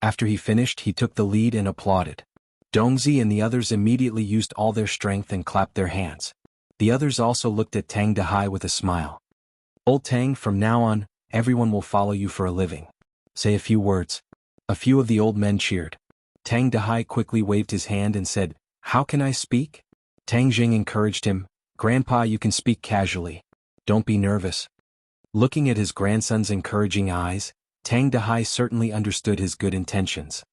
After he finished, he took the lead and applauded. Dongzi and the others immediately used all their strength and clapped their hands. The others also looked at Tang Dahai with a smile. "Old Tang, from now on, everyone will follow you for a living. Say a few words." A few of the old men cheered. Tang Dahai quickly waved his hand and said, "How can I speak?" Tang Zheng encouraged him, "Grandpa, you can speak casually. Don't be nervous." Looking at his grandson's encouraging eyes, Tang Dahai certainly understood his good intentions.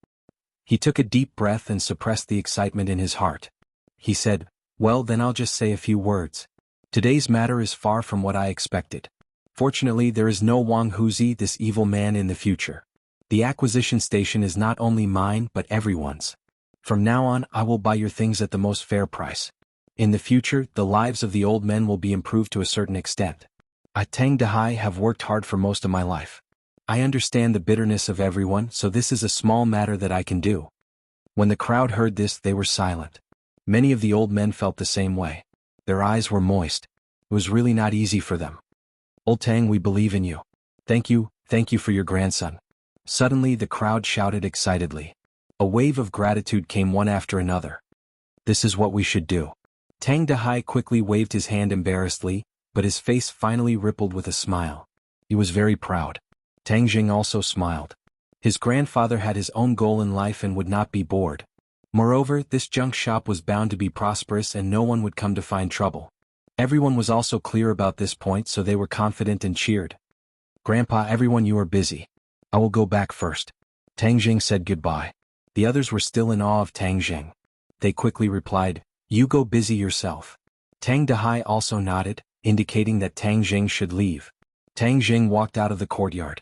He took a deep breath and suppressed the excitement in his heart. He said, "Well, then I'll just say a few words. Today's matter is far from what I expected. Fortunately, there is no Wang Huzi, this evil man, in the future. The acquisition station is not only mine but everyone's. From now on, I will buy your things at the most fair price. In the future, the lives of the old men will be improved to a certain extent. I, Tang Dahai, have worked hard for most of my life. I understand the bitterness of everyone, so this is a small matter that I can do." When the crowd heard this, they were silent. Many of the old men felt the same way. Their eyes were moist. It was really not easy for them. "Old Tang, we believe in you. Thank you for your grandson." Suddenly the crowd shouted excitedly. A wave of gratitude came one after another. "This is what we should do." Tang Dahai quickly waved his hand embarrassedly, but his face finally rippled with a smile. He was very proud. Tang Zheng also smiled. His grandfather had his own goal in life and would not be bored. Moreover, this junk shop was bound to be prosperous and no one would come to find trouble. Everyone was also clear about this point, so they were confident and cheered. "Grandpa, everyone, you are busy. I will go back first." Tang Zheng said goodbye. The others were still in awe of Tang Zheng. They quickly replied, "You go busy yourself." Tang Dahai also nodded, indicating that Tang Zheng should leave. Tang Zheng walked out of the courtyard.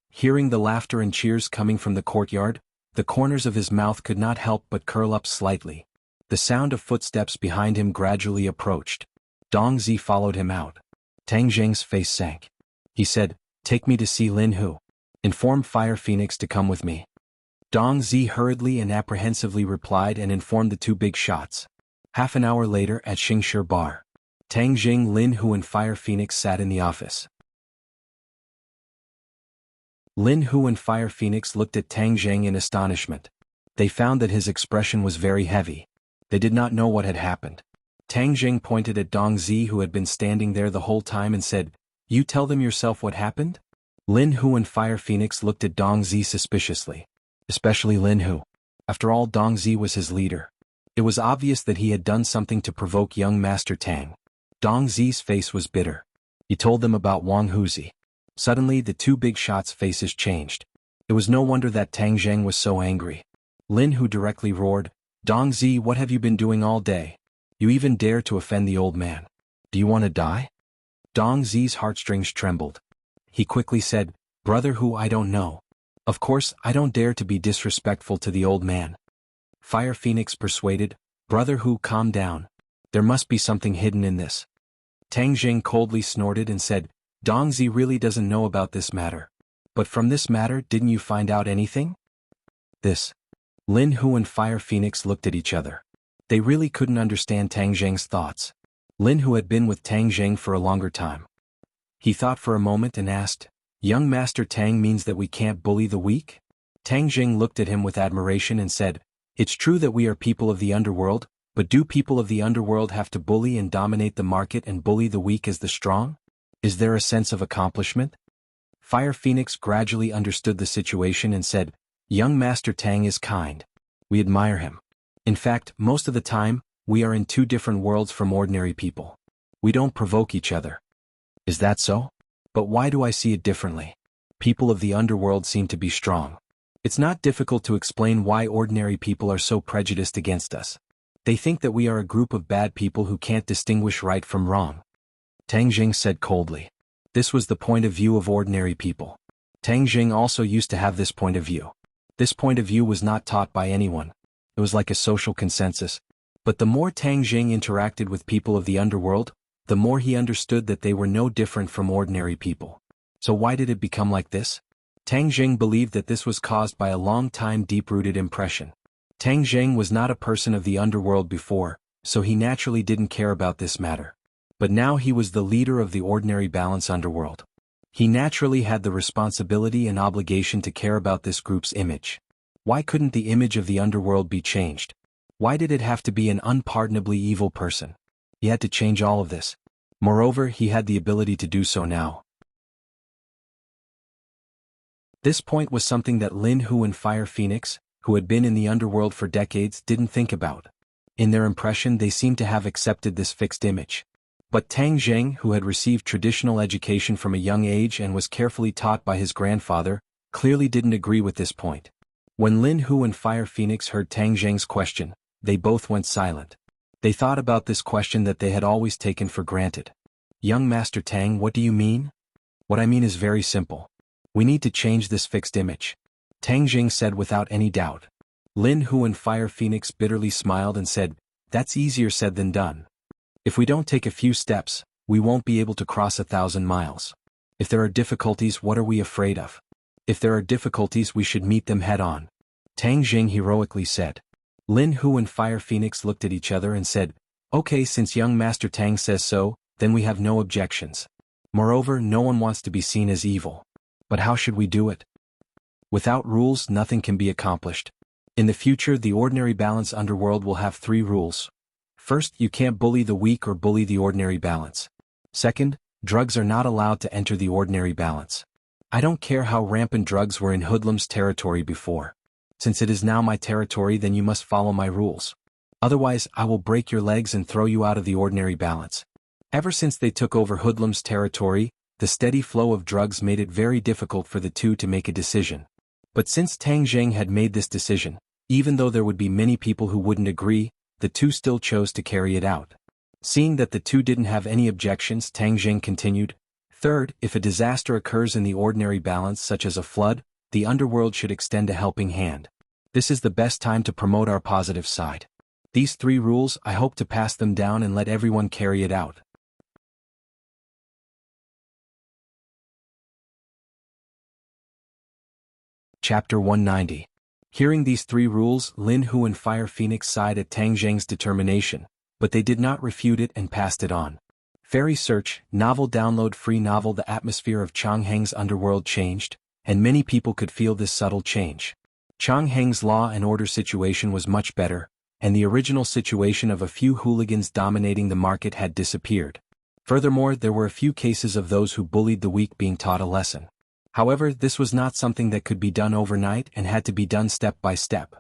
Hearing the laughter and cheers coming from the courtyard, the corners of his mouth could not help but curl up slightly. The sound of footsteps behind him gradually approached. Dong Zi followed him out. Tang Zheng's face sank. He said, "Take me to see Lin Hu. Inform Fire Phoenix to come with me." Dong Zi hurriedly and apprehensively replied and informed the two big shots. Half an hour later at Xingshi Bar, Tang Jing, Lin Hu and Fire Phoenix sat in the office. Lin Hu and Fire Phoenix looked at Tang Jing in astonishment. They found that his expression was very heavy. They did not know what had happened. Tang Jing pointed at Dong Zi, who had been standing there the whole time, and said, You tell them yourself what happened? Lin Hu and Fire Phoenix looked at Dong Zi suspiciously. Especially Lin Hu. After all, Dong Zi was his leader. It was obvious that he had done something to provoke young Master Tang. Dong Zi's face was bitter. He told them about Wang Huzi. Suddenly the two big shots' faces changed. It was no wonder that Tang Zheng was so angry. Lin Hu directly roared, Dong Zi, what have you been doing all day? You even dare to offend the old man. Do you want to die? Dong Zi's heartstrings trembled. He quickly said, Brother Hu, I don't know. Of course, I don't dare to be disrespectful to the old man. Fire Phoenix persuaded, Brother Hu, calm down. There must be something hidden in this. Tang Zheng coldly snorted and said, Dong Zi really doesn't know about this matter. But from this matter, didn't you find out anything? This. Lin Hu and Fire Phoenix looked at each other. They really couldn't understand Tang Zheng's thoughts. Lin Hu had been with Tang Zheng for a longer time. He thought for a moment and asked, Young Master Tang means that we can't bully the weak? Tang Zheng looked at him with admiration and said, It's true that we are people of the underworld, but do people of the underworld have to bully and dominate the market and bully the weak as the strong? Is there a sense of accomplishment? Fire Phoenix gradually understood the situation and said, Young Master Tang is kind. We admire him. In fact, most of the time, we are in two different worlds from ordinary people. We don't provoke each other. Is that so? But why do I see it differently? People of the underworld seem to be strong. It's not difficult to explain why ordinary people are so prejudiced against us. They think that we are a group of bad people who can't distinguish right from wrong. Tang Jing said coldly. This was the point of view of ordinary people. Tang Jing also used to have this point of view. This point of view was not taught by anyone. It was like a social consensus. But the more Tang Jing interacted with people of the underworld, the more he understood that they were no different from ordinary people. So why did it become like this? Tang Jing believed that this was caused by a long-time deep-rooted impression. Tang Jing was not a person of the underworld before, so he naturally didn't care about this matter. But now he was the leader of the ordinary balance underworld. He naturally had the responsibility and obligation to care about this group's image. Why couldn't the image of the underworld be changed? Why did it have to be an unpardonably evil person? He had to change all of this. Moreover, he had the ability to do so now. This point was something that Lin Hu and Fire Phoenix, who had been in the underworld for decades, didn't think about. In their impression, they seemed to have accepted this fixed image. But Tang Zheng, who had received traditional education from a young age and was carefully taught by his grandfather, clearly didn't agree with this point. When Lin Hu and Fire Phoenix heard Tang Zheng's question, they both went silent. They thought about this question that they had always taken for granted. Young Master Tang, what do you mean? What I mean is very simple. We need to change this fixed image. Tang Jing said without any doubt. Lin Hu and Fire Phoenix bitterly smiled and said, That's easier said than done. If we don't take a few steps, we won't be able to cross 1,000 miles. If there are difficulties, what are we afraid of? If there are difficulties, we should meet them head-on. Tang Jing heroically said. Lin Hu and Fire Phoenix looked at each other and said, Okay, since young Master Tang says so, then we have no objections. Moreover, no one wants to be seen as evil. But how should we do it? Without rules, nothing can be accomplished. In the future, the ordinary balance underworld will have 3 rules. First, you can't bully the weak or bully the ordinary balance. Second, drugs are not allowed to enter the ordinary balance. I don't care how rampant drugs were in hoodlums' territory before. Since it is now my territory, then you must follow my rules. Otherwise, I will break your legs and throw you out of the ordinary balance. Ever since they took over hoodlums' territory, the steady flow of drugs made it very difficult for the two to make a decision. But since Tang Zheng had made this decision, even though there would be many people who wouldn't agree, the two still chose to carry it out. Seeing that the two didn't have any objections, Tang Zheng continued, Third, if a disaster occurs in the ordinary balance such as a flood, the underworld should extend a helping hand. This is the best time to promote our positive side. These 3 rules, I hope to pass them down and let everyone carry it out. Chapter 190. Hearing these 3 rules, Lin Hu and Fire Phoenix sighed at Tang Zheng's determination, but they did not refute it and passed it on. Fairy Search, novel download free novel. The atmosphere of Changheng's underworld changed, and many people could feel this subtle change. Changheng's law and order situation was much better, and the original situation of a few hooligans dominating the market had disappeared. Furthermore, there were a few cases of those who bullied the weak being taught a lesson. However, this was not something that could be done overnight and had to be done step by step.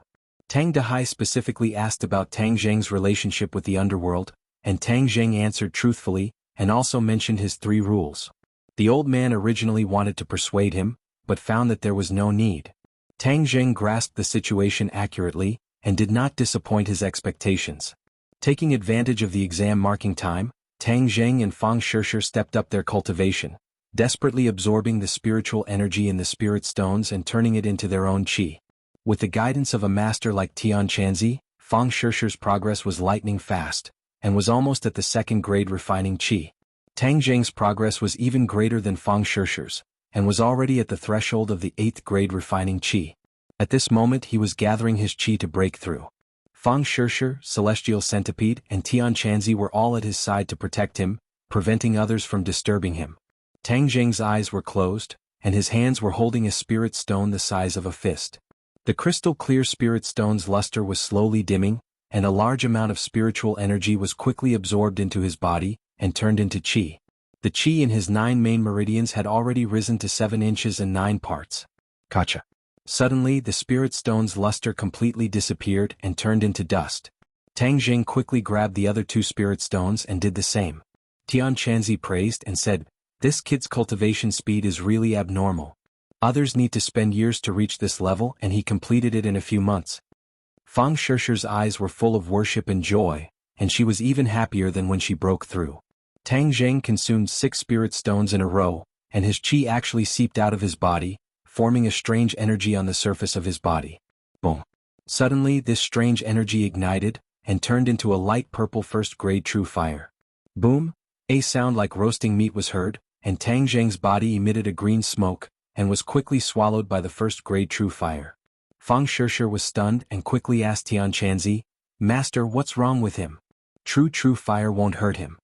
Tang Dehai specifically asked about Tang Zheng's relationship with the underworld, and Tang Zheng answered truthfully, and also mentioned his 3 rules. The old man originally wanted to persuade him, but found that there was no need. Tang Zheng grasped the situation accurately, and did not disappoint his expectations. Taking advantage of the exam marking time, Tang Zheng and Fang Shishir stepped up their cultivation, desperately absorbing the spiritual energy in the spirit stones and turning it into their own qi. With the guidance of a master like Tian Chanzi, Fang Shishir's progress was lightning fast, and was almost at the 2nd grade refining qi. Tang Zheng's progress was even greater than Fang Shishir's, and was already at the threshold of the 8th grade refining qi. At this moment he was gathering his qi to break through. Fang Shishir, Celestial Centipede, and Tian Chanzi were all at his side to protect him, preventing others from disturbing him. Tang Zheng's eyes were closed, and his hands were holding a spirit stone the size of a fist. The crystal-clear spirit stone's luster was slowly dimming, and a large amount of spiritual energy was quickly absorbed into his body, and turned into qi. The qi in his 9 main meridians had already risen to 7 inches and 9 parts. Kacha. Suddenly the spirit stone's luster completely disappeared and turned into dust. Tang Zheng quickly grabbed the other 2 spirit stones and did the same. Tian Chanzi praised and said, "This kid's cultivation speed is really abnormal. Others need to spend years to reach this level and he completed it in a few months." Fang Shishir's eyes were full of worship and joy, and she was even happier than when she broke through. Tang Zheng consumed 6 spirit stones in a row, and his qi actually seeped out of his body, forming a strange energy on the surface of his body. Boom. Suddenly this strange energy ignited, and turned into a light purple 1st grade true fire. Boom! A sound like roasting meat was heard, and Tang Zheng's body emitted a green smoke, and was quickly swallowed by the 1st grade true fire. Fang Shishir was stunned and quickly asked Tian Chanzi, "Master, what's wrong with him? True fire won't hurt him."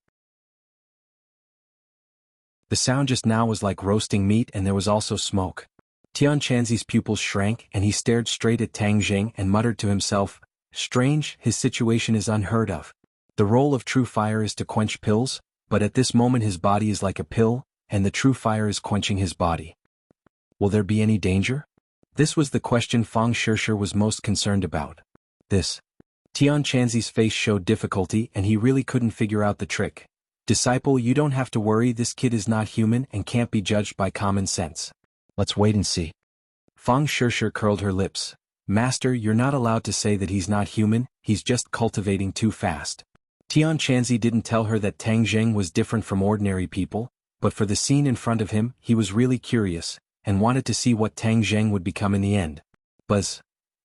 The sound just now was like roasting meat and there was also smoke. Tian Chanzi's pupils shrank and he stared straight at Tang Zheng and muttered to himself, "Strange, his situation is unheard of. The role of true fire is to quench pills, but at this moment his body is like a pill, and the true fire is quenching his body. Will there be any danger?" This was the question Fang Shishir was most concerned about. Tian Chanzi's face showed difficulty and he really couldn't figure out the trick. "Disciple, you don't have to worry, this kid is not human and can't be judged by common sense. Let's wait and see." Fang Shishir curled her lips. "Master, you're not allowed to say that he's not human, he's just cultivating too fast." Tian Chanzi didn't tell her that Tang Zheng was different from ordinary people, but for the scene in front of him, he was really curious, and wanted to see what Tang Zheng would become in the end. Buzz.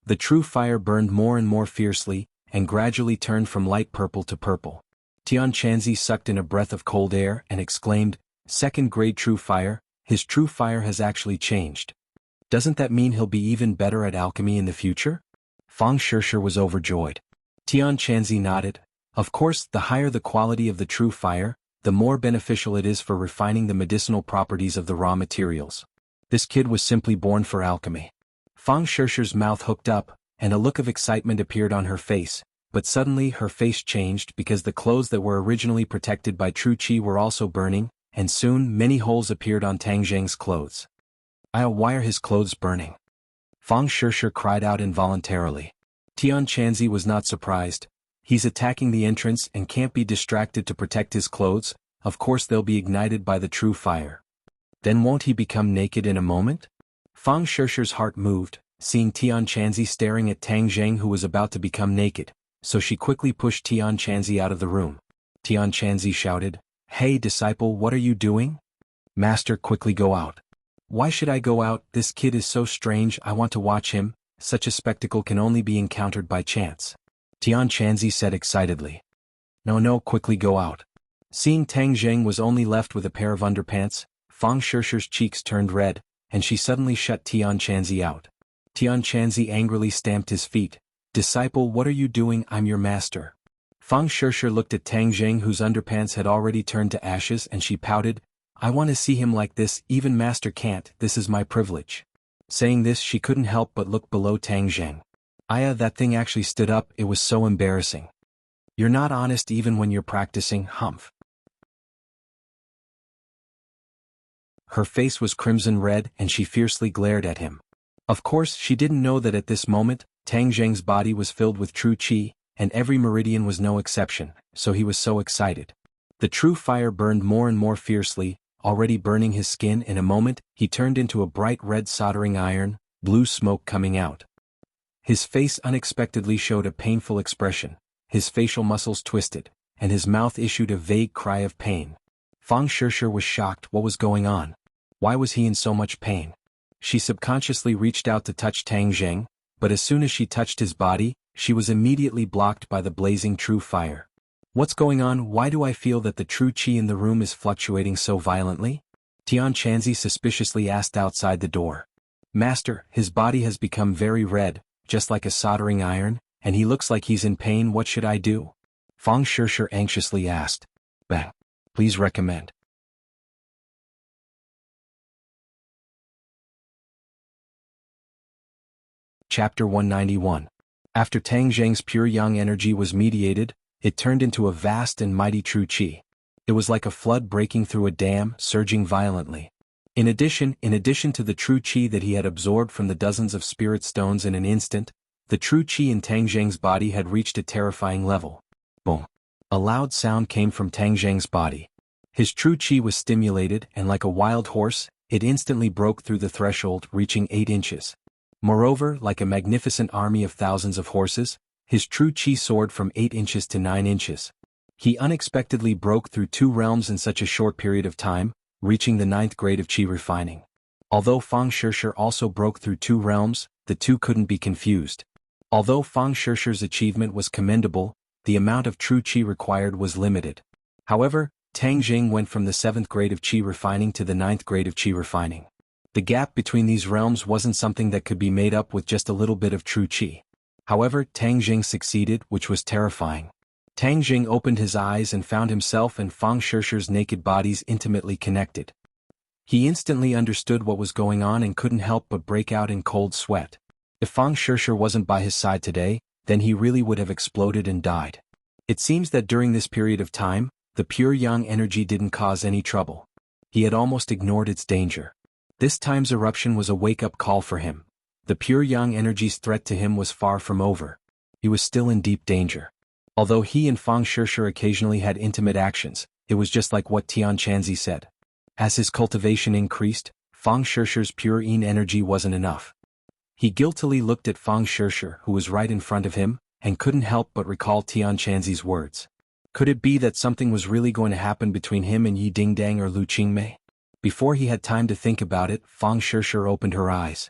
The true fire burned more and more fiercely, and gradually turned from light purple to purple. Tian Chanzi sucked in a breath of cold air and exclaimed, "2nd grade true fire, his true fire has actually changed. Doesn't that mean he'll be even better at alchemy in the future?" Fang Shishir was overjoyed. Tian Chanzi nodded. Of course, the higher the quality of the true fire, the more beneficial it is for refining the medicinal properties of the raw materials. This kid was simply born for alchemy. Fang Shishir's mouth hooked up, and a look of excitement appeared on her face, but suddenly her face changed because the clothes that were originally protected by true qi were also burning, and soon many holes appeared on Tang Zheng's clothes. Why are his clothes burning?" Fang Shishir cried out involuntarily. Tian Chanzi was not surprised. He's attacking the entrance and can't be distracted to protect his clothes, of course they'll be ignited by the true fire. Then won't he become naked in a moment? Fang Shishir's heart moved, seeing Tian Chanzi staring at Tang Zheng who was about to become naked, so she quickly pushed Tian Chanzi out of the room. Tian Chanzi shouted, "Hey disciple, what are you doing?" "Master, quickly go out." "Why should I go out? This kid is so strange, I want to watch him, such a spectacle can only be encountered by chance." Tian Chanzi said excitedly. No, quickly go out." Seeing Tang Zheng was only left with a pair of underpants, Fang Shishir's cheeks turned red, and she suddenly shut Tian Chanzi out. Tian Chanzi angrily stamped his feet. "Disciple, what are you doing? I'm your master." Fang Shishir looked at Tang Zheng whose underpants had already turned to ashes and she pouted, "I want to see him like this, even master can't, this is my privilege." Saying this she couldn't help but look below Tang Zheng. That thing actually stood up, it was so embarrassing. "You're not honest even when you're practicing, humph." Her face was crimson red and she fiercely glared at him. Of course she didn't know that at this moment, Tang Zheng's body was filled with true qi, and every meridian was no exception, so he was so excited. The true fire burned more and more fiercely, already burning his skin. In a moment, he turned into a bright red soldering iron, blue smoke coming out. His face unexpectedly showed a painful expression, his facial muscles twisted, and his mouth issued a vague cry of pain. Fang Shishir was shocked. What was going on? Why was he in so much pain? She subconsciously reached out to touch Tang Zheng, but as soon as she touched his body, she was immediately blocked by the blazing true fire. What's going on? Why do I feel that the true qi in the room is fluctuating so violently? Tian Chanzi suspiciously asked outside the door. Master, his body has become very red, just like a soldering iron, and he looks like he's in pain. What should I do? Fang Shishir anxiously asked. Bah. Please recommend. Chapter 191. After Tang Zheng's pure yang energy was mediated, it turned into a vast and mighty true qi. It was like a flood breaking through a dam, surging violently. In addition to the true qi that he had absorbed from the dozens of spirit stones in an instant, the true qi in Tang Zheng's body had reached a terrifying level. Boom. A loud sound came from Tang Zheng's body. His true qi was stimulated, and like a wild horse, it instantly broke through the threshold, reaching 8 inches. Moreover, like a magnificent army of thousands of horses, his true qi soared from 8 inches to 9 inches. He unexpectedly broke through 2 realms in such a short period of time, reaching the 9th grade of qi refining. Although Fang Shishir also broke through 2 realms, the two couldn't be confused. Although Fang Shishir's achievement was commendable, the amount of true qi required was limited. However, Tang Zheng went from the 7th grade of qi refining to the 9th grade of qi refining. The gap between these realms wasn't something that could be made up with just a little bit of true qi. However, Tang Zheng succeeded, which was terrifying. Tang Zheng opened his eyes and found himself and Fang Shishir's naked bodies intimately connected. He instantly understood what was going on and couldn't help but break out in cold sweat. If Fang Shishir wasn't by his side today, then he really would have exploded and died. It seems that during this period of time, the pure yang energy didn't cause any trouble. He had almost ignored its danger. This time's eruption was a wake-up call for him. The pure yang energy's threat to him was far from over. He was still in deep danger. Although he and Fang Shishir occasionally had intimate actions, it was just like what Tian Chanzi said. As his cultivation increased, Fang Shishir's pure yin energy wasn't enough. He guiltily looked at Fang Shishir, who was right in front of him, and couldn't help but recall Tian Chanzi's words. Could it be that something was really going to happen between him and Yi Dingdang or Lu Qingmei? Before he had time to think about it, Fang Shishir opened her eyes.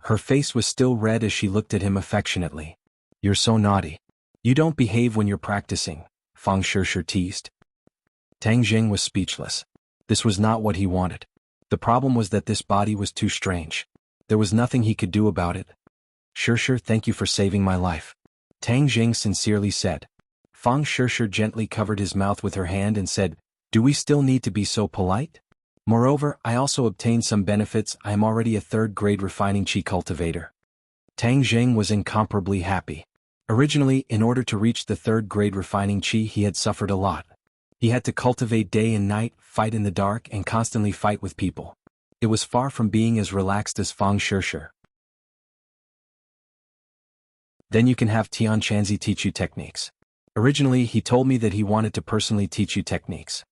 Her face was still red as she looked at him affectionately. You're so naughty. You don't behave when you're practicing, Fang Shishir teased. Tang Zheng was speechless. This was not what he wanted. The problem was that this body was too strange. There was nothing he could do about it. Shishir, thank you for saving my life. Tang Zheng sincerely said. Fang Shishir gently covered his mouth with her hand and said, Do we still need to be so polite? Moreover, I also obtained some benefits. I am already a 3rd grade refining qi cultivator. Tang Zheng was incomparably happy. Originally, in order to reach the 3rd grade refining qi, he had suffered a lot. He had to cultivate day and night, fight in the dark, and constantly fight with people. It was far from being as relaxed as Fang Shishir. Then you can have Tian Chanzi teach you techniques. Originally, he told me that he wanted to personally teach you techniques.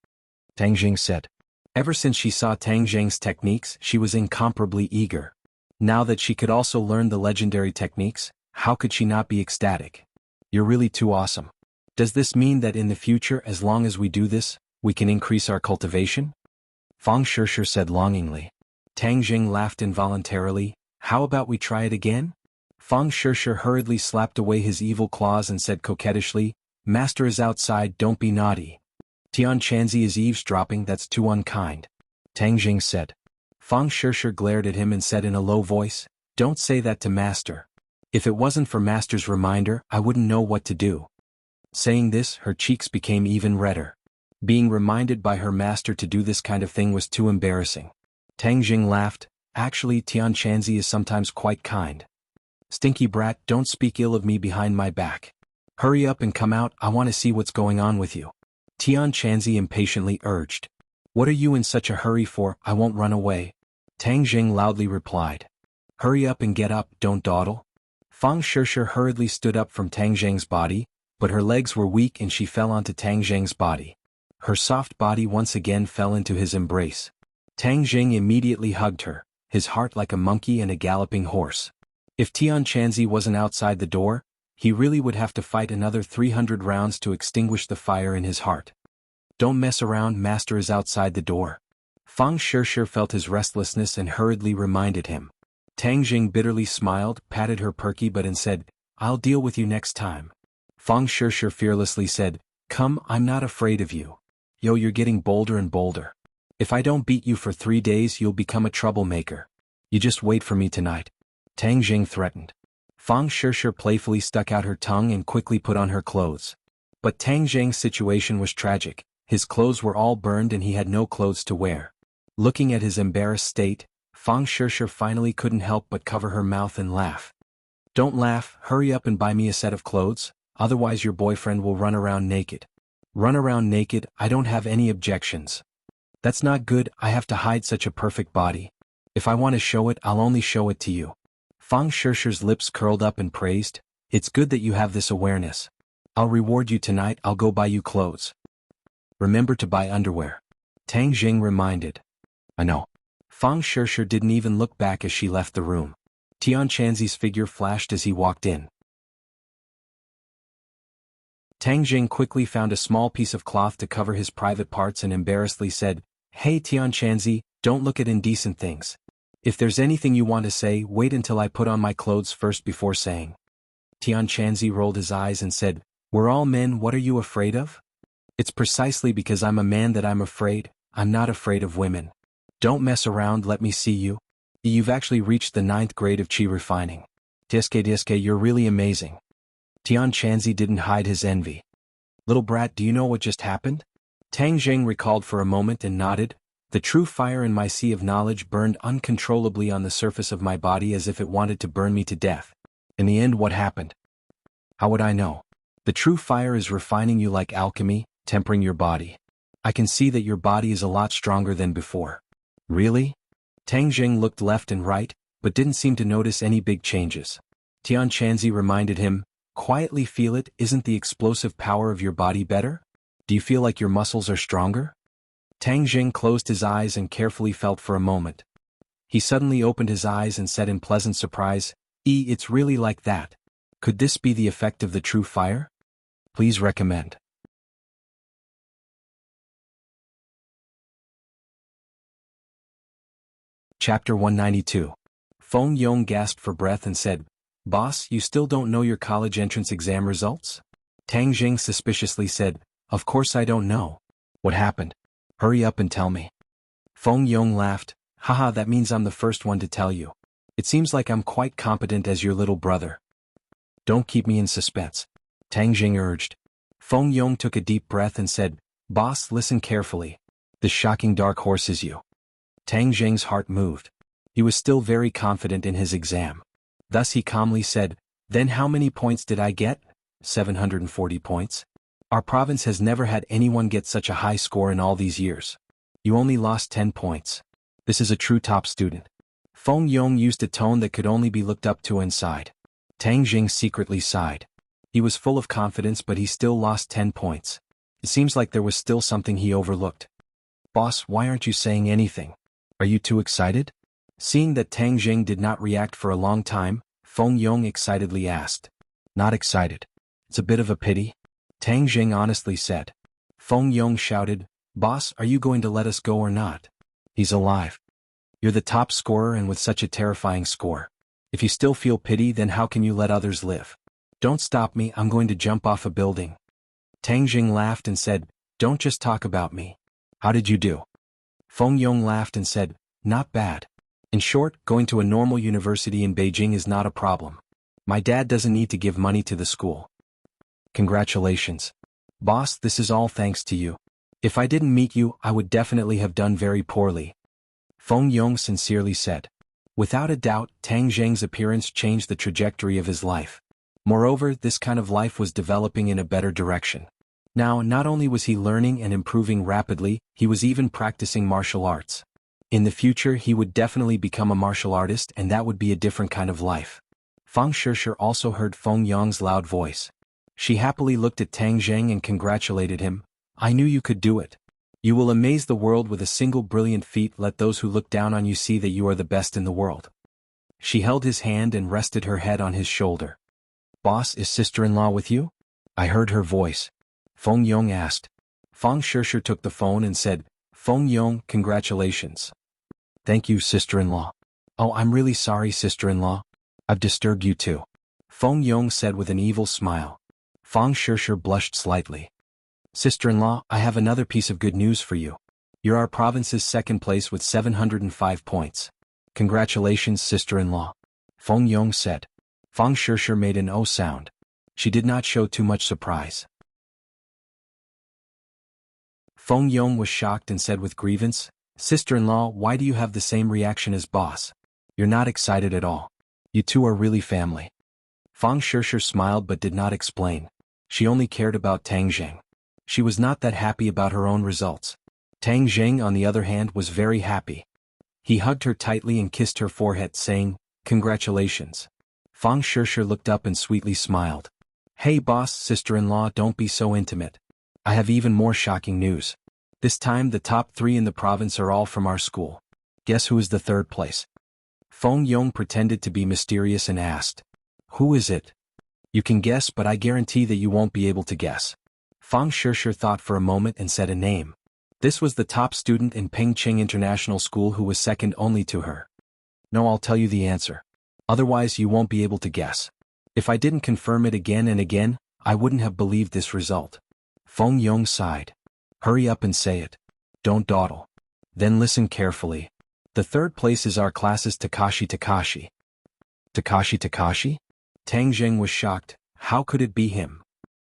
Tang Zheng said. Ever since she saw Tang Zheng's techniques, she was incomparably eager. Now that she could also learn the legendary techniques, how could she not be ecstatic? You're really too awesome. Does this mean that in the future, as long as we do this, we can increase our cultivation? Fang Shishir said longingly. Tang Zheng laughed involuntarily. How about we try it again? Fang Shishir hurriedly slapped away his evil claws and said coquettishly, Master is outside, don't be naughty. Tian Chanzi is eavesdropping, that's too unkind. Tang Zheng said. Fang Shishir glared at him and said in a low voice, Don't say that to Master. If it wasn't for Master's reminder, I wouldn't know what to do. Saying this, her cheeks became even redder. Being reminded by her master to do this kind of thing was too embarrassing. Tang Zheng laughed. Actually, Tian Chanzi is sometimes quite kind. Stinky brat, don't speak ill of me behind my back. Hurry up and come out, I want to see what's going on with you. Tian Chanzi impatiently urged. What are you in such a hurry for? I won't run away. Tang Jing loudly replied. Hurry up and get up, don't dawdle. Fang Shirshir hurriedly stood up from Tang Jing's body, but her legs were weak and she fell onto Tang Jing's body. Her soft body once again fell into his embrace. Tang Jing immediately hugged her, his heart like a monkey and a galloping horse. If Tian Chanzi wasn't outside the door, he really would have to fight another 300 rounds to extinguish the fire in his heart. Don't mess around, master is outside the door. Fang Shirshir felt his restlessness and hurriedly reminded him. Tang Jing bitterly smiled, patted her perky butt and said, I'll deal with you next time. Fang Shirshir fearlessly said, Come, I'm not afraid of you. Yo, you're getting bolder and bolder. If I don't beat you for 3 days you'll become a troublemaker. You just wait for me tonight. Tang Jing threatened. Fang Shirshir playfully stuck out her tongue and quickly put on her clothes. But Tang Jing's situation was tragic. His clothes were all burned and he had no clothes to wear. Looking at his embarrassed state, Fang Shirshir finally couldn't help but cover her mouth and laugh. Don't laugh, hurry up and buy me a set of clothes, otherwise your boyfriend will run around naked. Run around naked, I don't have any objections. That's not good, I have to hide such a perfect body. If I want to show it, I'll only show it to you. Fang Shirshir's lips curled up and praised, It's good that you have this awareness. I'll reward you tonight, I'll go buy you clothes. Remember to buy underwear. Tang Jing reminded. I know. Fang Shirshir didn't even look back as she left the room. Tian Chanzi's figure flashed as he walked in. Tang Jing quickly found a small piece of cloth to cover his private parts and embarrassedly said, Hey Tian Chanzi, don't look at indecent things. If there's anything you want to say, wait until I put on my clothes first before saying. Tian Chanzi rolled his eyes and said, We're all men, what are you afraid of? It's precisely because I'm a man that I'm afraid. I'm not afraid of women. Don't mess around, let me see you. You've actually reached the 9th grade of chi refining. Diske, you're really amazing. Tian Chanzi didn't hide his envy. Little brat, do you know what just happened? Tang Jing recalled for a moment and nodded. The true fire in my sea of knowledge burned uncontrollably on the surface of my body as if it wanted to burn me to death. In the end, what happened? How would I know? The true fire is refining you like alchemy, tempering your body. I can see that your body is a lot stronger than before. Really? Tang Jing looked left and right, but didn't seem to notice any big changes. Tian Chanzi reminded him, Quietly feel it, isn't the explosive power of your body better? Do you feel like your muscles are stronger? Tang Jing closed his eyes and carefully felt for a moment. He suddenly opened his eyes and said in pleasant surprise, It's really like that. Could this be the effect of the true fire? Please recommend. Chapter 192. Feng Yong gasped for breath and said, Boss, you still don't know your college entrance exam results? Tang Jing suspiciously said, Of course I don't know. What happened? Hurry up and tell me. Feng Yong laughed, Haha, that means I'm the first one to tell you. It seems like I'm quite competent as your little brother. Don't keep me in suspense. Tang Jing urged. Feng Yong took a deep breath and said, Boss, listen carefully. The shocking dark horse is you. Tang Jing's heart moved. He was still very confident in his exam. Thus he calmly said, Then how many points did I get? 740 points. Our province has never had anyone get such a high score in all these years. You only lost 10 points. This is a true top student. Feng Yong used a tone that could only be looked up to and sighed. Tang Jing secretly sighed. He was full of confidence but he still lost 10 points. It seems like there was still something he overlooked. Boss, why aren't you saying anything? Are you too excited? Seeing that Tang Jing did not react for a long time, Feng Yong excitedly asked. Not excited. It's a bit of a pity. Tang Jing honestly said. Feng Yong shouted, Boss, are you going to let us go or not? He's alive. You're the top scorer and with such a terrifying score. If you still feel pity, then how can you let others live? Don't stop me, I'm going to jump off a building. Tang Jing laughed and said, Don't just talk about me. How did you do? Feng Yong laughed and said, Not bad. In short, going to a normal university in Beijing is not a problem. My dad doesn't need to give money to the school. Congratulations. Boss, this is all thanks to you. If I didn't meet you, I would definitely have done very poorly. Feng Yong sincerely said. Without a doubt, Tang Jing's appearance changed the trajectory of his life. Moreover, this kind of life was developing in a better direction. Now, not only was he learning and improving rapidly, he was even practicing martial arts. In the future he would definitely become a martial artist, and that would be a different kind of life. Fang Shishir also heard Feng Yong's loud voice. She happily looked at Tang Zheng and congratulated him. "I knew you could do it. You will amaze the world with a single brilliant feat. Let those who look down on you see that you are the best in the world." She held his hand and rested her head on his shoulder. "Boss, is sister-in-law with you?" I heard her voice. Feng Yong asked. Fang Shishir took the phone and said, "Feng Yong, congratulations." "Thank you, sister-in-law." "Oh, I'm really sorry, sister-in-law. I've disturbed you too," Feng Yong said with an evil smile. Fang Shishir blushed slightly. "Sister-in-law, I have another piece of good news for you. You're our province's second place with 705 points. Congratulations, sister-in-law," Feng Yong said. Fang Shishir made an "oh" sound. She did not show too much surprise. Feng Yong was shocked and said with grievance, "Sister-in-law, why do you have the same reaction as boss? You're not excited at all. You two are really family." Fang Shishir smiled but did not explain. She only cared about Tang Zheng. She was not that happy about her own results. Tang Zheng, on the other hand, was very happy. He hugged her tightly and kissed her forehead, saying, "Congratulations." Fang Shishir looked up and sweetly smiled. "Hey boss, sister-in-law, don't be so intimate. I have even more shocking news. This time the top 3 in the province are all from our school. Guess who is the third place?" Feng Yong pretended to be mysterious and asked, "Who is it?" "You can guess, but I guarantee that you won't be able to guess." Fang Shishir thought for a moment and said a name. This was the top student in Pengcheng International School who was second only to her. "No, I'll tell you the answer. Otherwise you won't be able to guess. If I didn't confirm it again and again, I wouldn't have believed this result." Feng Yong sighed. "Hurry up and say it. Don't dawdle. Then listen carefully. The third place is our class's Takashi Takashi." "Takashi Takashi?" Tang Zheng was shocked. How could it be him?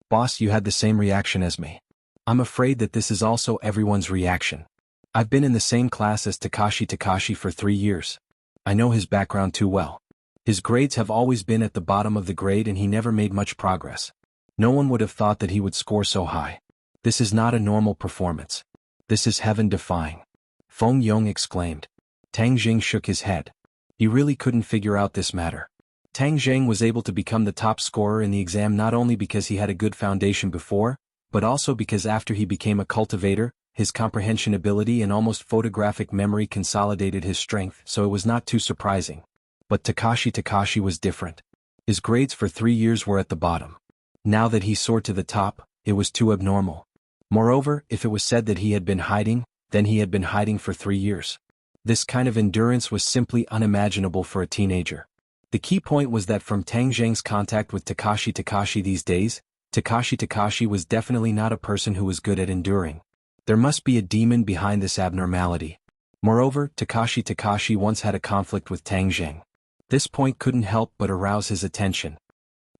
"Boss, you had the same reaction as me. I'm afraid that this is also everyone's reaction. I've been in the same class as Takashi Takashi for 3 years. I know his background too well. His grades have always been at the bottom of the grade and he never made much progress. No one would have thought that he would score so high. This is not a normal performance. This is heaven-defying," Feng Yong exclaimed. Tang Zheng shook his head. He really couldn't figure out this matter. Tang Zheng was able to become the top scorer in the exam not only because he had a good foundation before, but also because after he became a cultivator, his comprehension ability and almost photographic memory consolidated his strength, so it was not too surprising. But Takashi Takashi was different. His grades for 3 years were at the bottom. Now that he soared to the top, it was too abnormal. Moreover, if it was said that he had been hiding, then he had been hiding for 3 years. This kind of endurance was simply unimaginable for a teenager. The key point was that from Tang Zheng's contact with Takashi Takashi these days, Takashi Takashi was definitely not a person who was good at enduring. There must be a demon behind this abnormality. Moreover, Takashi Takashi once had a conflict with Tang Zheng. This point couldn't help but arouse his attention.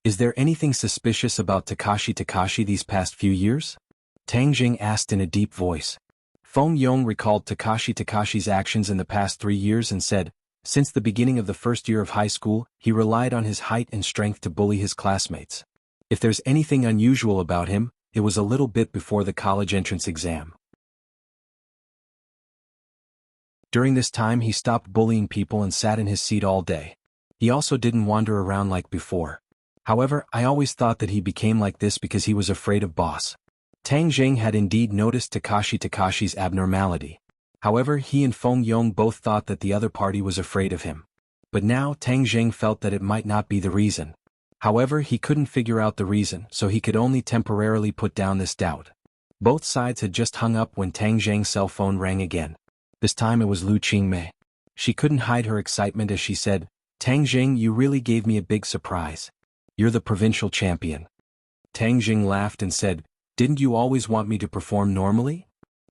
"Is there anything suspicious about Takashi Takashi these past few years?" Tang Zheng asked in a deep voice. Feng Yong recalled Takashi Takashi's actions in the past 3 years and said, since the beginning of the first year of high school, he relied on his height and strength to bully his classmates. If there's anything unusual about him, it was a little bit before the college entrance exam. During this time he stopped bullying people and sat in his seat all day. He also didn't wander around like before. However, I always thought that he became like this because he was afraid of boss. Tang Zheng had indeed noticed Takashi Takashi's abnormality. However, he and Feng Yong both thought that the other party was afraid of him. But now Tang Zheng felt that it might not be the reason. However, he couldn't figure out the reason, so he could only temporarily put down this doubt. Both sides had just hung up when Tang Zheng's cell phone rang again. This time it was Lu Qingmei. She couldn't hide her excitement as she said, "Tang Zheng, you really gave me a big surprise. You're the provincial champion." Tang Zheng laughed and said, "Didn't you always want me to perform normally?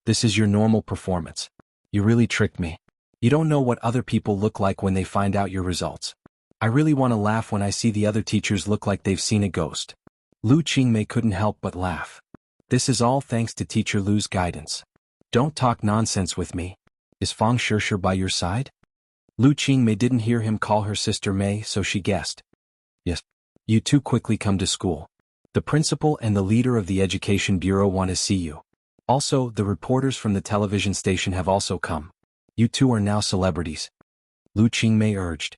This is your normal performance. You really tricked me. You don't know what other people look like when they find out your results. I really want to laugh when I see the other teachers look like they've seen a ghost." Lu Qingmei couldn't help but laugh. "This is all thanks to Teacher Lu's guidance. Don't talk nonsense with me. Is Fang Shishir by your side?" Lu Qingmei didn't hear him call her sister Mei, so she guessed. "Yes. You two quickly come to school. The principal and the leader of the Education Bureau want to see you. Also, the reporters from the television station have also come. You two are now celebrities. Lu Qingmei urged.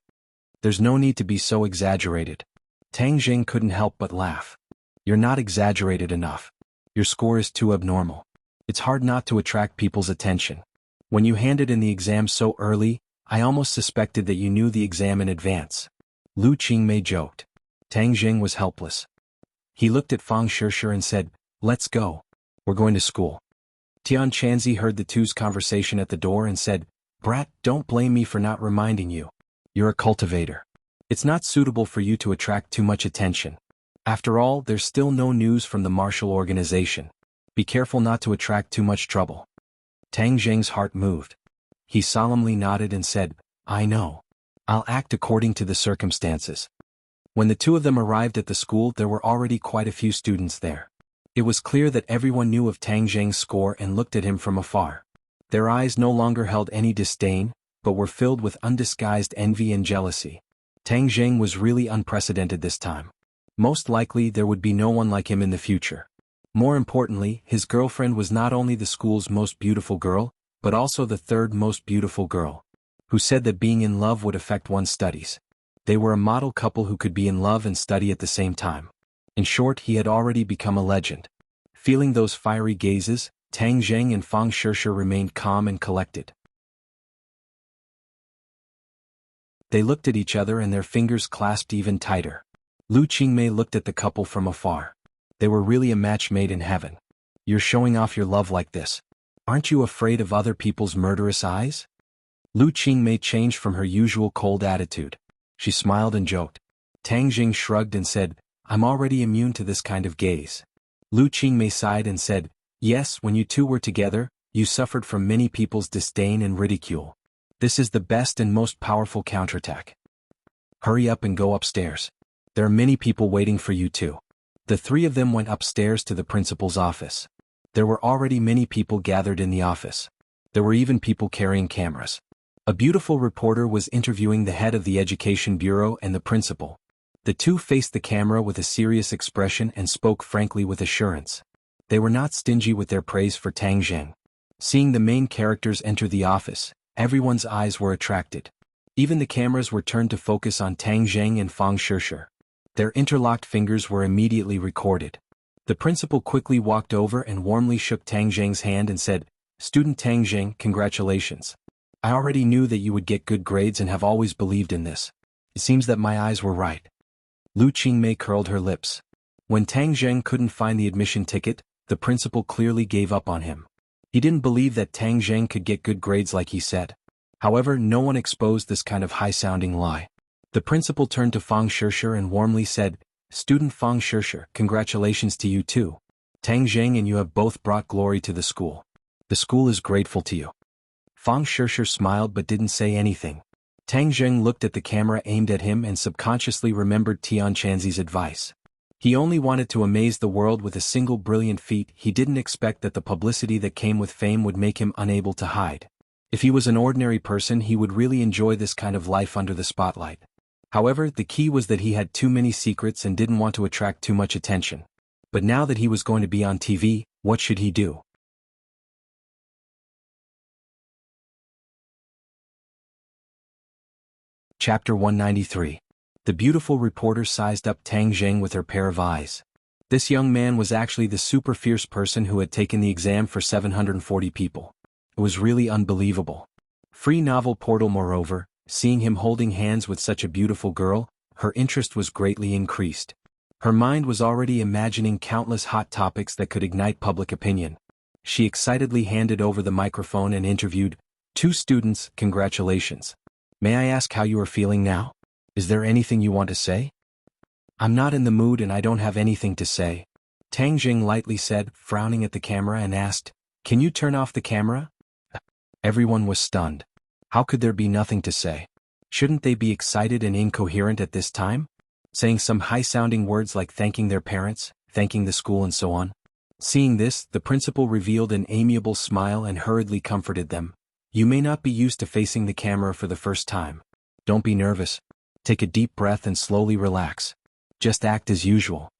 There's no need to be so exaggerated. Tang Jing couldn't help but laugh. You're not exaggerated enough. Your score is too abnormal. It's hard not to attract people's attention. When you handed in the exam so early, I almost suspected that you knew the exam in advance. Lu Qingmei joked. Tang Jing was helpless. He looked at Fang Shishir and said, Let's go. We're going to school. Tian Chanzi heard the two's conversation at the door and said, Brat, don't blame me for not reminding you. You're a cultivator. It's not suitable for you to attract too much attention. After all, there's still no news from the martial organization. Be careful not to attract too much trouble. Tang Jing's heart moved. He solemnly nodded and said, I know. I'll act according to the circumstances. When the two of them arrived at the school, there were already quite a few students there. It was clear that everyone knew of Tang Jing's score and looked at him from afar. Their eyes no longer held any disdain, but were filled with undisguised envy and jealousy. Tang Jing was really unprecedented this time. Most likely there would be no one like him in the future. More importantly, his girlfriend was not only the school's most beautiful girl, but also the third most beautiful girl. Who said that being in love would affect one's studies. They were a model couple who could be in love and study at the same time. In short, he had already become a legend. Feeling those fiery gazes, Tang Jing and Fang Shishir remained calm and collected. They looked at each other and their fingers clasped even tighter. Lu Qingmei looked at the couple from afar. They were really a match made in heaven. You're showing off your love like this. Aren't you afraid of other people's murderous eyes? Lu Qingmei changed from her usual cold attitude. She smiled and joked. Tang Jing shrugged and said, I'm already immune to this kind of gaze. Lu Qingmei sighed and said, Yes, when you two were together, you suffered from many people's disdain and ridicule. This is the best and most powerful counterattack. Hurry up and go upstairs. There are many people waiting for you too. The three of them went upstairs to the principal's office. There were already many people gathered in the office. There were even people carrying cameras. A beautiful reporter was interviewing the head of the Education Bureau and the principal. The two faced the camera with a serious expression and spoke frankly with assurance. They were not stingy with their praise for Tang Jing. Seeing the main characters enter the office, everyone's eyes were attracted. Even the cameras were turned to focus on Tang Jing and Fang Shishir. Their interlocked fingers were immediately recorded. The principal quickly walked over and warmly shook Tang Jing's hand and said, Student Tang Jing, congratulations. I already knew that you would get good grades and have always believed in this. It seems that my eyes were right. Lu Qingmei curled her lips. When Tang Jing couldn't find the admission ticket, the principal clearly gave up on him. He didn't believe that Tang Jing could get good grades like he said. However, no one exposed this kind of high-sounding lie. The principal turned to Fang Shishir and warmly said, Student Fang Shishir, congratulations to you too. Tang Jing and you have both brought glory to the school. The school is grateful to you. Fang Shishir smiled but didn't say anything. Tang Jing looked at the camera aimed at him and subconsciously remembered Tian Chanzi's advice. He only wanted to amaze the world with a single brilliant feat. He didn't expect that the publicity that came with fame would make him unable to hide. If he was an ordinary person, he would really enjoy this kind of life under the spotlight. However, the key was that he had too many secrets and didn't want to attract too much attention. But now that he was going to be on TV, what should he do? Chapter 193. The beautiful reporter sized up Tang Jing with her pair of eyes. This young man was actually the super fierce person who had taken the exam for 740 people. It was really unbelievable. Free novel portal. Moreover, seeing him holding hands with such a beautiful girl, her interest was greatly increased. Her mind was already imagining countless hot topics that could ignite public opinion. She excitedly handed over the microphone and interviewed, Two students, congratulations. May I ask how you are feeling now? Is there anything you want to say? I'm not in the mood and I don't have anything to say. Tang Jing lightly said, frowning at the camera, and asked, Can you turn off the camera? Everyone was stunned. How could there be nothing to say? Shouldn't they be excited and incoherent at this time? Saying some high-sounding words like thanking their parents, thanking the school and so on. Seeing this, the principal revealed an amiable smile and hurriedly comforted them. You may not be used to facing the camera for the first time. Don't be nervous. Take a deep breath and slowly relax. Just act as usual.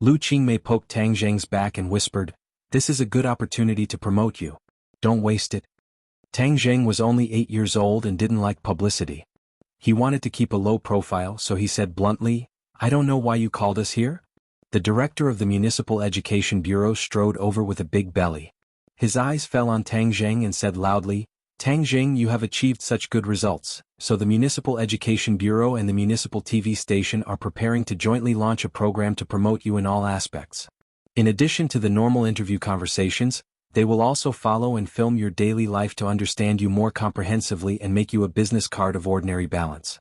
Lu Qingmei poked Tang Zheng's back and whispered, "This is a good opportunity to promote you. Don't waste it." Tang Zheng was only 8 years old and didn't like publicity. He wanted to keep a low profile, so he said bluntly, "I don't know why you called us here?" The director of the Municipal Education Bureau strode over with a big belly. His eyes fell on Tang Zheng and said loudly, "Tang Zheng, you have achieved such good results, so the Municipal Education Bureau and the Municipal TV station are preparing to jointly launch a program to promote you in all aspects. In addition to the normal interview conversations, they will also follow and film your daily life to understand you more comprehensively and make you a business card of Ordinary Balance."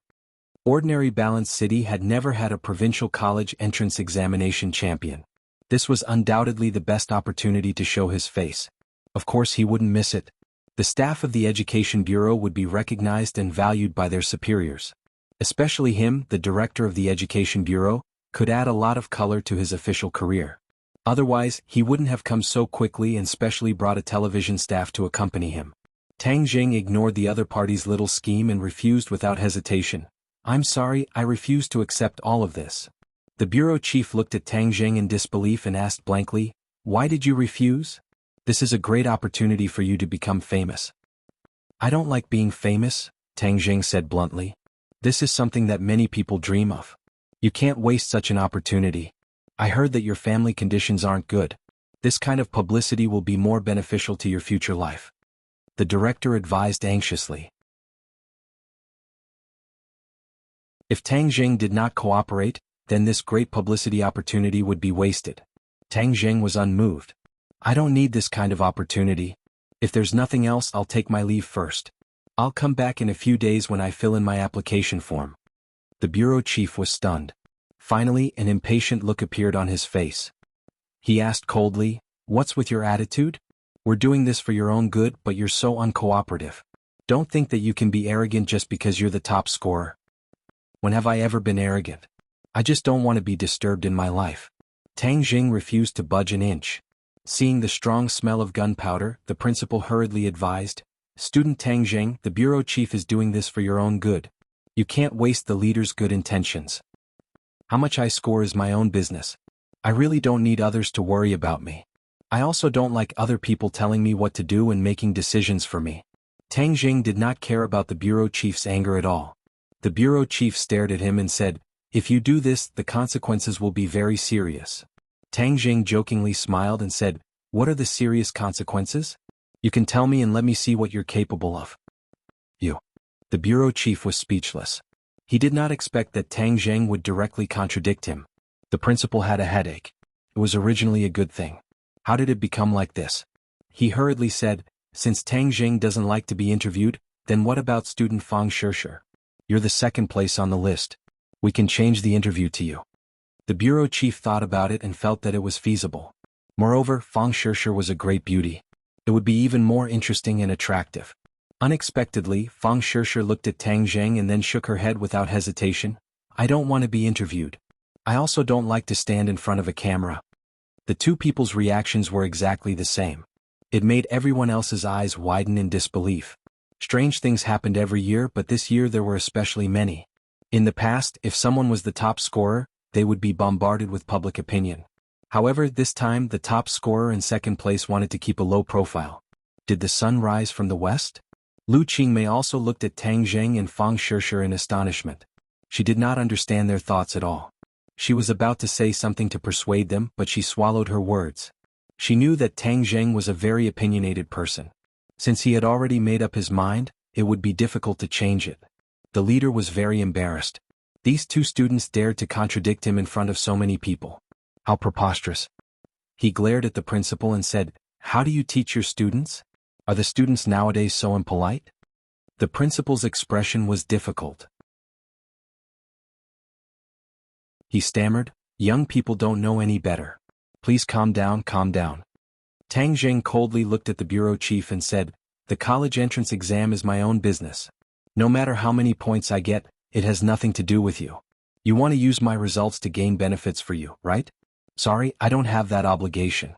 Ordinary Balance City had never had a provincial college entrance examination champion. This was undoubtedly the best opportunity to show his face. Of course he wouldn't miss it. The staff of the Education Bureau would be recognized and valued by their superiors. Especially him, the director of the Education Bureau, could add a lot of color to his official career. Otherwise, he wouldn't have come so quickly and specially brought a television staff to accompany him. Tang Zheng ignored the other party's little scheme and refused without hesitation. "I'm sorry, I refuse to accept all of this." The bureau chief looked at Tang Zheng in disbelief and asked blankly, "Why did you refuse? This is a great opportunity for you to become famous." "I don't like being famous," Tang Zheng said bluntly. "This is something that many people dream of. You can't waste such an opportunity. I heard that your family conditions aren't good. This kind of publicity will be more beneficial to your future life," the director advised anxiously. If Tang Zheng did not cooperate, then this great publicity opportunity would be wasted. Tang Zheng was unmoved. "I don't need this kind of opportunity. If there's nothing else, I'll take my leave first. I'll come back in a few days when I fill in my application form." The bureau chief was stunned. Finally, an impatient look appeared on his face. He asked coldly, "What's with your attitude? We're doing this for your own good, but you're so uncooperative. Don't think that you can be arrogant just because you're the top scorer." "When have I ever been arrogant? I just don't want to be disturbed in my life." Tang Zheng refused to budge an inch. Seeing the strong smell of gunpowder, the principal hurriedly advised, "Student Tang Zheng, the bureau chief is doing this for your own good. You can't waste the leader's good intentions. How much I score is my own business. I really don't need others to worry about me. I also don't like other people telling me what to do and making decisions for me." Tang Zheng did not care about the bureau chief's anger at all. The bureau chief stared at him and said, "If you do this, the consequences will be very serious." Tang Zheng jokingly smiled and said, "What are the serious consequences? You can tell me and let me see what you're capable of." "You." The bureau chief was speechless. He did not expect that Tang Zheng would directly contradict him. The principal had a headache. It was originally a good thing. How did it become like this? He hurriedly said, "Since Tang Zheng doesn't like to be interviewed, then what about student Fang Shishir? You're the second place on the list. We can change the interview to you." The bureau chief thought about it and felt that it was feasible. Moreover, Fang Shishir was a great beauty. It would be even more interesting and attractive. Unexpectedly, Fang Shishir looked at Tang Zheng and then shook her head without hesitation. "I don't want to be interviewed. I also don't like to stand in front of a camera." The two people's reactions were exactly the same. It made everyone else's eyes widen in disbelief. Strange things happened every year, but this year there were especially many. In the past, if someone was the top scorer, they would be bombarded with public opinion. However, this time the top scorer and second place wanted to keep a low profile. Did the sun rise from the west? Lu Qingmei also looked at Tang Zheng and Fang Shishir in astonishment. She did not understand their thoughts at all. She was about to say something to persuade them, but she swallowed her words. She knew that Tang Zheng was a very opinionated person. Since he had already made up his mind, it would be difficult to change it. The leader was very embarrassed. These two students dared to contradict him in front of so many people. How preposterous. He glared at the principal and said, "How do you teach your students? Are the students nowadays so impolite?" The principal's expression was difficult. He stammered, "Young people don't know any better. Please calm down, calm down." Tang Zheng coldly looked at the bureau chief and said, "The college entrance exam is my own business. No matter how many points I get, it has nothing to do with you. You want to use my results to gain benefits for you, right? Sorry, I don't have that obligation."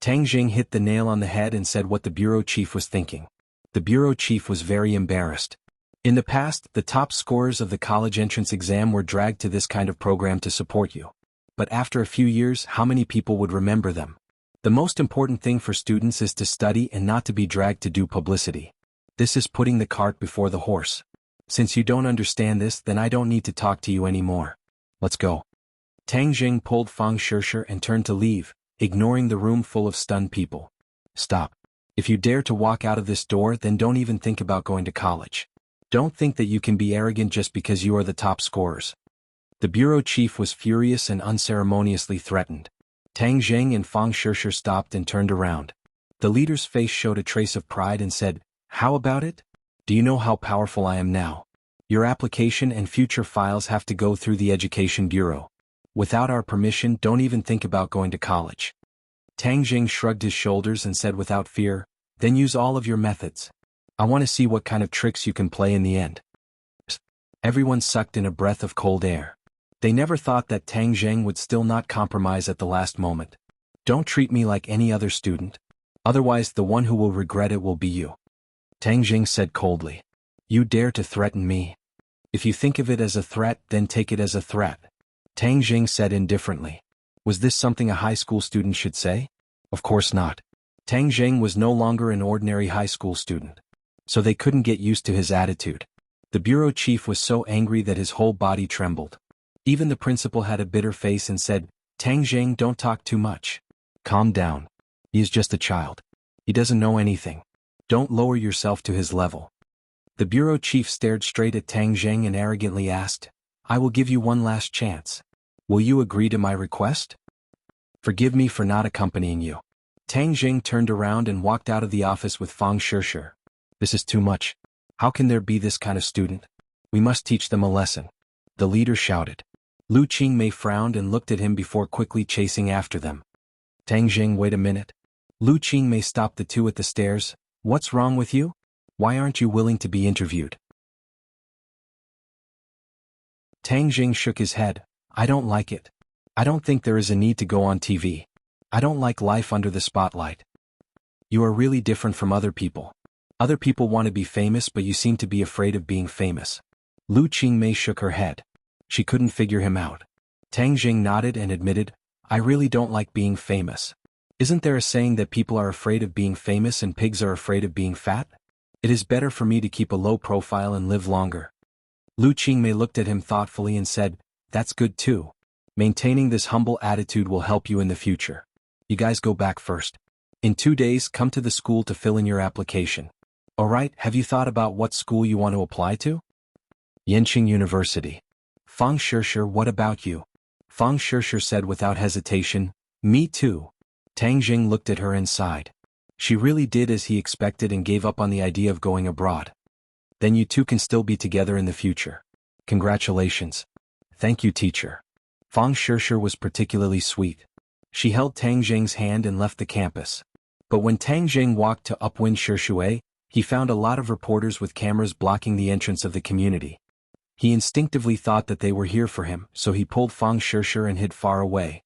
Tang Zheng hit the nail on the head and said what the bureau chief was thinking. The bureau chief was very embarrassed. In the past, the top scorers of the college entrance exam were dragged to this kind of program to support you. but after a few years, how many people would remember them? The most important thing for students is to study and not to be dragged to do publicity. This is putting the cart before the horse. Since you don't understand this, then I don't need to talk to you anymore. Let's go. Tang Jing pulled Fang Shishir and turned to leave, ignoring the room full of stunned people. Stop. If you dare to walk out of this door, then don't even think about going to college. Don't think that you can be arrogant just because you are the top scorers. The bureau chief was furious and unceremoniously threatened. Tang Jing and Fang Shishir stopped and turned around. The leader's face showed a trace of pride and said, "How about it? Do you know how powerful I am now? Your application and future files have to go through the Education Bureau. Without our permission, don't even think about going to college." Tang Jing shrugged his shoulders and said without fear, "Then use all of your methods. I want to see what kind of tricks you can play in the end." Everyone sucked in a breath of cold air. They never thought that Tang Jing would still not compromise at the last moment. "Don't treat me like any other student. Otherwise the one who will regret it will be you," Tang Jing said coldly. "You dare to threaten me? If you think of it as a threat, then take it as a threat," Tang Jing said indifferently. Was this something a high school student should say? Of course not. Tang Jing was no longer an ordinary high school student. So they couldn't get used to his attitude. The bureau chief was so angry that his whole body trembled. Even the principal had a bitter face and said, "Tang Jing, don't talk too much. Calm down. He is just a child. He doesn't know anything. Don't lower yourself to his level." The bureau chief stared straight at Tang Jing and arrogantly asked, "I will give you one last chance. Will you agree to my request? Forgive me for not accompanying you." Tang Jing turned around and walked out of the office with Fang Shishir. "This is too much. How can there be this kind of student? We must teach them a lesson," the leader shouted. Lu Qingmei frowned and looked at him before quickly chasing after them. "Tang Jing, wait a minute." Lu Qingmei stopped the two at the stairs. "What's wrong with you? Why aren't you willing to be interviewed?" Tang Jing shook his head. "I don't like it. I don't think there is a need to go on TV. I don't like life under the spotlight. You are really different from other people. Other people want to be famous, but you seem to be afraid of being famous." Lu Qingmei shook her head. She couldn't figure him out. Tang Jing nodded and admitted, "I really don't like being famous. Isn't there a saying that people are afraid of being famous and pigs are afraid of being fat? It is better for me to keep a low profile and live longer." Lu Qingmei looked at him thoughtfully and said, "That's good too. Maintaining this humble attitude will help you in the future. You guys go back first. In 2 days, come to the school to fill in your application. Alright, have you thought about what school you want to apply to?" "Yenqing University." "Fang Shishir, what about you?" Fang Shishir said without hesitation, "Me too." Tang Jing looked at her and sighed. She really did as he expected and gave up on the idea of going abroad. "Then you two can still be together in the future. Congratulations." "Thank you, teacher." Fang Shishir was particularly sweet. She held Tang Jing's hand and left the campus. But when Tang Jing walked to Upwind Shishue, he found a lot of reporters with cameras blocking the entrance of the community. He instinctively thought that they were here for him, so he pulled Fang Shishir and hid far away.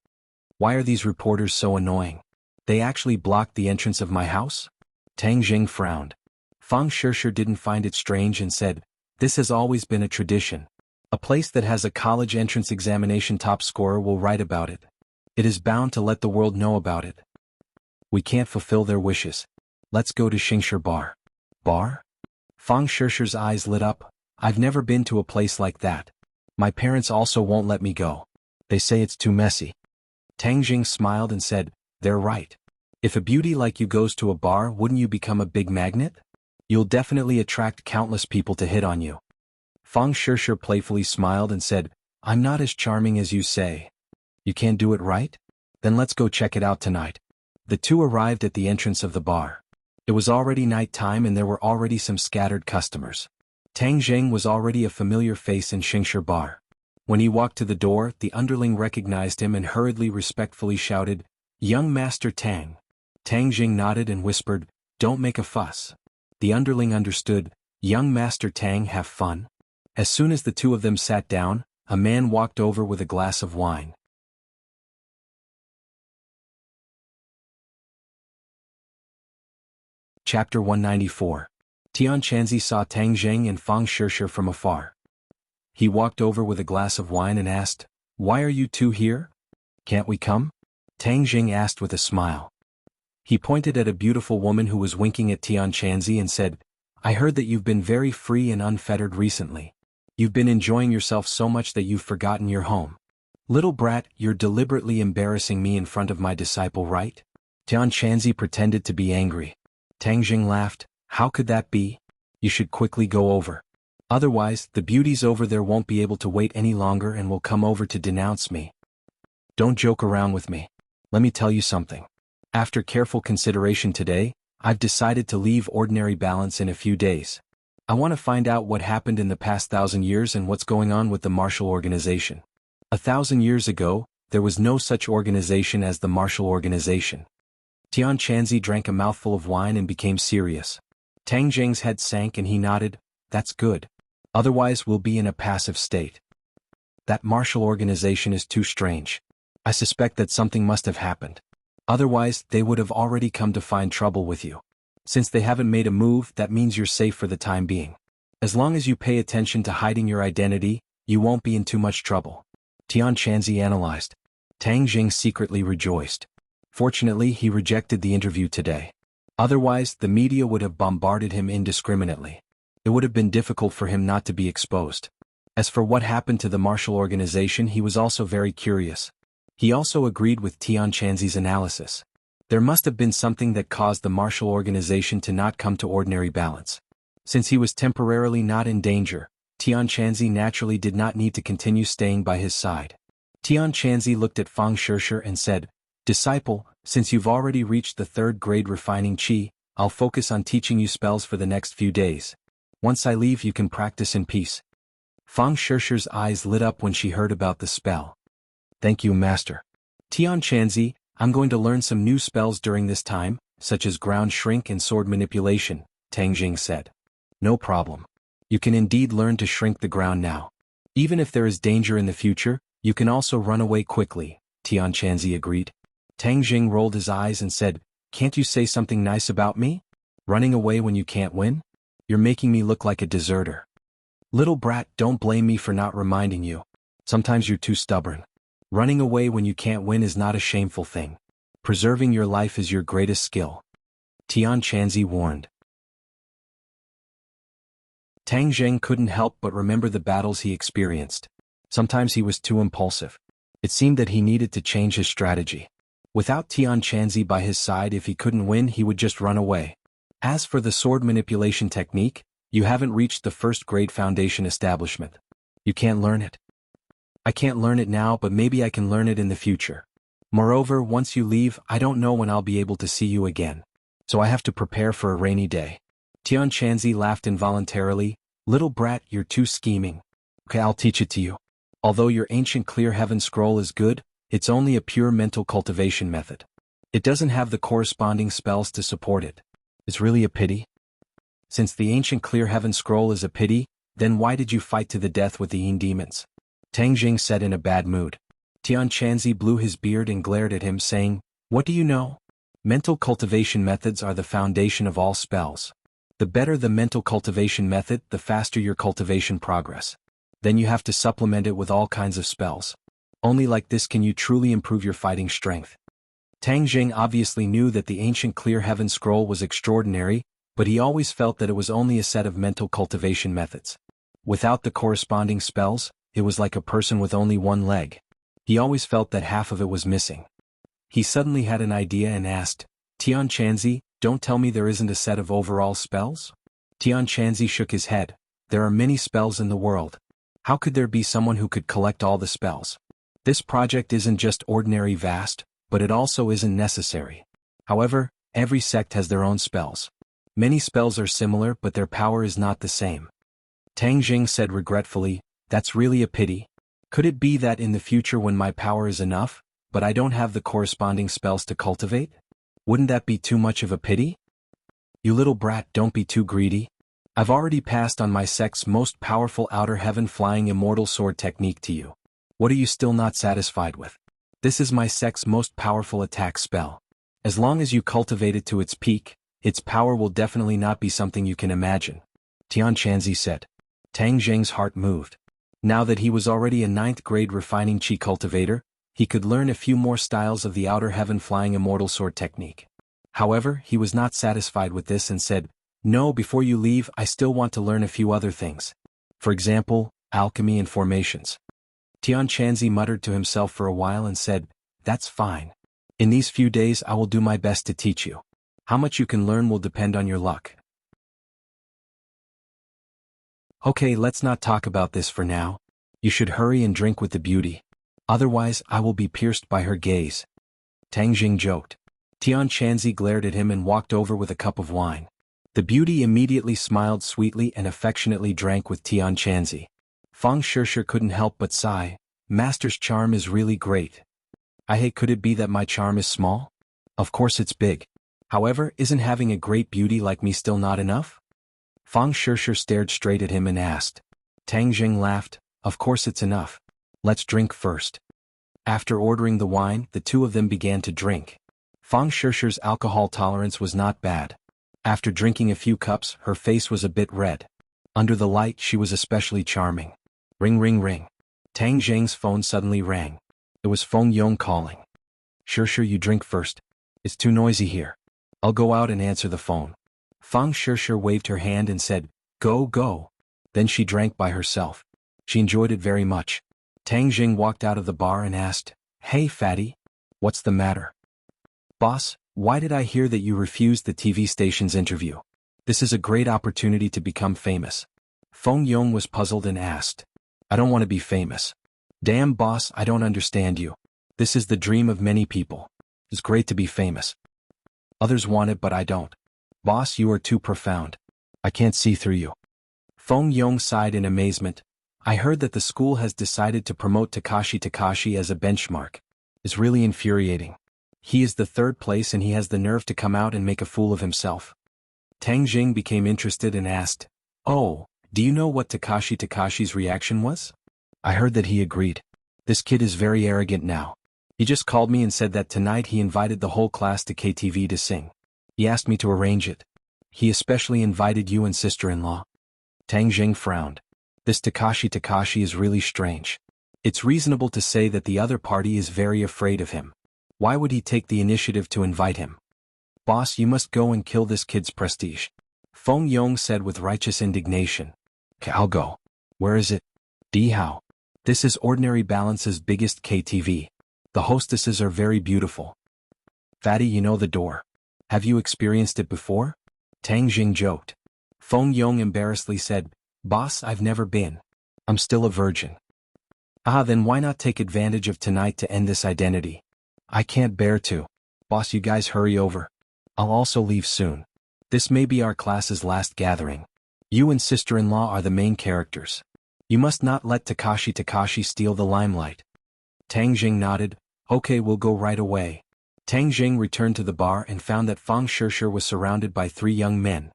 "Why are these reporters so annoying? They actually blocked the entrance of my house?" Tang Jing frowned. Fang Shishir didn't find it strange and said, "This has always been a tradition. A place that has a college entrance examination top scorer will write about it. It is bound to let the world know about it. We can't fulfill their wishes. Let's go to Xingshi Bar." "Bar?" Fang Shishir's eyes lit up. "I've never been to a place like that. My parents also won't let me go. They say it's too messy." Tang Jing smiled and said, "They're right. If a beauty like you goes to a bar, wouldn't you become a big magnet? You'll definitely attract countless people to hit on you." Fang Shishir playfully smiled and said, "I'm not as charming as you say. You can't do it right? Then let's go check it out tonight." The two arrived at the entrance of the bar. It was already night time and there were already some scattered customers. Tang Jing was already a familiar face in Xingshi Bar. When he walked to the door, the underling recognized him and hurriedly respectfully shouted, "Young Master Tang." Tang Jing nodded and whispered, "Don't make a fuss." The underling understood, "Young Master Tang, have fun." As soon as the two of them sat down, a man walked over with a glass of wine. Chapter 194. Tian Chanzi saw Tang Jing and Fang Shishir from afar. He walked over with a glass of wine and asked, "Why are you two here?" Can't we come? Tang Jing asked with a smile. He pointed at a beautiful woman who was winking at Tian Chanzi and said, I heard that you've been very free and unfettered recently. You've been enjoying yourself so much that you've forgotten your home. Little brat, you're deliberately embarrassing me in front of my disciple, right? Tian Chanzi pretended to be angry. Tang Jing laughed. How could that be? You should quickly go over. Otherwise, the beauties over there won't be able to wait any longer and will come over to denounce me. Don't joke around with me. Let me tell you something. After careful consideration today, I've decided to leave ordinary balance in a few days. I want to find out what happened in the past 1,000 years and what's going on with the martial organization. 1,000 years ago, there was no such organization as the martial organization. Tian Chanzi drank a mouthful of wine and became serious. Tang Jing's head sank and he nodded. That's good. Otherwise we'll be in a passive state. That martial organization is too strange. I suspect that something must have happened. Otherwise, they would have already come to find trouble with you. Since they haven't made a move, that means you're safe for the time being. As long as you pay attention to hiding your identity, you won't be in too much trouble. Tian Chanzi analyzed. Tang Jing secretly rejoiced. Fortunately, he rejected the interview today. Otherwise, the media would have bombarded him indiscriminately. It would have been difficult for him not to be exposed. As for what happened to the martial organization, he was also very curious. He also agreed with Tian Chanzi's analysis. There must have been something that caused the martial organization to not come to ordinary balance. Since he was temporarily not in danger, Tian Chanzi naturally did not need to continue staying by his side. Tian Chanzi looked at Fang Shishir and said, Disciple, since you've already reached the 3rd grade refining qi, I'll focus on teaching you spells for the next few days. Once I leave you can practice in peace. Fang Shishir's eyes lit up when she heard about the spell. Thank you, Master. Tian Chanzi, I'm going to learn some new spells during this time, such as ground shrink and sword manipulation, Tang Jing said. No problem. You can indeed learn to shrink the ground now. Even if there is danger in the future, you can also run away quickly, Tian Chanzi agreed. Tang Jing rolled his eyes and said, Can't you say something nice about me? Running away when you can't win? You're making me look like a deserter. Little brat, don't blame me for not reminding you. Sometimes you're too stubborn. Running away when you can't win is not a shameful thing. Preserving your life is your greatest skill. Tian Chanzi warned. Tang Jing couldn't help but remember the battles he experienced. Sometimes he was too impulsive. It seemed that he needed to change his strategy. Without Tian Chanzi by his side, if he couldn't win, he would just run away. As for the sword manipulation technique, you haven't reached the 1st grade foundation establishment. You can't learn it. I can't learn it now, but maybe I can learn it in the future. Moreover, once you leave, I don't know when I'll be able to see you again. So I have to prepare for a rainy day. Tian Chanzi laughed involuntarily. Little brat, you're too scheming. Okay, I'll teach it to you. Although your ancient clear heaven scroll is good, it's only a pure mental cultivation method. It doesn't have the corresponding spells to support it. It's really a pity. Since the ancient clear heaven scroll is a pity, then why did you fight to the death with the Yin demons? Tang Jing said in a bad mood. Tian Chanzi blew his beard and glared at him, saying, What do you know? Mental cultivation methods are the foundation of all spells. The better the mental cultivation method, the faster your cultivation progress. Then you have to supplement it with all kinds of spells. Only like this can you truly improve your fighting strength. Tang Jing obviously knew that the ancient clear heaven scroll was extraordinary, but he always felt that it was only a set of mental cultivation methods. Without the corresponding spells, it was like a person with only one leg. He always felt that half of it was missing. He suddenly had an idea and asked, Tian Chanzi, don't tell me there isn't a set of overall spells? Tian Chanzi shook his head. There are many spells in the world. How could there be someone who could collect all the spells? This project isn't just ordinary vast, but it also isn't necessary. However, every sect has their own spells. Many spells are similar, but their power is not the same. Tang Jing said regretfully, That's really a pity. Could it be that in the future when my power is enough, but I don't have the corresponding spells to cultivate? Wouldn't that be too much of a pity? You little brat, don't be too greedy. I've already passed on my sect's most powerful outer heaven flying immortal sword technique to you. What are you still not satisfied with? This is my sect's most powerful attack spell. As long as you cultivate it to its peak, its power will definitely not be something you can imagine. Tian Chanzi said. Tang Jing's heart moved. Now that he was already a 9th grade refining qi cultivator, He could learn a few more styles of the outer heaven flying immortal sword technique. However, he was not satisfied with this and said, "No, before you leave, I still want to learn a few other things. For example, alchemy and formations." Tian Chanzi muttered to himself for a while and said, "That's fine. In these few days I will do my best to teach you. How much you can learn will depend on your luck." "Okay, let's not talk about this for now. You should hurry and drink with the beauty. Otherwise I will be pierced by her gaze." Tang Jing joked. Tian Chanzi glared at him and walked over with a cup of wine. The beauty immediately smiled sweetly and affectionately drank with Tian Chanzi. Fang Shishir couldn't help but sigh. "Master's charm is really great. Could it be that my charm is small? Of course it's big. However, isn't having a great beauty like me still not enough?" Fang Shishir stared straight at him and asked. Tang Jing laughed, "Of course it's enough. Let's drink first." After ordering the wine, the two of them began to drink. Fang Shishir's alcohol tolerance was not bad. After drinking a few cups, her face was a bit red. Under the light, she was especially charming. Ring ring ring. Tang Jing's phone suddenly rang. It was Feng Yong calling. "Shishir, you drink first. It's too noisy here. I'll go out and answer the phone." Fang Shishir waved her hand and said, "Go, go." Then she drank by herself. She enjoyed it very much. Tang Jing walked out of the bar and asked, "Hey, fatty. What's the matter?" "Boss, why did I hear that you refused the TV station's interview? This is a great opportunity to become famous." Feng Yong was puzzled and asked, "I don't want to be famous." "Damn, boss, I don't understand you. This is the dream of many people. It's great to be famous. Others want it but I don't. Boss, you are too profound. I can't see through you." Feng Yong sighed in amazement. "I heard that the school has decided to promote Takashi as a benchmark. It's really infuriating. He is the third place and he has the nerve to come out and make a fool of himself." Tang Jing became interested and asked, "Oh, do you know what Takashi's reaction was?" "I heard that he agreed. This kid is very arrogant now. He just called me and said that tonight he invited the whole class to KTV to sing. He asked me to arrange it. He especially invited you and sister-in-law." Tang Jing frowned. This Takashi is really strange. It's reasonable to say that the other party is very afraid of him. Why would he take the initiative to invite him? "Boss, you must go and kill this kid's prestige," Feng Yong said with righteous indignation. "I'll go. Where is it?" "Di Hao. This is Ordinary Balance's biggest KTV. The hostesses are very beautiful." "Fatty, you know the door. Have you experienced it before?" Tang Jing joked. Feng Yong embarrassedly said, "Boss, I've never been. I'm still a virgin." "Ah, then why not take advantage of tonight to end this identity?" "I can't bear to. Boss, you guys hurry over. I'll also leave soon. This may be our class's last gathering. You and sister-in-law are the main characters. You must not let Takashi steal the limelight." Tang Jing nodded. "Okay, we'll go right away." Tang Jing returned to the bar and found that Fang Shishir was surrounded by 3 young men.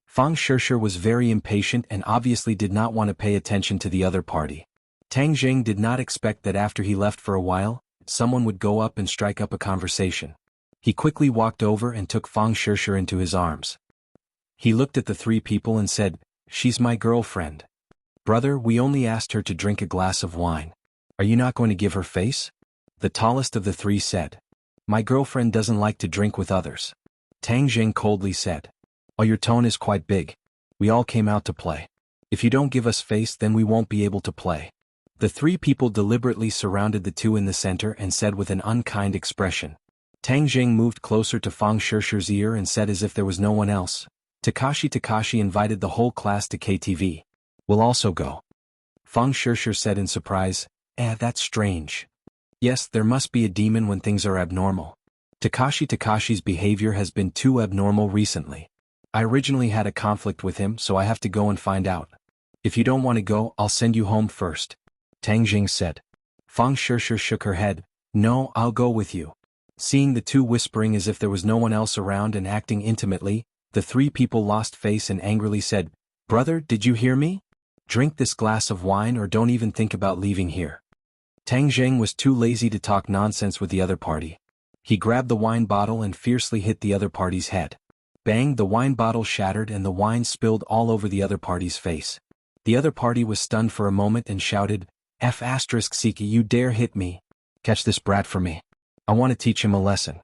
Fang Shishir was very impatient and obviously did not want to pay attention to the other party. Tang Jing did not expect that after he left for a while, someone would go up and strike up a conversation. He quickly walked over and took Fang Shishir into his arms. He looked at the 3 people and said, "She's my girlfriend. Brother, we only asked her to drink a glass of wine. Are you not going to give her face?" The tallest of the 3 said, "My girlfriend doesn't like to drink with others." Tang Jing coldly said, "Oh, your tone is quite big. We all came out to play. If you don't give us face, then we won't be able to play." The 3 people deliberately surrounded the 2 in the center and said with an unkind expression. Tang Jing moved closer to Fang Shishir's ear and said as if there was no one else, Takashi invited the whole class to KTV. We'll also go." Fang Shishir said in surprise, That's strange. Yes, there must be a demon when things are abnormal. Takashi's behavior has been too abnormal recently. I originally had a conflict with him, so I have to go and find out. If you don't want to go, I'll send you home first," Tang Jing said. Fang Shishir shook her head. "No, I'll go with you." Seeing the 2 whispering as if there was no one else around and acting intimately, the 3 people lost face and angrily said, "Brother, did you hear me? Drink this glass of wine or don't even think about leaving here." Tang Jing was too lazy to talk nonsense with the other party. He grabbed the wine bottle and fiercely hit the other party's head. Bang, the wine bottle shattered and the wine spilled all over the other party's face. The other party was stunned for a moment and shouted, F***, you dare hit me. Catch this brat for me. I want to teach him a lesson.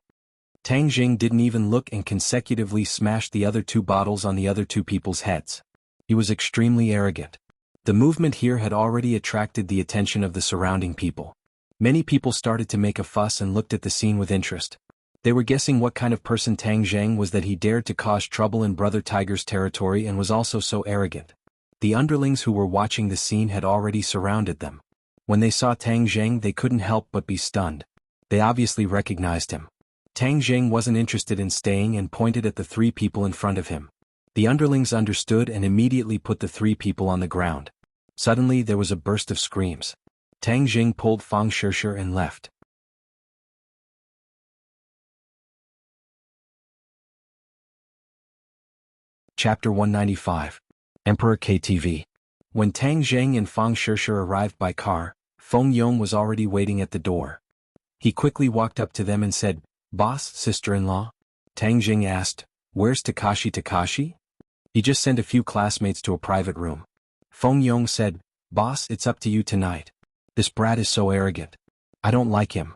Tang Jing didn't even look and consecutively smashed the other 2 bottles on the other 2 people's heads. He was extremely arrogant. The movement here had already attracted the attention of the surrounding people. Many people started to make a fuss and looked at the scene with interest. They were guessing what kind of person Tang Zhang was, that he dared to cause trouble in Brother Tiger's territory and was also so arrogant. The underlings who were watching the scene had already surrounded them. When they saw Tang Zhang, they couldn't help but be stunned. They obviously recognized him. Tang Zhang wasn't interested in staying and pointed at the 3 people in front of him. The underlings understood and immediately put the 3 people on the ground. Suddenly there was a burst of screams. Tang Jing pulled Fang Shishir and left. Chapter 195. Emperor KTV. When Tang Zhang and Fang Shishir arrived by car, Feng Yong was already waiting at the door. He quickly walked up to them and said, "Boss, sister-in-law?" Tang Jing asked, "Where's Takashi?" "He just sent a few classmates to a private room." Feng Yong said, "Boss, it's up to you tonight. This brat is so arrogant. I don't like him."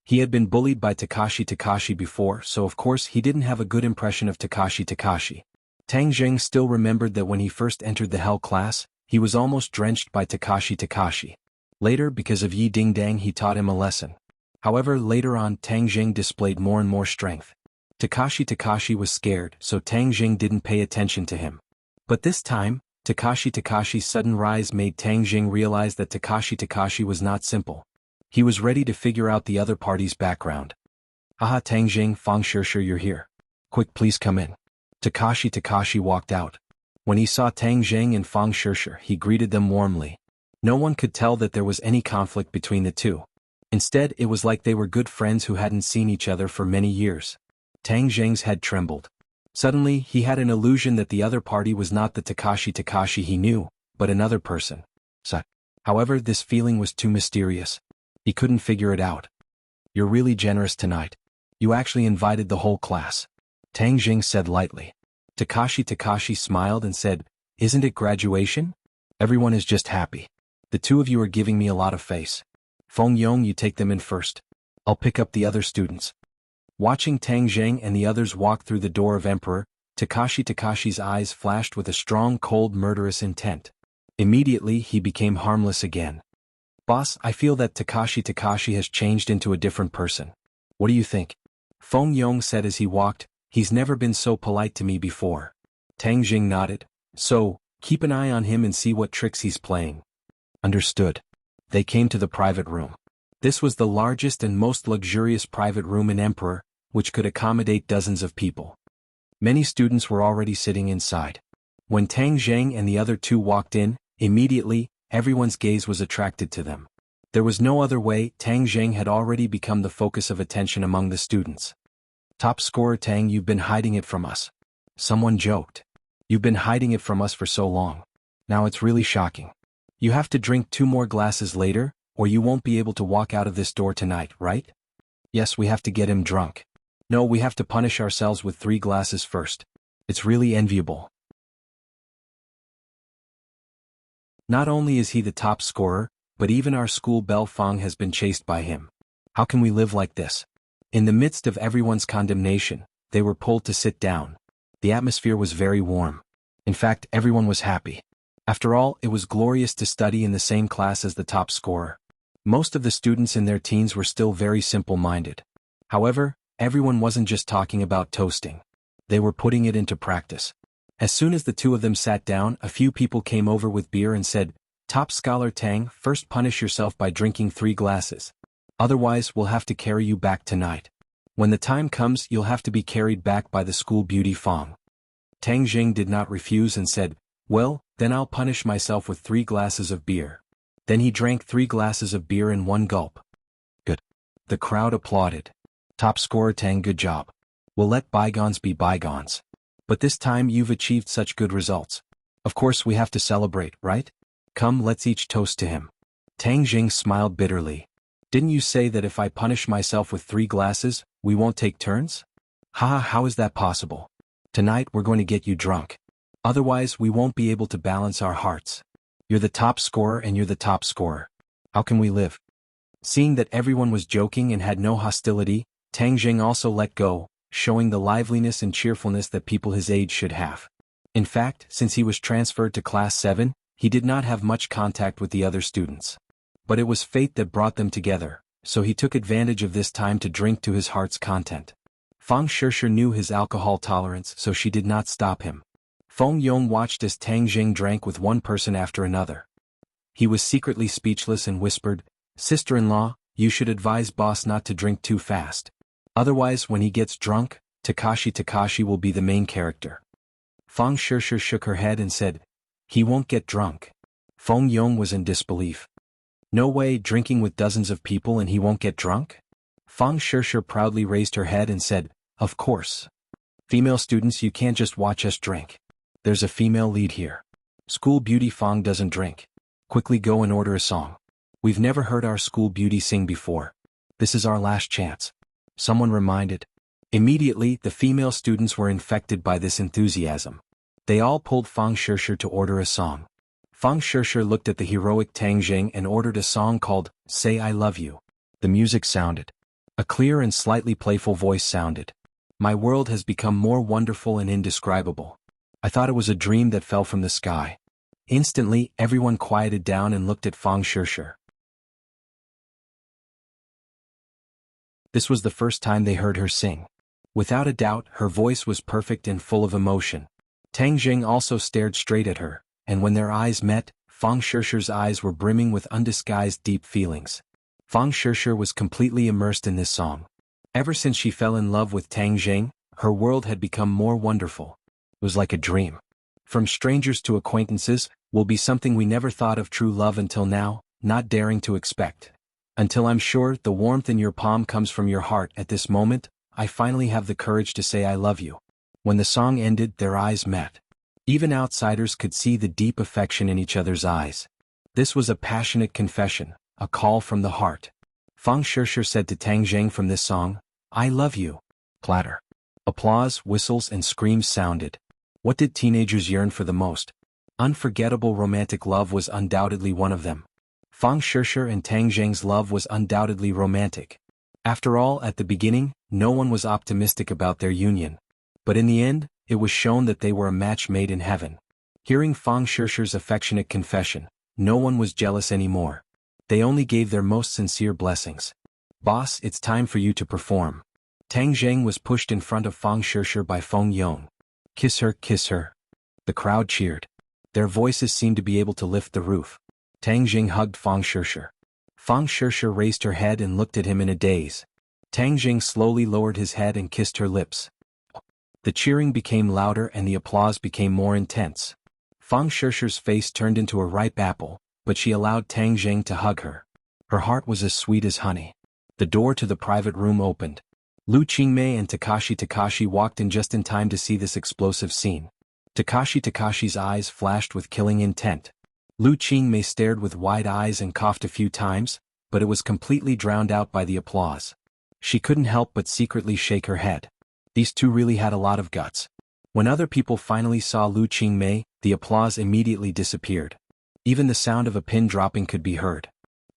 He had been bullied by Takashi before, so of course he didn't have a good impression of Takashi. Tang Zheng still remembered that when he first entered the Hell class, he was almost drenched by Takashi. Later, because of Yi Dingdang, he taught him a lesson. However, later on, Tang Zheng displayed more and more strength. Takashi was scared, so Tang Zheng didn't pay attention to him. But this time, Takashi's sudden rise made Tang Jing realize that Takashi was not simple. He was ready to figure out the other party's background. "Haha, Tang Jing, Fang Shishir, you're here. Quick, please come in." Takashi walked out. When he saw Tang Jing and Fang Shishir, he greeted them warmly. No one could tell that there was any conflict between the 2. Instead, it was like they were good friends who hadn't seen each other for many years. Tang Jing's head trembled. Suddenly, he had an illusion that the other party was not the Takashi he knew, but another person. However, this feeling was too mysterious. He couldn't figure it out. "You're really generous tonight. You actually invited the whole class," Tang Jing said lightly. Takashi smiled and said, "Isn't it graduation? Everyone is just happy. The 2 of you are giving me a lot of face. Feng Yong, you take them in first. I'll pick up the other students." Watching Tang Zheng and the others walk through the door of Emperor, Takashi's eyes flashed with a strong, cold, murderous intent. Immediately, he became harmless again. "Boss, I feel that Takashi has changed into a different person. What do you think?" Feng Yong said as he walked. "He's never been so polite to me before." Tang Jing nodded. "So, keep an eye on him and see what tricks he's playing." "Understood." They came to the private room. This was the largest and most luxurious private room in Emperor, which could accommodate dozens of people. Many students were already sitting inside. When Tang Zheng and the other 2 walked in, immediately, everyone's gaze was attracted to them. There was no other way. Tang Zheng had already become the focus of attention among the students. "Top scorer Tang, you've been hiding it from us." Someone joked. "You've been hiding it from us for so long. Now it's really shocking. You have to drink 2 more glasses later, or you won't be able to walk out of this door tonight, right?" "Yes, we have to get him drunk." "No, we have to punish ourselves with 3 glasses first. It's really enviable." Not only is he the top scorer, but even our school Belle Fang has been chased by him. How can we live like this? In the midst of everyone's condemnation, they were pulled to sit down. The atmosphere was very warm. In fact, everyone was happy. After all, it was glorious to study in the same class as the top scorer. Most of the students in their teens were still very simple-minded. However, everyone wasn't just talking about toasting. They were putting it into practice. As soon as the 2 of them sat down, a few people came over with beer and said, "Top scholar Tang, first punish yourself by drinking 3 glasses. Otherwise, we'll have to carry you back tonight. When the time comes, you'll have to be carried back by the school beauty Fang." Tang Jing did not refuse and said, "Well, then I'll punish myself with 3 glasses of beer." Then he drank 3 glasses of beer in one gulp. "Good." The crowd applauded. "Top scorer Tang, good job. We'll let bygones be bygones. But this time you've achieved such good results. Of course we have to celebrate, right? Come, let's each toast to him." Tang Jing smiled bitterly. "Didn't you say that if I punish myself with 3 glasses, we won't take turns?" "Haha, how is that possible? Tonight we're going to get you drunk. Otherwise we won't be able to balance our hearts. You're the top scorer and you're the top scorer. How can we live? Seeing that everyone was joking and had no hostility, Tang Jing also let go, showing the liveliness and cheerfulness that people his age should have. In fact, since he was transferred to Class 7, he did not have much contact with the other students. But it was fate that brought them together, so he took advantage of this time to drink to his heart's content. Fang Shishir knew his alcohol tolerance, so she did not stop him. Feng Yong watched as Tang Jing drank with one person after another. He was secretly speechless and whispered, "Sister-in-law, you should advise boss not to drink too fast. Otherwise, when he gets drunk, Takashi will be the main character." Fang Shishir shook her head and said, "He won't get drunk." Feng Yong was in disbelief. "No way, drinking with dozens of people and he won't get drunk?" Fang Shishir proudly raised her head and said, "Of course. Female students, you can't just watch us drink. There's a female lead here. School beauty Fang doesn't drink. Quickly go and order a song. We've never heard our school beauty sing before. This is our last chance." Someone reminded. Immediately, the female students were infected by this enthusiasm. They all pulled Fang Shishir to order a song. Fang Shishir looked at the heroic Tang Jing and ordered a song called "Say I Love You." The music sounded. A clear and slightly playful voice sounded. "My world has become more wonderful and indescribable. I thought it was a dream that fell from the sky." Instantly, everyone quieted down and looked at Fang Shishir. This was the first time they heard her sing. Without a doubt, her voice was perfect and full of emotion. Tang Jing also stared straight at her, and when their eyes met, Fang Shishir's eyes were brimming with undisguised deep feelings. Fang Shishir was completely immersed in this song. Ever since she fell in love with Tang Jing, her world had become more wonderful. It was like a dream. From strangers to acquaintances will be something we never thought of true love until now, not daring to expect. Until I'm sure the warmth in your palm comes from your heart at this moment, I finally have the courage to say I love you. When the song ended, their eyes met. Even outsiders could see the deep affection in each other's eyes. This was a passionate confession, a call from the heart. Fang Shishir said to Tang Jing from this song, "I love you." Clatter. Applause, whistles and screams sounded. What did teenagers yearn for the most? Unforgettable romantic love was undoubtedly one of them. Fang Shishir and Tang Jing's love was undoubtedly romantic. After all, at the beginning, no one was optimistic about their union. But in the end, it was shown that they were a match made in heaven. Hearing Fang Shishir's affectionate confession, no one was jealous anymore. They only gave their most sincere blessings. "Boss, it's time for you to perform." Tang Jing was pushed in front of Fang Shishir by Feng Yong. "Kiss her, kiss her." The crowd cheered. Their voices seemed to be able to lift the roof. Tang Jing hugged Fang Shishir. Fang Shishir raised her head and looked at him in a daze. Tang Jing slowly lowered his head and kissed her lips. The cheering became louder and the applause became more intense. Fang Shishir's face turned into a ripe apple, but she allowed Tang Jing to hug her. Her heart was as sweet as honey. The door to the private room opened. Lu Qingmei and Takashi walked in just in time to see this explosive scene. Takashi's eyes flashed with killing intent. Lu Qingmei stared with wide eyes and coughed a few times, but it was completely drowned out by the applause. She couldn't help but secretly shake her head. These two really had a lot of guts. When other people finally saw Lu Qingmei, the applause immediately disappeared. Even the sound of a pin dropping could be heard.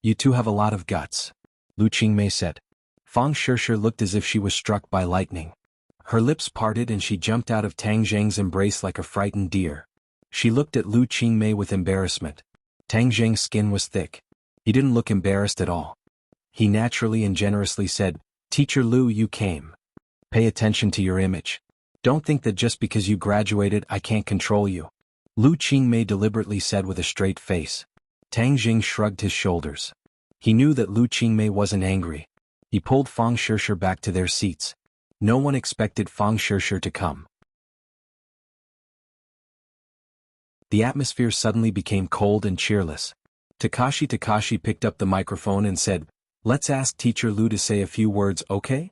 "You two have a lot of guts," Lu Qingmei said. Fang Shishir looked as if she was struck by lightning. Her lips parted and she jumped out of Tang Jing's embrace like a frightened deer. She looked at Lu Qingmei with embarrassment. Tang Jing's skin was thick. He didn't look embarrassed at all. He naturally and generously said, "Teacher Lu, you came. Pay attention to your image. Don't think that just because you graduated I can't control you," Lu Qingmei deliberately said with a straight face. Tang Jing shrugged his shoulders. He knew that Lu Qingmei wasn't angry. He pulled Fang Shishir back to their seats. No one expected Fang Shishir to come. The atmosphere suddenly became cold and cheerless. Takashi picked up the microphone and said, "Let's ask Teacher Lu to say a few words, okay?"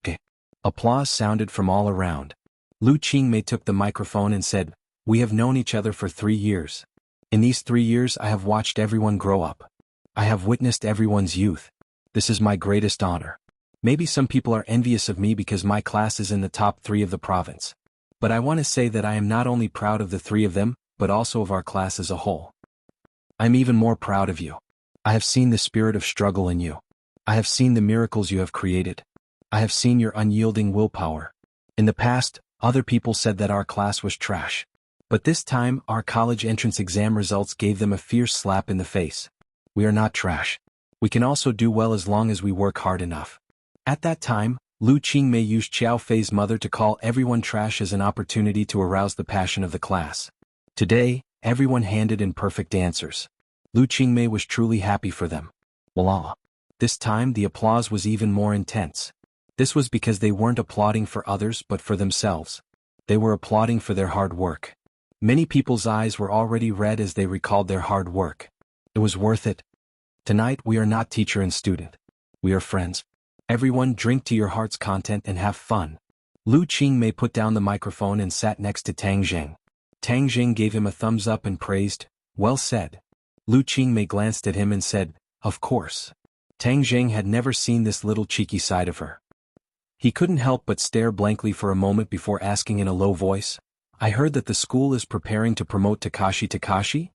Okay. Applause sounded from all around. Lu Qingmei took the microphone and said, "We have known each other for 3 years. In these 3 years I have watched everyone grow up. I have witnessed everyone's youth. This is my greatest honor. Maybe some people are envious of me because my class is in the top 3 of the province. But I want to say that I am not only proud of the 3 of them, but also of our class as a whole. I'm even more proud of you. I have seen the spirit of struggle in you. I have seen the miracles you have created. I have seen your unyielding willpower. In the past, other people said that our class was trash. But this time, our college entrance exam results gave them a fierce slap in the face. We are not trash. We can also do well as long as we work hard enough. At that time, Lu Qingmei used Xiao Fei's mother to call everyone trash as an opportunity to arouse the passion of the class. Today, everyone handed in perfect answers. Lu Qingmei was truly happy for them. Voila! This time the applause was even more intense. This was because they weren't applauding for others but for themselves. They were applauding for their hard work. Many people's eyes were already red as they recalled their hard work. It was worth it. Tonight we are not teacher and student. We are friends. Everyone drink to your heart's content and have fun. Lu Qingmei put down the microphone and sat next to Tang Zheng. Tang Zheng gave him a thumbs up and praised, "Well said." Lu Qingmei glanced at him and said, "Of course." Tang Zheng had never seen this little cheeky side of her. He couldn't help but stare blankly for a moment before asking in a low voice, "I heard that the school is preparing to promote Takashi?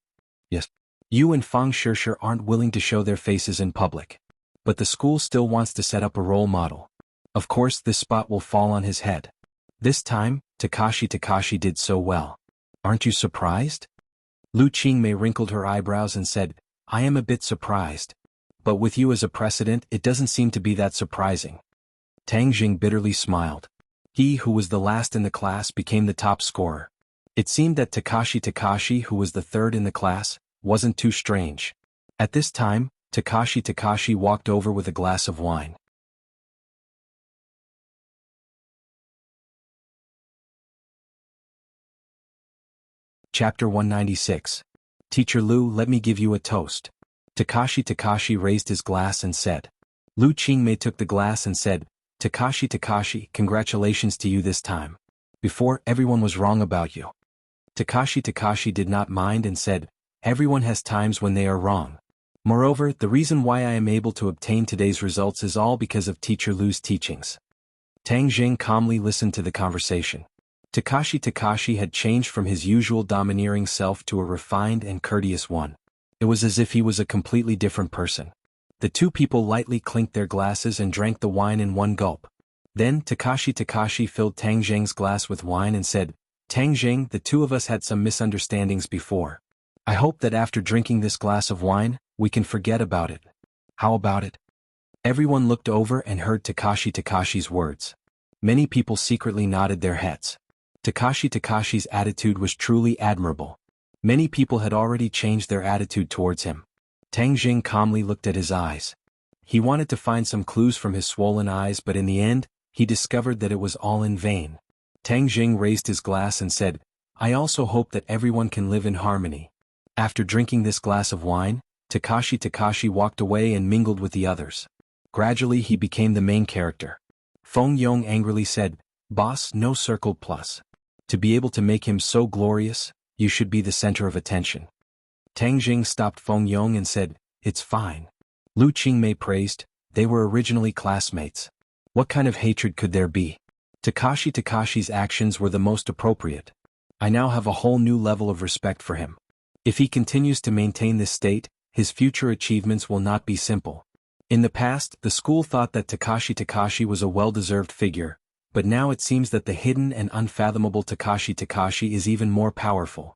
Yes. You and Fang Shishir aren't willing to show their faces in public. But the school still wants to set up a role model. Of course this spot will fall on his head. This time, Takashi did so well. Aren't you surprised?" Lu Qingmei wrinkled her eyebrows and said, "I am a bit surprised. But with you as a precedent it doesn't seem to be that surprising." Tang Jing bitterly smiled. He who was the last in the class became the top scorer. It seemed that Takashi, who was the third in the class, wasn't too strange. At this time, Takashi walked over with a glass of wine. Chapter 196. Teacher Lu, let me give you a toast. Takashi raised his glass and said. Lu Qingmei took the glass and said, Takashi, congratulations to you this time. Before, everyone was wrong about you. Takashi did not mind and said, everyone has times when they are wrong. Moreover, the reason why I am able to obtain today's results is all because of Teacher Lu's teachings. Tang Jing calmly listened to the conversation. Takashi had changed from his usual domineering self to a refined and courteous one. It was as if he was a completely different person. The two people lightly clinked their glasses and drank the wine in one gulp. Then Takashi filled Tang Jing's glass with wine and said, Tang Jing, the two of us had some misunderstandings before. I hope that after drinking this glass of wine, we can forget about it. How about it? Everyone looked over and heard Takashi's words. Many people secretly nodded their heads. Takashi's attitude was truly admirable. Many people had already changed their attitude towards him. Tang Jing calmly looked at his eyes. He wanted to find some clues from his swollen eyes, but in the end, he discovered that it was all in vain. Tang Jing raised his glass and said, I also hope that everyone can live in harmony. After drinking this glass of wine, Takashi walked away and mingled with the others. Gradually he became the main character. Feng Yong angrily said, Boss, no circle plus. To be able to make him so glorious, you should be the center of attention. Tang Jing stopped Feng Yong and said, It's fine. Lu Qingmei praised, they were originally classmates. What kind of hatred could there be? Takashi's actions were the most appropriate. I now have a whole new level of respect for him. If he continues to maintain this state, his future achievements will not be simple. In the past, the school thought that Takashi was a well-deserved figure, but now it seems that the hidden and unfathomable Takashi is even more powerful.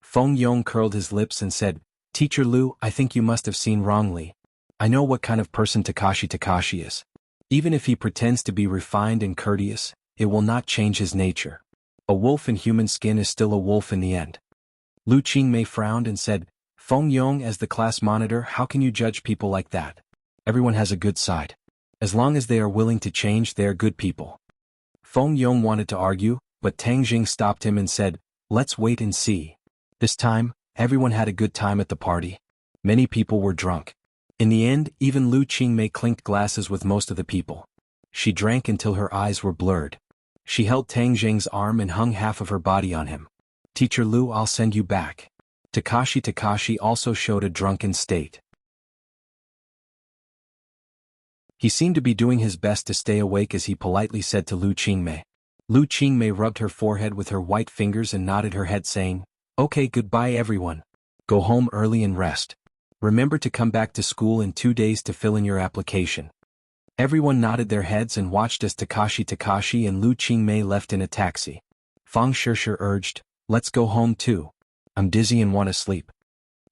Feng Yong curled his lips and said, Teacher Lu, I think you must have seen wrongly. I know what kind of person Takashi is. Even if he pretends to be refined and courteous, it will not change his nature. A wolf in human skin is still a wolf in the end. Lu Qingmei frowned and said, Feng Yong, as the class monitor, how can you judge people like that? Everyone has a good side. As long as they are willing to change, they are good people. Feng Yong wanted to argue, but Tang Jing stopped him and said, Let's wait and see. This time, everyone had a good time at the party. Many people were drunk. In the end, even Lu Qingmei clinked glasses with most of the people. She drank until her eyes were blurred. She held Tang Jing's arm and hung half of her body on him. Teacher Lu, I'll send you back. Takashi also showed a drunken state. He seemed to be doing his best to stay awake as he politely said to Lu Qingmei. Lu Qingmei rubbed her forehead with her white fingers and nodded her head saying, Okay, goodbye everyone. Go home early and rest. Remember to come back to school in 2 days to fill in your application. Everyone nodded their heads and watched as Takashi and Lu Qingmei left in a taxi. Fang Shishir urged, "Let's go home too. I'm dizzy and want to sleep."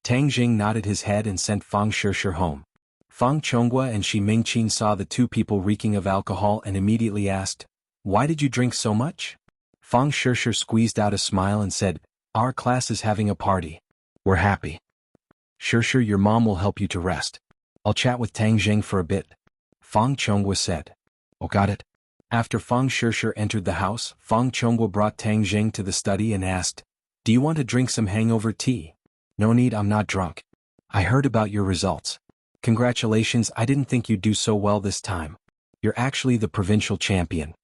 Tang Jing nodded his head and sent Fang Shishir home. Fang Chonghua and Shi Mingqin saw the two people reeking of alcohol and immediately asked, "Why did you drink so much?" Fang Shishir squeezed out a smile and said, "Our class is having a party. We're happy. Shishir, your mom will help you to rest. I'll chat with Tang Jing for a bit." Fang Chonghua said. "Oh, got it." After Fang Shishir entered the house, Fang Chonghua brought Tang Jing to the study and asked, "Do you want to drink some hangover tea?" "No need, I'm not drunk. I heard about your results. Congratulations, I didn't think you'd do so well this time. You're actually the provincial champion."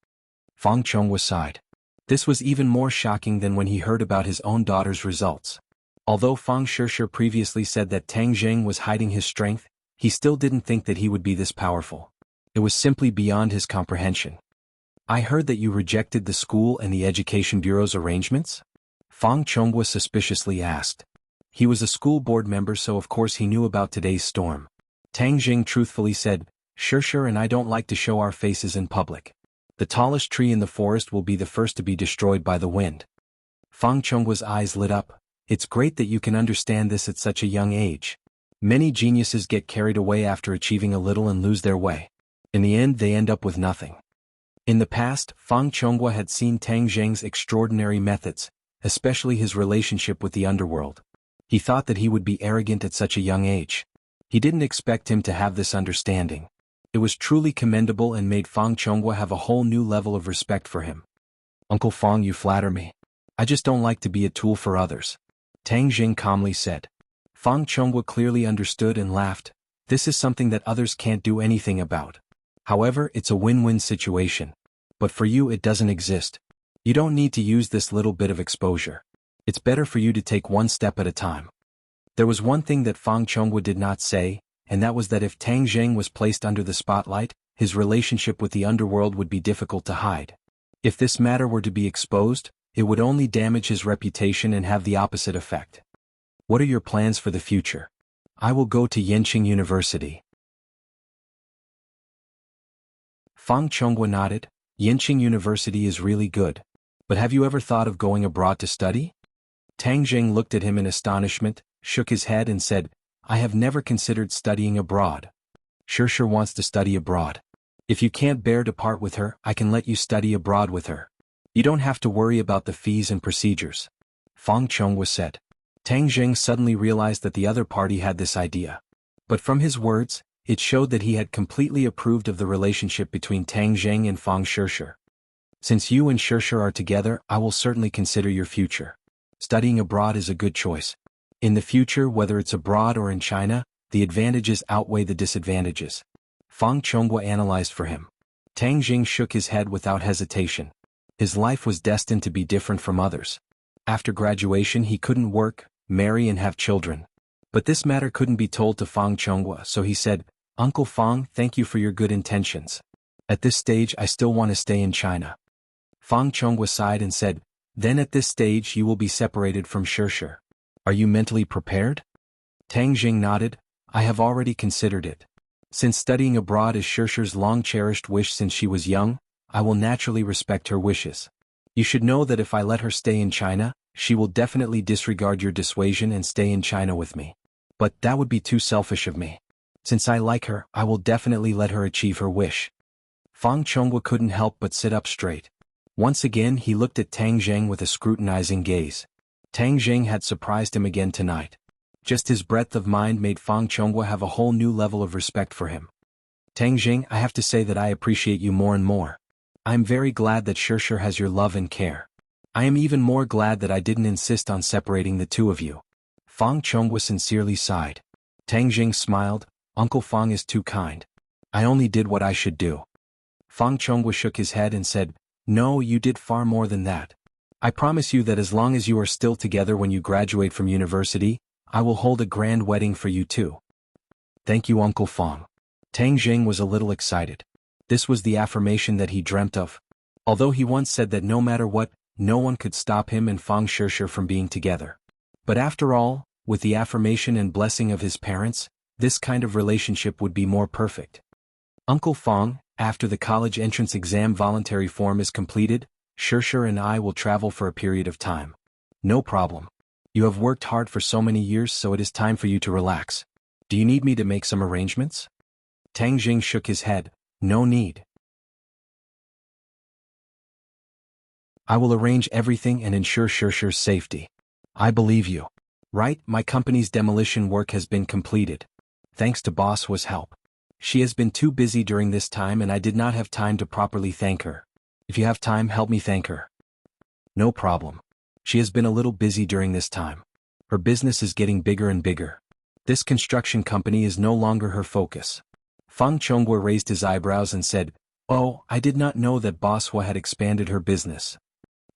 Fang Chonghua sighed. This was even more shocking than when he heard about his own daughter's results. Although Fang Shishir previously said that Tang Jing was hiding his strength, he still didn't think that he would be this powerful. It was simply beyond his comprehension. "I heard that you rejected the school and the Education Bureau's arrangements?" Fang Chonghua suspiciously asked. He was a school board member, so of course he knew about today's storm. Tang Jing truthfully said, "Shishir and I don't like to show our faces in public. The tallest tree in the forest will be the first to be destroyed by the wind." Fang Chonghua's eyes lit up. "It's great that you can understand this at such a young age. Many geniuses get carried away after achieving a little and lose their way. In the end they end up with nothing." In the past, Fang Chonghua had seen Tang Jing's extraordinary methods, especially his relationship with the underworld. He thought that he would be arrogant at such a young age. He didn't expect him to have this understanding. It was truly commendable and made Fang Chonghua have a whole new level of respect for him. "Uncle Fang, you flatter me. I just don't like to be a tool for others," Tang Jing calmly said. Fang Chonghua clearly understood and laughed. This is something that others can't do anything about. However, it's a win-win situation. But for you it doesn't exist. You don't need to use this little bit of exposure. It's better for you to take one step at a time. There was one thing that Fang Chonghua did not say, and that was that if Tang Jing was placed under the spotlight, his relationship with the underworld would be difficult to hide. If this matter were to be exposed, it would only damage his reputation and have the opposite effect. "What are your plans for the future?" "I will go to Yenqing University." Fang Chonghua nodded. "Yenqing University is really good. But have you ever thought of going abroad to study?" Tang Jing looked at him in astonishment, shook his head and said, "I have never considered studying abroad." "Shishir wants to study abroad. If you can't bear to part with her, I can let you study abroad with her. You don't have to worry about the fees and procedures," Fang Chonghua said. Tang Jing suddenly realized that the other party had this idea. But from his words, it showed that he had completely approved of the relationship between Tang Jing and Fang Shishir. "Since you and Shishir are together, I will certainly consider your future. Studying abroad is a good choice. In the future, whether it's abroad or in China, the advantages outweigh the disadvantages." Fang Chonghua analyzed for him. Tang Jing shook his head without hesitation. His life was destined to be different from others. After graduation he couldn't work, marry and have children. But this matter couldn't be told to Fang Chonghua, so he said, "Uncle Fang, thank you for your good intentions. At this stage I still want to stay in China." Fang Chonghua sighed and said, "Then at this stage you will be separated from Shishir. Are you mentally prepared?" Tang Jing nodded. "I have already considered it. Since studying abroad is Shishir's long-cherished wish since she was young, I will naturally respect her wishes. You should know that if I let her stay in China, she will definitely disregard your dissuasion and stay in China with me. But that would be too selfish of me. Since I like her, I will definitely let her achieve her wish." Fang Chonghua couldn't help but sit up straight. Once again he looked at Tang Jing with a scrutinizing gaze. Tang Jing had surprised him again tonight. Just his breadth of mind made Fang Chonghua have a whole new level of respect for him. "Tang Jing, I have to say that I appreciate you more and more. I am very glad that Shishir has your love and care. I am even more glad that I didn't insist on separating the two of you." Fang Chonghua sincerely sighed. Tang Jing smiled. "Uncle Fang is too kind. I only did what I should do." Fang Chonghua shook his head and said, "No, you did far more than that. I promise you that as long as you are still together when you graduate from university, I will hold a grand wedding for you too." "Thank you, Uncle Fang." Tang Jing was a little excited. This was the affirmation that he dreamt of. Although he once said that no matter what, no one could stop him and Fang Shishir from being together. But after all, with the affirmation and blessing of his parents, this kind of relationship would be more perfect. Uncle Fong, after the college entrance exam voluntary form is completed, Shirshir and I will travel for a period of time. No problem. You have worked hard for so many years, so it is time for you to relax. Do you need me to make some arrangements? Tang Jing shook his head. No need. I will arrange everything and ensure Shirshir's safety. I believe you. Right, my company's demolition work has been completed. Thanks to Boss Hua's help. She has been too busy during this time and I did not have time to properly thank her. If you have time, help me thank her. No problem. She has been a little busy during this time. Her business is getting bigger and bigger. This construction company is no longer her focus. Fang Chonghua raised his eyebrows and said, Oh, I did not know that Boss Hua had expanded her business.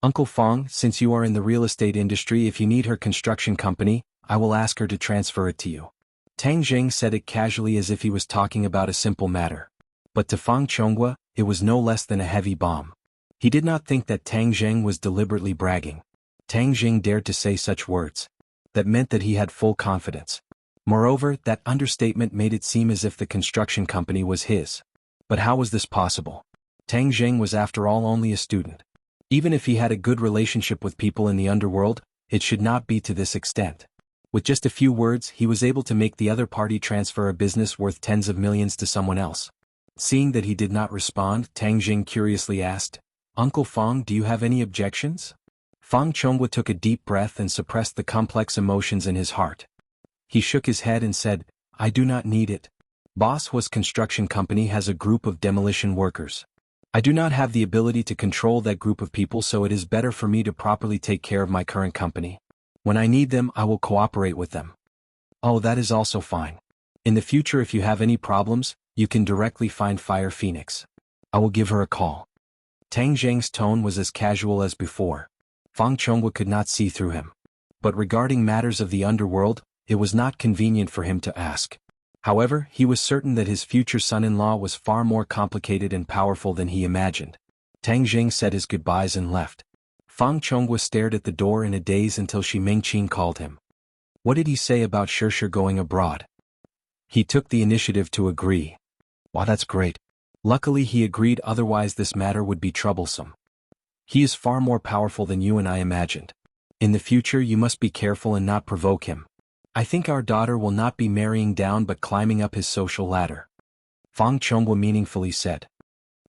Uncle Fong, since you are in the real estate industry, if you need her construction company, I will ask her to transfer it to you. Tang Jing said it casually as if he was talking about a simple matter. But to Fang Chonghua, it was no less than a heavy bomb. He did not think that Tang Jing was deliberately bragging. Tang Jing dared to say such words. That meant that he had full confidence. Moreover, that understatement made it seem as if the construction company was his. But how was this possible? Tang Jing was after all only a student. Even if he had a good relationship with people in the underworld, it should not be to this extent. With just a few words, he was able to make the other party transfer a business worth tens of millions to someone else. Seeing that he did not respond, Tang Jing curiously asked, Uncle Fong, do you have any objections? Fang Chonghua took a deep breath and suppressed the complex emotions in his heart. He shook his head and said, I do not need it. Boss Hua's construction company has a group of demolition workers. I do not have the ability to control that group of people, so it is better for me to properly take care of my current company. When I need them, I will cooperate with them. Oh, that is also fine. In the future, if you have any problems, you can directly find Fire Phoenix. I will give her a call. Tang Jing's tone was as casual as before. Fang Chonghua could not see through him. But regarding matters of the underworld, it was not convenient for him to ask. However, he was certain that his future son-in-law was far more complicated and powerful than he imagined. Tang Jing said his goodbyes and left. Fang Chonghua stared at the door in a daze until Shi Mingqin called him. What did he say about Shirshir going abroad? He took the initiative to agree. Wow, that's great. Luckily he agreed, otherwise this matter would be troublesome. He is far more powerful than you and I imagined. In the future you must be careful and not provoke him. I think our daughter will not be marrying down but climbing up his social ladder. Fang Chonghua meaningfully said.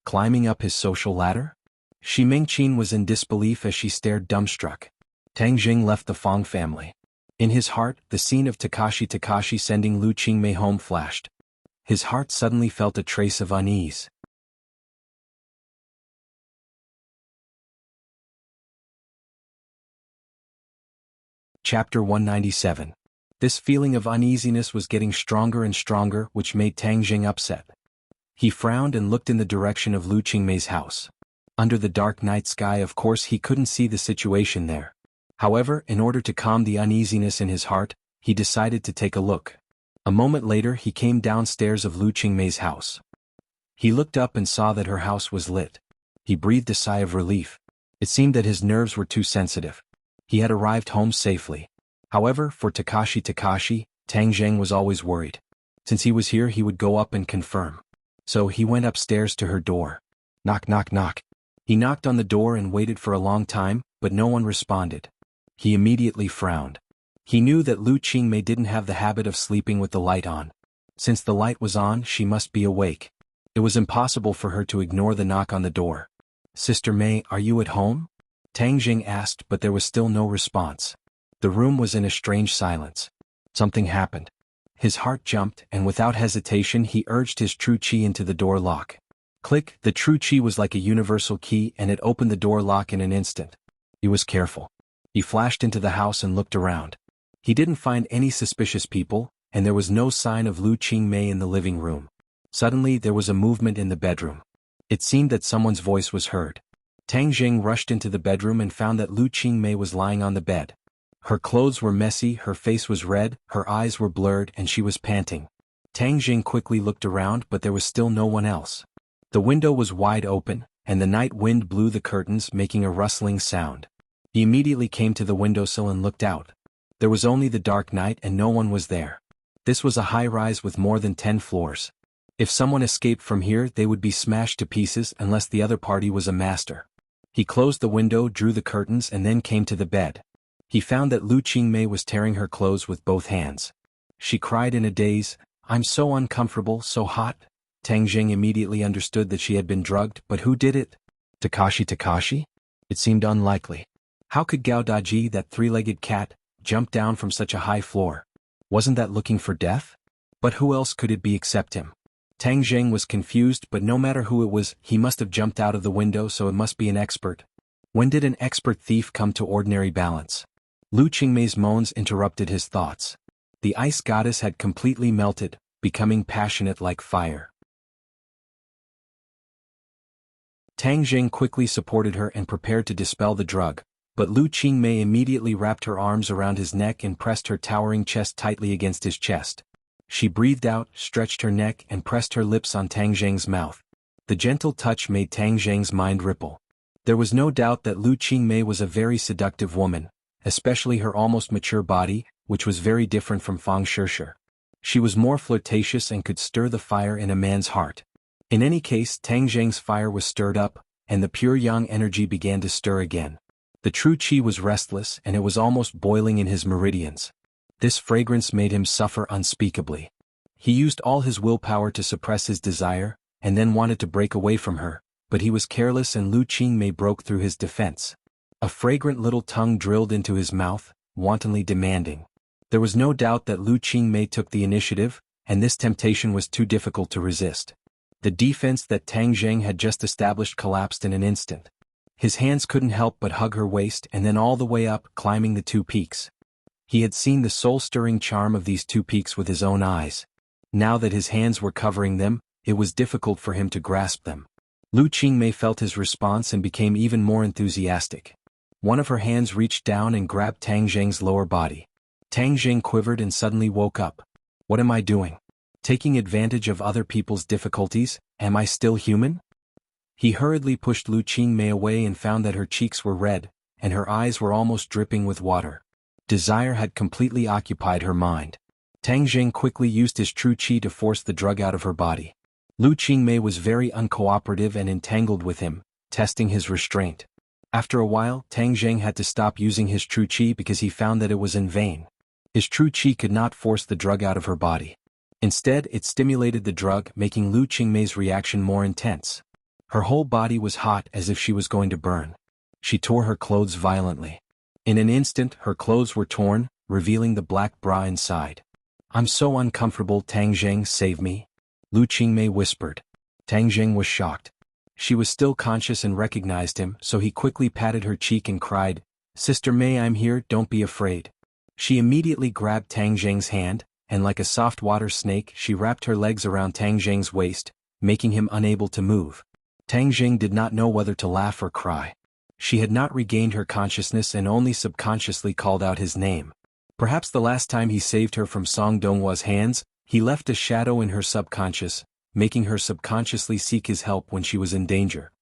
Climbing up his social ladder? Shi Mingqin was in disbelief as she stared dumbstruck. Tang Jing left the Fang family. In his heart, the scene of Takashi sending Lu Qingmei home flashed. His heart suddenly felt a trace of unease. Chapter 197. This feeling of uneasiness was getting stronger and stronger, which made Tang Jing upset. He frowned and looked in the direction of Lu Qingmei's house. Under the dark night sky, of course he couldn't see the situation there. However, in order to calm the uneasiness in his heart, he decided to take a look. A moment later he came downstairs of Lu Qingmei's house. He looked up and saw that her house was lit. He breathed a sigh of relief. It seemed that his nerves were too sensitive. He had arrived home safely. However, for Takashi, Tang Jing was always worried. Since he was here, he would go up and confirm. So he went upstairs to her door. Knock, knock, knock. He knocked on the door and waited for a long time, but no one responded. He immediately frowned. He knew that Lu Qingmei didn't have the habit of sleeping with the light on. Since the light was on, she must be awake. It was impossible for her to ignore the knock on the door. Sister Mei, are you at home? Tang Jing asked, but there was still no response. The room was in a strange silence. Something happened. His heart jumped, and without hesitation he urged his true qi into the door lock. Click, the true qi was like a universal key and it opened the door lock in an instant. He was careful. He flashed into the house and looked around. He didn't find any suspicious people, and there was no sign of Lu Qingmei in the living room. Suddenly there was a movement in the bedroom. It seemed that someone's voice was heard. Tang Jing rushed into the bedroom and found that Lu Qingmei was lying on the bed. Her clothes were messy, her face was red, her eyes were blurred, and she was panting. Tang Jing quickly looked around, but there was still no one else. The window was wide open, and the night wind blew the curtains, making a rustling sound. He immediately came to the windowsill and looked out. There was only the dark night and no one was there. This was a high-rise with more than 10 floors. If someone escaped from here, they would be smashed to pieces unless the other party was a master. He closed the window, drew the curtains, and then came to the bed. He found that Lu Qingmei was tearing her clothes with both hands. She cried in a daze, "I'm so uncomfortable, so hot." Tang Jing immediately understood that she had been drugged, but who did it? Takashi? It seemed unlikely. How could Gao Daji, that three-legged cat, jump down from such a high floor? Wasn't that looking for death? But who else could it be except him? Tang Jing was confused, but no matter who it was, he must have jumped out of the window, so it must be an expert. When did an expert thief come to ordinary balance? Lu Qingmei's moans interrupted his thoughts. The ice goddess had completely melted, becoming passionate like fire. Tang Jing quickly supported her and prepared to dispel the drug, but Lu Qingmei immediately wrapped her arms around his neck and pressed her towering chest tightly against his chest. She breathed out, stretched her neck, and pressed her lips on Tang Jing's mouth. The gentle touch made Tang Jing's mind ripple. There was no doubt that Lu Qingmei was a very seductive woman, especially her almost mature body, which was very different from Fang Shirshir. She was more flirtatious and could stir the fire in a man's heart. In any case, Tang Jing's fire was stirred up, and the pure yang energy began to stir again. The true qi was restless and it was almost boiling in his meridians. This fragrance made him suffer unspeakably. He used all his willpower to suppress his desire, and then wanted to break away from her, but he was careless and Lu Qingmei broke through his defense. A fragrant little tongue drilled into his mouth, wantonly demanding. There was no doubt that Lu Qingmei took the initiative, and this temptation was too difficult to resist. The defense that Tang Jing had just established collapsed in an instant. His hands couldn't help but hug her waist and then all the way up, climbing the 2 peaks. He had seen the soul-stirring charm of these 2 peaks with his own eyes. Now that his hands were covering them, it was difficult for him to grasp them. Lu Qingmei felt his response and became even more enthusiastic. One of her hands reached down and grabbed Tang Jing's lower body. Tang Jing quivered and suddenly woke up. What am I doing? Taking advantage of other people's difficulties? Am I still human? He hurriedly pushed Lu Qingmei away and found that her cheeks were red, and her eyes were almost dripping with water. Desire had completely occupied her mind. Tang Jing quickly used his true qi to force the drug out of her body. Lu Qingmei was very uncooperative and entangled with him, testing his restraint. After a while, Tang Jing had to stop using his true qi because he found that it was in vain. His true qi could not force the drug out of her body. Instead, it stimulated the drug, making Lu Qingmei's reaction more intense. Her whole body was hot as if she was going to burn. She tore her clothes violently. In an instant, her clothes were torn, revealing the black bra inside. I'm so uncomfortable, Tang Jing, save me. Lu Qingmei whispered. Tang Jing was shocked. She was still conscious and recognized him, so he quickly patted her cheek and cried, Sister Mei, I'm here, don't be afraid. She immediately grabbed Tang Jing's hand, and like a soft water snake, she wrapped her legs around Tang Jing's waist, making him unable to move. Tang Jing did not know whether to laugh or cry. She had not regained her consciousness and only subconsciously called out his name. Perhaps the last time he saved her from Song Donghua's hands, he left a shadow in her subconscious, making her subconsciously seek his help when she was in danger.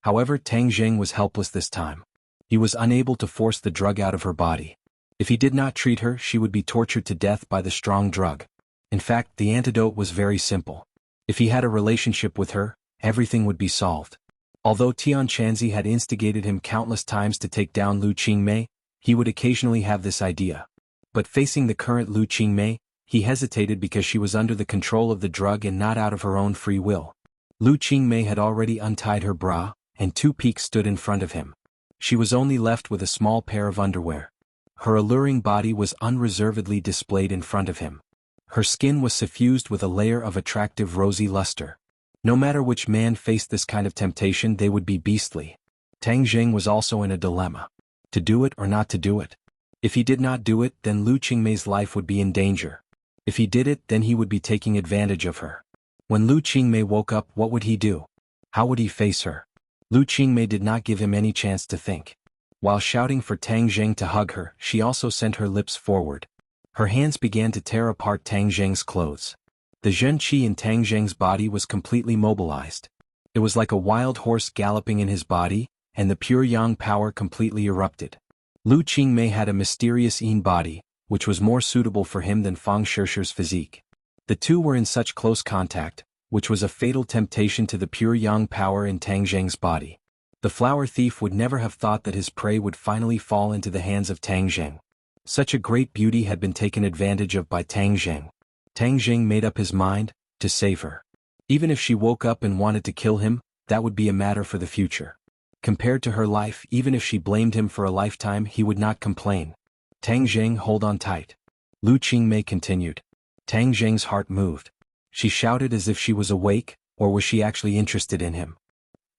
However, Tang Jing was helpless this time. He was unable to force the drug out of her body. If he did not treat her, she would be tortured to death by the strong drug. In fact, the antidote was very simple. If he had a relationship with her, everything would be solved. Although Tian Chanzi had instigated him countless times to take down Lu Qingmei, he would occasionally have this idea. But facing the current Lu Qingmei, he hesitated because she was under the control of the drug and not out of her own free will. Lu Qingmei had already untied her bra, and 2 peaks stood in front of him. She was only left with a small pair of underwear. Her alluring body was unreservedly displayed in front of him. Her skin was suffused with a layer of attractive rosy luster. No matter which man faced this kind of temptation, they would be beastly. Tang Jing was also in a dilemma. To do it or not to do it? If he did not do it, then Lu Qingmei's life would be in danger. If he did it, then he would be taking advantage of her. When Lu Qingmei woke up, what would he do? How would he face her? Lu Qingmei did not give him any chance to think. While shouting for Tang Jing to hug her, she also sent her lips forward. Her hands began to tear apart Tang Jing's clothes. The Zhen Qi in Tang Jing's body was completely mobilized. It was like a wild horse galloping in his body, and the pure yang power completely erupted. Lu Qingmei had a mysterious yin body, which was more suitable for him than Fang Shishi's physique. The two were in such close contact, which was a fatal temptation to the pure yang power in Tang Zheng's body. The flower thief would never have thought that his prey would finally fall into the hands of Tang Zheng. Such a great beauty had been taken advantage of by Tang Zheng. Tang Zheng made up his mind to save her. Even if she woke up and wanted to kill him, that would be a matter for the future. Compared to her life, even if she blamed him for a lifetime, he would not complain. Tang Zheng, hold on tight. Lu Qingmei continued. Tang Zheng's heart moved. She shouted as if she was awake, or was she actually interested in him?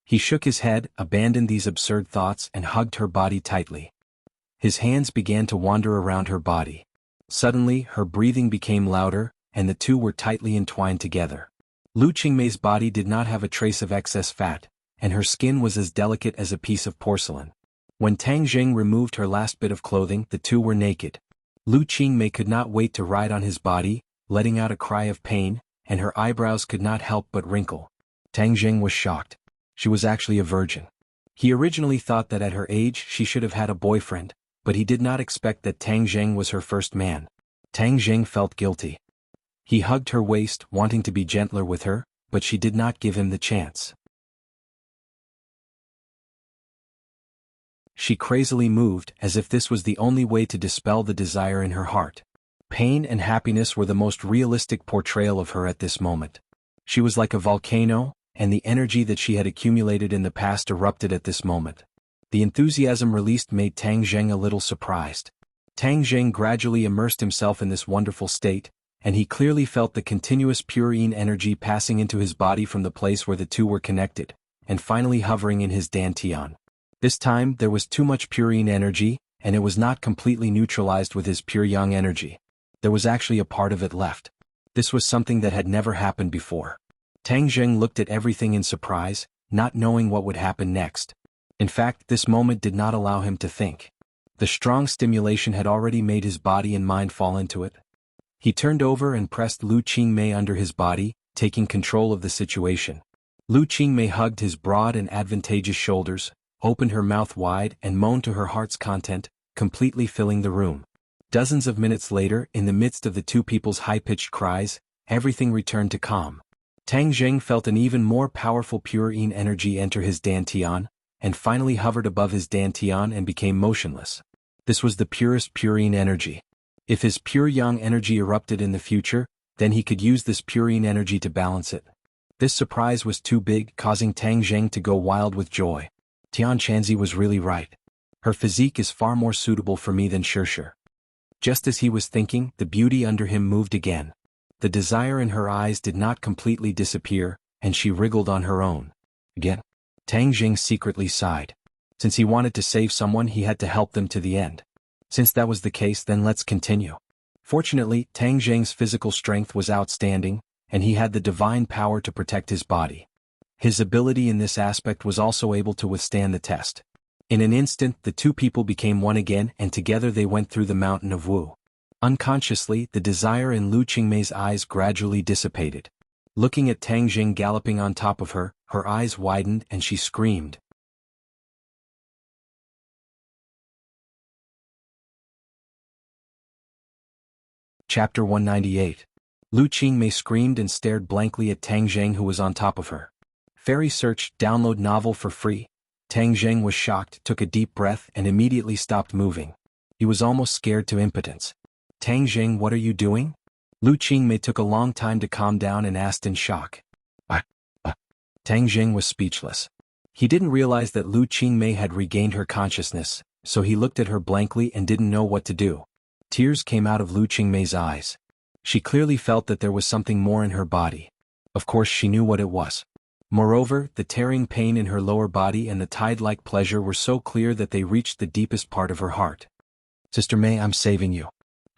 He shook his head, abandoned these absurd thoughts, and hugged her body tightly. His hands began to wander around her body. Suddenly, her breathing became louder, and the two were tightly entwined together. Lu Qingmei's body did not have a trace of excess fat, and her skin was as delicate as a piece of porcelain. When Tang Zheng removed her last bit of clothing, the two were naked. Lu Qingmei could not wait to ride on his body, letting out a cry of pain, and her eyebrows could not help but wrinkle. Tang Zheng was shocked. She was actually a virgin. He originally thought that at her age she should have had a boyfriend, but he did not expect that Tang Zheng was her first man. Tang Zheng felt guilty. He hugged her waist, wanting to be gentler with her, but she did not give him the chance. She crazily moved, as if this was the only way to dispel the desire in her heart. Pain and happiness were the most realistic portrayal of her at this moment. She was like a volcano, and the energy that she had accumulated in the past erupted at this moment. The enthusiasm released made Tang Zheng a little surprised. Tang Zheng gradually immersed himself in this wonderful state, and he clearly felt the continuous pure yin energy passing into his body from the place where the two were connected, and finally hovering in his dantian. This time there was too much pure yin energy, and it was not completely neutralized with his pure yang energy. There was actually a part of it left. This was something that had never happened before. Tang Zheng looked at everything in surprise, not knowing what would happen next. In fact, this moment did not allow him to think. The strong stimulation had already made his body and mind fall into it. He turned over and pressed Lu Qingmei under his body, taking control of the situation. Lu Qingmei hugged his broad and advantageous shoulders, opened her mouth wide and moaned to her heart's content, completely filling the room. Dozens of minutes later, in the midst of the two people's high-pitched cries, everything returned to calm. Tang Zheng felt an even more powerful pure yin energy enter his dantian, and finally hovered above his dantian and became motionless. This was the purest pure yin energy. If his pure yang energy erupted in the future, then he could use this pure yin energy to balance it. This surprise was too big, causing Tang Zheng to go wild with joy. Tian Chanzi was really right. Her physique is far more suitable for me than Shishi. Just as he was thinking, the beauty under him moved again. The desire in her eyes did not completely disappear, and she wriggled on her own. Again. Tang Zheng secretly sighed. Since he wanted to save someone, he had to help them to the end. Since that was the case, then let's continue. Fortunately, Tang Zheng's physical strength was outstanding, and he had the divine power to protect his body. His ability in this aspect was also able to withstand the test. In an instant, the two people became one again, and together they went through the mountain of Wu. Unconsciously, the desire in Lu Qingmei's eyes gradually dissipated. Looking at Tang Zheng galloping on top of her, her eyes widened and she screamed. Chapter 198. Lu Qingmei screamed and stared blankly at Tang Zheng, who was on top of her. Fairy Search, download novel for free. Tang Zheng was shocked, took a deep breath, and immediately stopped moving. He was almost scared to impotence. Tang Zheng, what are you doing? Lu Qingmei took a long time to calm down and asked in shock. Tang Zheng was speechless. He didn't realize that Lu Qingmei had regained her consciousness, so he looked at her blankly and didn't know what to do. Tears came out of Lu Qingmei's eyes. She clearly felt that there was something more in her body. Of course she knew what it was. Moreover, the tearing pain in her lower body and the tide-like pleasure were so clear that they reached the deepest part of her heart. Sister Mei, I'm saving you.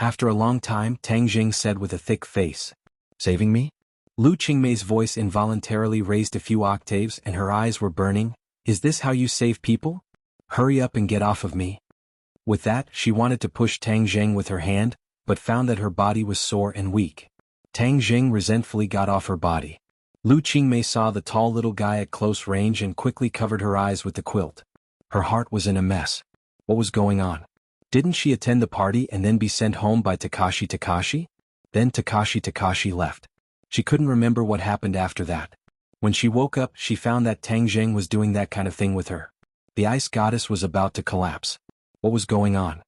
After a long time, Tang Zheng said with a thick face. Saving me? Lu Qingmei's voice involuntarily raised a few octaves and her eyes were burning. Is this how you save people? Hurry up and get off of me. With that, she wanted to push Tang Zheng with her hand, but found that her body was sore and weak. Tang Zheng resentfully got off her body. Lu Qingmei saw the tall little guy at close range and quickly covered her eyes with the quilt. Her heart was in a mess. What was going on? Didn't she attend the party and then be sent home by Takashi? Then Takashi left. She couldn't remember what happened after that. When she woke up, she found that Tang Zheng was doing that kind of thing with her. The ice goddess was about to collapse. What was going on?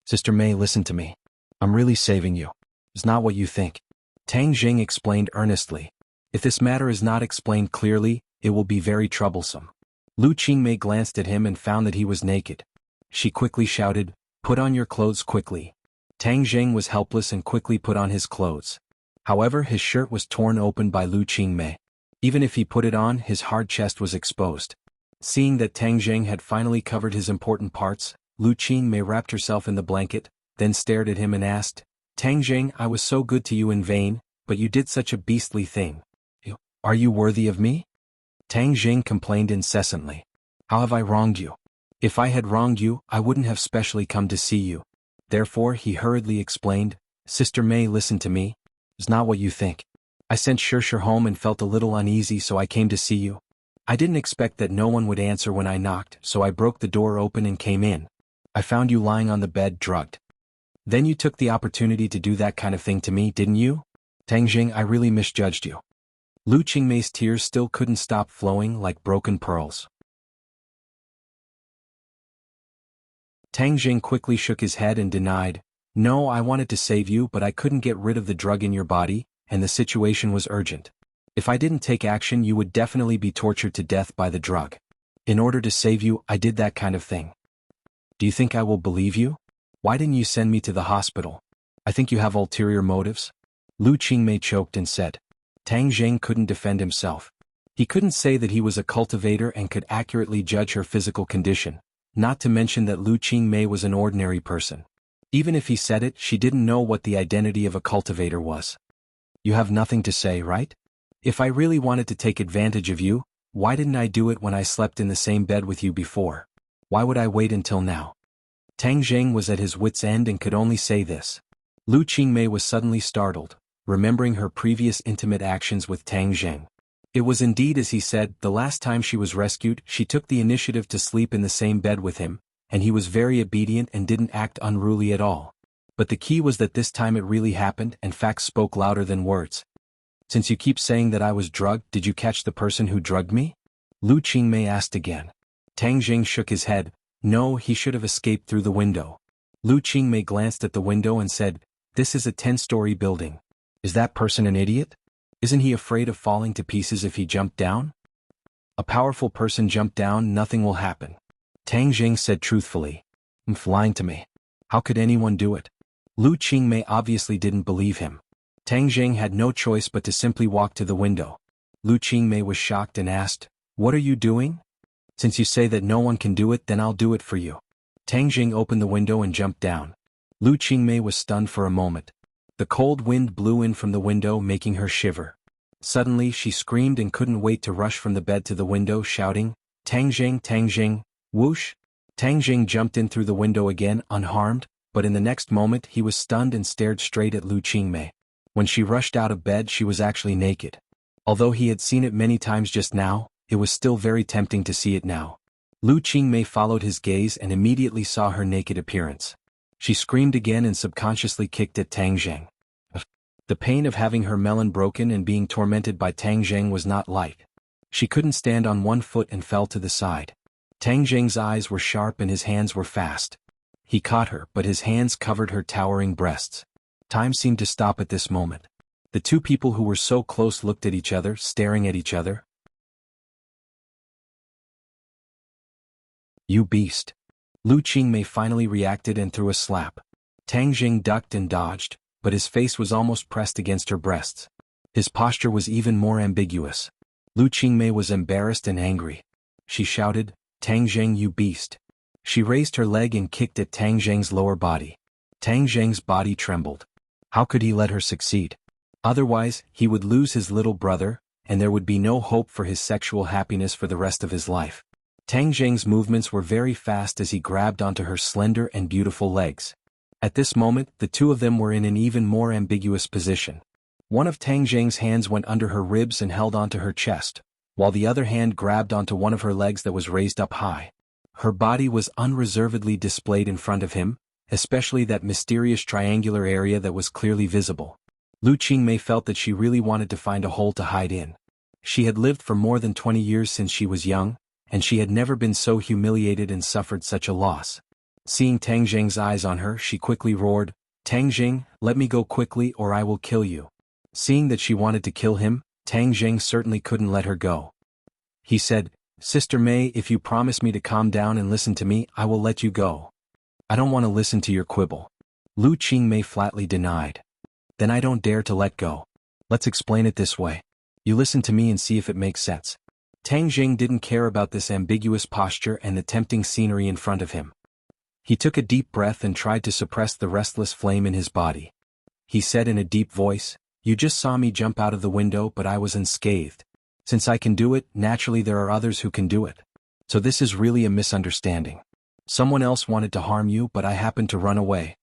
Sister May, listen to me. I'm really saving you. It's not what you think. Tang Zheng explained earnestly. If this matter is not explained clearly, it will be very troublesome. Lu Qingmei glanced at him and found that he was naked. She quickly shouted, "Put on your clothes quickly." Tang Zheng was helpless and quickly put on his clothes. However, his shirt was torn open by Lu Qingmei. Even if he put it on, his hard chest was exposed. Seeing that Tang Zheng had finally covered his important parts, Lu Qingmei wrapped herself in the blanket, then stared at him and asked, "Tang Zheng, I was so good to you in vain, but you did such a beastly thing. Are you worthy of me?" Tang Zheng complained incessantly. "How have I wronged you? If I had wronged you, I wouldn't have specially come to see you." Therefore he hurriedly explained, "Sister May, listen to me. It's not what you think. I sent Shirshir home and felt a little uneasy, so I came to see you. I didn't expect that no one would answer when I knocked, so I broke the door open and came in. I found you lying on the bed drugged. Then you took the opportunity to do that kind of thing to me, didn't you? Tang Zheng, I really misjudged you." Lu Qingmei's tears still couldn't stop flowing like broken pearls. Tang Zheng quickly shook his head and denied, "No, I wanted to save you, but I couldn't get rid of the drug in your body, and the situation was urgent. If I didn't take action, you would definitely be tortured to death by the drug. In order to save you, I did that kind of thing. Do you think I will believe you? Why didn't you send me to the hospital? I think you have ulterior motives." Lu Qingmei choked and said. Tang Zheng couldn't defend himself. He couldn't say that he was a cultivator and could accurately judge her physical condition, not to mention that Lu Qingmei was an ordinary person. Even if he said it, she didn't know what the identity of a cultivator was. "You have nothing to say, right? If I really wanted to take advantage of you, why didn't I do it when I slept in the same bed with you before? Why would I wait until now?" Tang Zheng was at his wit's end and could only say this. Lu Qingmei was suddenly startled, remembering her previous intimate actions with Tang Zheng. It was indeed as he said, the last time she was rescued, she took the initiative to sleep in the same bed with him, and he was very obedient and didn't act unruly at all. But the key was that this time it really happened and facts spoke louder than words. "Since you keep saying that I was drugged, did you catch the person who drugged me?" Lu Qingmei asked again. Tang Zheng shook his head. "No, he should have escaped through the window." Lu Qingmei glanced at the window and said, "This is a 10-story building. Is that person an idiot? Isn't he afraid of falling to pieces if he jumped down? A powerful person jumped down, nothing will happen." Tang Zheng said truthfully. "Lying to me. How could anyone do it?" Lu Qingmei obviously didn't believe him. Tang Zheng had no choice but to simply walk to the window. Lu Qingmei was shocked and asked, "What are you doing? Since you say that no one can do it, then I'll do it for you." Tang Zheng opened the window and jumped down. Lu Qingmei was stunned for a moment. The cold wind blew in from the window, making her shiver. Suddenly she screamed and couldn't wait to rush from the bed to the window, shouting, Tang Zheng, whoosh!" Tang Zheng jumped in through the window again, unharmed, but in the next moment he was stunned and stared straight at Lu Qingmei. When she rushed out of bed, she was actually naked. Although he had seen it many times just now, it was still very tempting to see it now. Lu Qingmei followed his gaze and immediately saw her naked appearance. She screamed again and subconsciously kicked at Tang Zheng. The pain of having her melon broken and being tormented by Tang Zheng was not light. She couldn't stand on one foot and fell to the side. Tang Zheng's eyes were sharp and his hands were fast. He caught her, but his hands covered her towering breasts. Time seemed to stop at this moment. The two people who were so close looked at each other, staring at each other. "You beast." Lu Qingmei finally reacted and threw a slap. Tang Zheng ducked and dodged, but his face was almost pressed against her breasts. His posture was even more ambiguous. Lu Qingmei was embarrassed and angry. She shouted, "Tang Zheng, you beast." She raised her leg and kicked at Tang Zheng's lower body. Tang Zheng's body trembled. How could he let her succeed? Otherwise, he would lose his little brother, and there would be no hope for his sexual happiness for the rest of his life. Tang Zheng's movements were very fast as he grabbed onto her slender and beautiful legs. At this moment, the two of them were in an even more ambiguous position. One of Tang Zheng's hands went under her ribs and held onto her chest, while the other hand grabbed onto one of her legs that was raised up high. Her body was unreservedly displayed in front of him, especially that mysterious triangular area that was clearly visible. Lu Qingmei felt that she really wanted to find a hole to hide in. She had lived for more than 20 years since she was young, and she had never been so humiliated and suffered such a loss. Seeing Tang Jing's eyes on her, she quickly roared, "Tang Jing, let me go quickly or I will kill you." Seeing that she wanted to kill him, Tang Jing certainly couldn't let her go. He said, "Sister Mei, if you promise me to calm down and listen to me, I will let you go." "I don't want to listen to your quibble." Lu Qingmei flatly denied. "Then I don't dare to let go. Let's explain it this way. You listen to me and see if it makes sense." Tang Jing didn't care about this ambiguous posture and the tempting scenery in front of him. He took a deep breath and tried to suppress the restless flame in his body. He said in a deep voice, "You just saw me jump out of the window, but I was unscathed. Since I can do it, naturally there are others who can do it. So this is really a misunderstanding. Someone else wanted to harm you, but I happened to run away."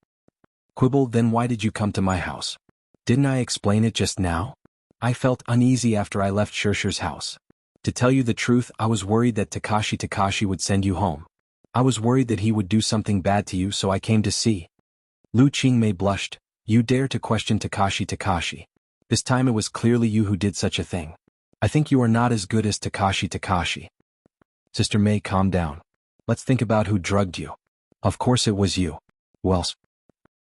"Quibble, then why did you come to my house? Didn't I explain it just now? I felt uneasy after I left Shursher's house. To tell you the truth, I was worried that Takashi would send you home. I was worried that he would do something bad to you, so I came to see." Lu Qingmei blushed. "You dare to question Takashi. This time it was clearly you who did such a thing. I think you are not as good as Takashi. Sister Mei, calm down. Let's think about who drugged you. Of course it was you. Who else?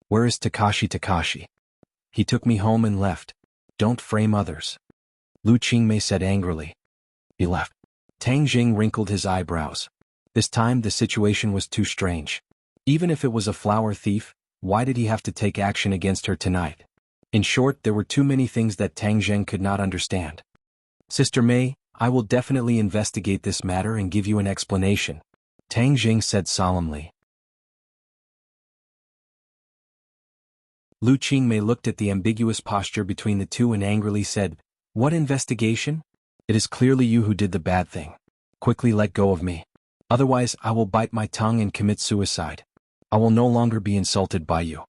Where is Takashi? He took me home and left. Don't frame others." Lu Qingmei said angrily. "He left." Tang Jing wrinkled his eyebrows. This time the situation was too strange. Even if it was a flower thief, why did he have to take action against her tonight? In short, there were too many things that Tang Jing could not understand. "Sister Mei, I will definitely investigate this matter and give you an explanation," Tang Jing said solemnly. Lu Qingmei looked at the ambiguous posture between the two and angrily said, "What investigation? It is clearly you who did the bad thing. Quickly let go of me. Otherwise I will bite my tongue and commit suicide. I will no longer be insulted by you."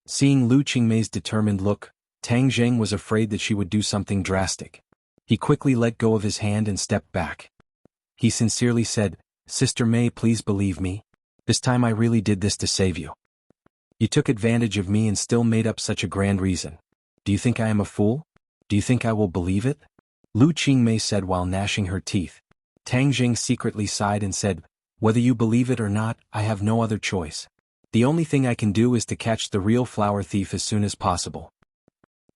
Seeing Lu Qingmei's determined look, Tang Jing was afraid that she would do something drastic. He quickly let go of his hand and stepped back. He sincerely said, "Sister Mei, please believe me. This time I really did this to save you. You took advantage of me and still made up such a grand reason. Do you think I am a fool? Do you think I will believe it?" Lu Qingmei said while gnashing her teeth. Tang Jing secretly sighed and said, "Whether you believe it or not, I have no other choice. The only thing I can do is to catch the real flower thief as soon as possible."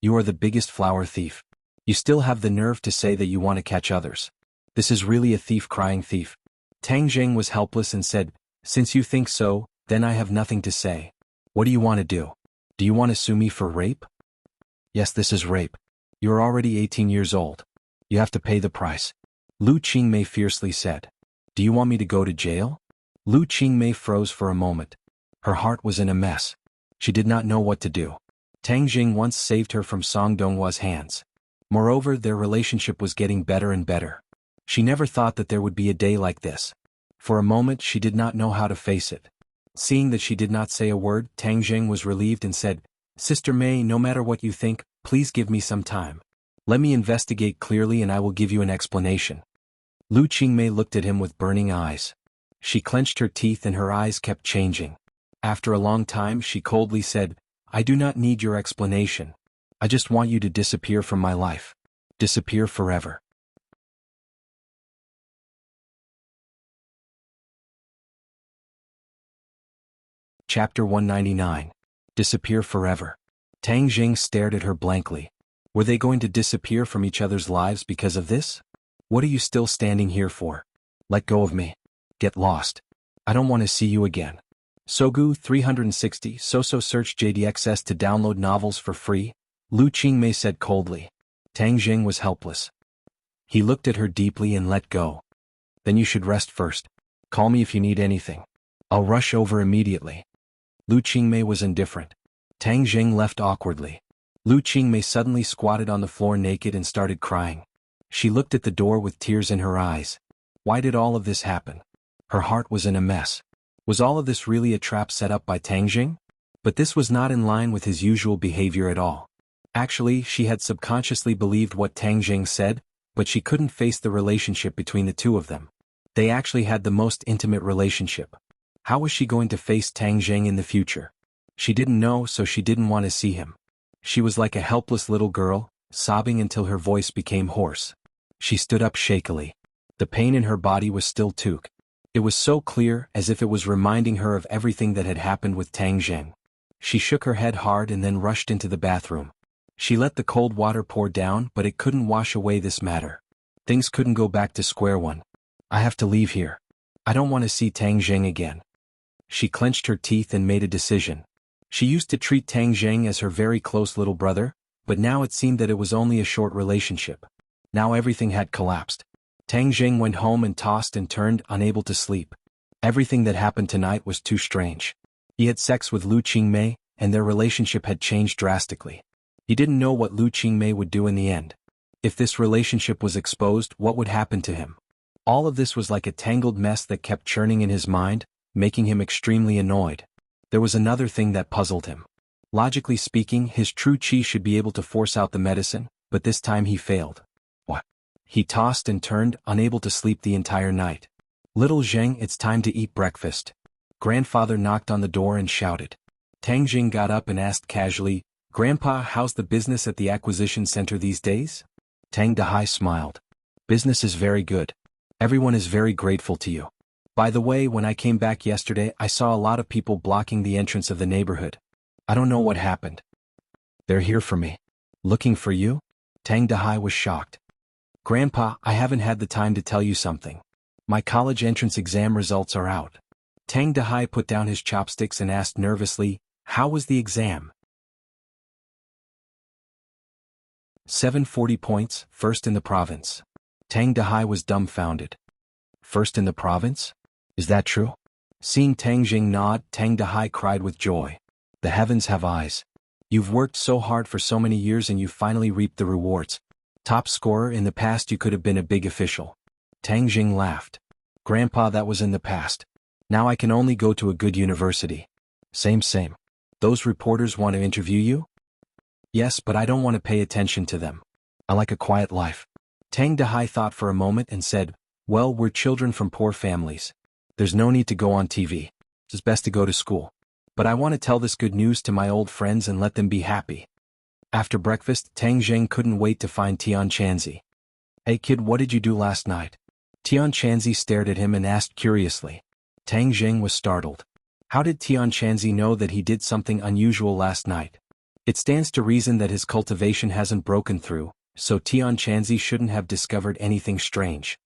"You are the biggest flower thief. You still have the nerve to say that you want to catch others. This is really a thief crying thief." Tang Jing was helpless and said, "Since you think so, then I have nothing to say. What do you want to do? Do you want to sue me for rape?" "Yes, this is rape. You're already 18 years old. You have to pay the price," Lu Qingmei fiercely said. "Do you want me to go to jail?" Lu Qingmei froze for a moment. Her heart was in a mess. She did not know what to do. Tang Jing once saved her from Song Donghua's hands. Moreover, their relationship was getting better and better. She never thought that there would be a day like this. For a moment she did not know how to face it. Seeing that she did not say a word, Tang Jing was relieved and said, "Sister Mei, no matter what you think, please give me some time. Let me investigate clearly and I will give you an explanation." Lu Qingmei looked at him with burning eyes. She clenched her teeth and her eyes kept changing. After a long time she coldly said, "I do not need your explanation. I just want you to disappear from my life. Disappear forever." Chapter 199. Disappear forever. Tang Jing stared at her blankly. Were they going to disappear from each other's lives because of this? "What are you still standing here for? Let go of me. Get lost. I don't want to see you again." Sogu 360 Soso search JDXS to download novels for free, Lu Qingmei said coldly. Tang Jing was helpless. He looked at her deeply and let go. "Then you should rest first. Call me if you need anything. I'll rush over immediately." Lu Qingmei was indifferent. Tang Jing left awkwardly. Lu Qingmei suddenly squatted on the floor naked and started crying. She looked at the door with tears in her eyes. Why did all of this happen? Her heart was in a mess. Was all of this really a trap set up by Tang Jing? But this was not in line with his usual behavior at all. Actually, she had subconsciously believed what Tang Jing said, but she couldn't face the relationship between the two of them. They actually had the most intimate relationship. How was she going to face Tang Zheng in the future? She didn't know, so she didn't want to see him. She was like a helpless little girl, sobbing until her voice became hoarse. She stood up shakily. The pain in her body was still took. It was so clear, as if it was reminding her of everything that had happened with Tang Zheng. She shook her head hard and then rushed into the bathroom. She let the cold water pour down, but it couldn't wash away this matter. Things couldn't go back to square one. I have to leave here. I don't want to see Tang Zheng again. She clenched her teeth and made a decision. She used to treat Tang Zheng as her very close little brother, but now it seemed that it was only a short relationship. Now everything had collapsed. Tang Zheng went home and tossed and turned, unable to sleep. Everything that happened tonight was too strange. He had sex with Lu Qingmei, and their relationship had changed drastically. He didn't know what Lu Qingmei would do in the end. If this relationship was exposed, what would happen to him? All of this was like a tangled mess that kept churning in his mind, making him extremely annoyed. There was another thing that puzzled him. Logically speaking, his true qi should be able to force out the medicine, but this time he failed. What? He tossed and turned, unable to sleep the entire night. Little Zheng, it's time to eat breakfast. Grandfather knocked on the door and shouted. Tang Zheng got up and asked casually, Grandpa, how's the business at the acquisition center these days? Tang Dahai smiled. Business is very good. Everyone is very grateful to you. By the way, when I came back yesterday, I saw a lot of people blocking the entrance of the neighborhood. I don't know what happened. They're here for me. Looking for you? Tang Dahai was shocked. Grandpa, I haven't had the time to tell you something. My college entrance exam results are out. Tang Dahai put down his chopsticks and asked nervously, how was the exam? 740 points, first in the province. Tang Dahai was dumbfounded. First in the province? Is that true? Seeing Tang Zheng nod, Tang Dahai cried with joy. The heavens have eyes. You've worked so hard for so many years and you finally reaped the rewards. Top scorer in the past, you could have been a big official. Tang Zheng laughed. Grandpa, that was in the past. Now I can only go to a good university. Same. Those reporters want to interview you? Yes, but I don't want to pay attention to them. I like a quiet life. Tang Dahai thought for a moment and said, well, we're children from poor families. There's no need to go on TV. It's best to go to school. But I want to tell this good news to my old friends and let them be happy. After breakfast, Tang Zheng couldn't wait to find Tian Chanzi. Hey kid, what did you do last night? Tian Chanzi stared at him and asked curiously. Tang Zheng was startled. How did Tian Chanzi know that he did something unusual last night? It stands to reason that his cultivation hasn't broken through, so Tian Chanzi shouldn't have discovered anything strange.